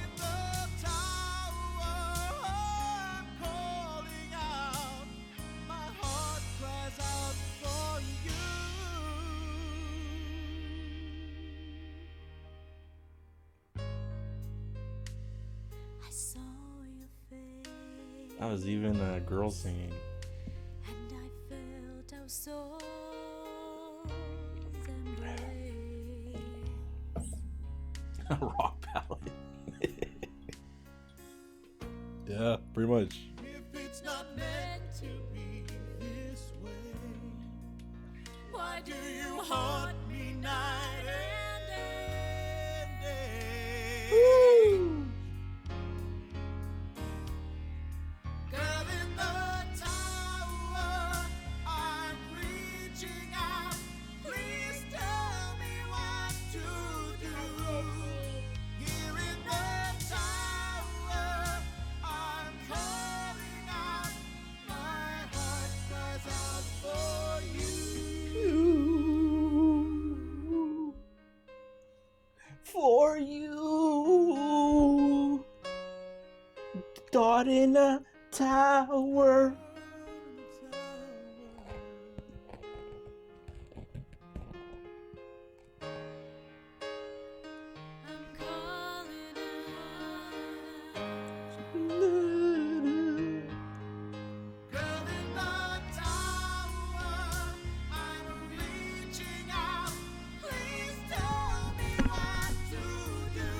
That was even a girl singing. And I felt our souls embrace. Rock ballad. Yeah, pretty much. If it's not meant to be this way, why do you haunt me night and day? Woo! Girl in the tower, I'm reaching out. Please tell me what to do. Here in the tower, I'm calling out. My heart cries out for you. For you. God in a tower. Girl in the tower, I'm reaching out. Please tell me what to do.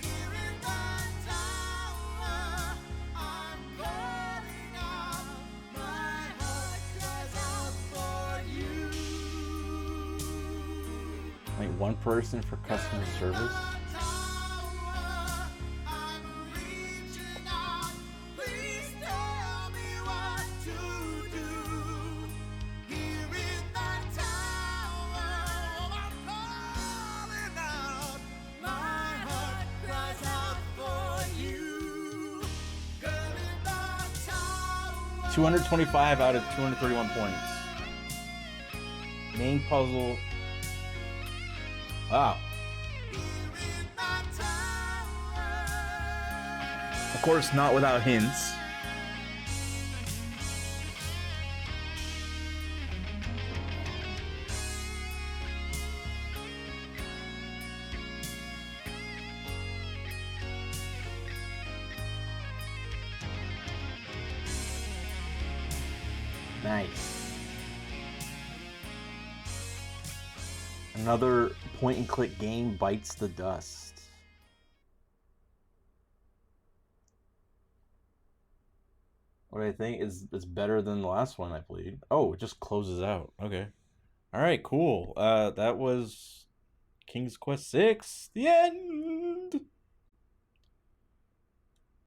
Here in the tower, I'm calling out. My heart cries out for you. Like one person for customer service. Please tell me what to do. Here in the tower, I'm calling out. My heart cries out for you. Girl in the tower. 225 out of 231 points. Main puzzle. Wow. Of course, not without hints. Nice. Another point and click game bites the dust. What I think is it's better than the last one I played. Oh, it just closes out. Okay. All right, cool. That was King's Quest 6. The end.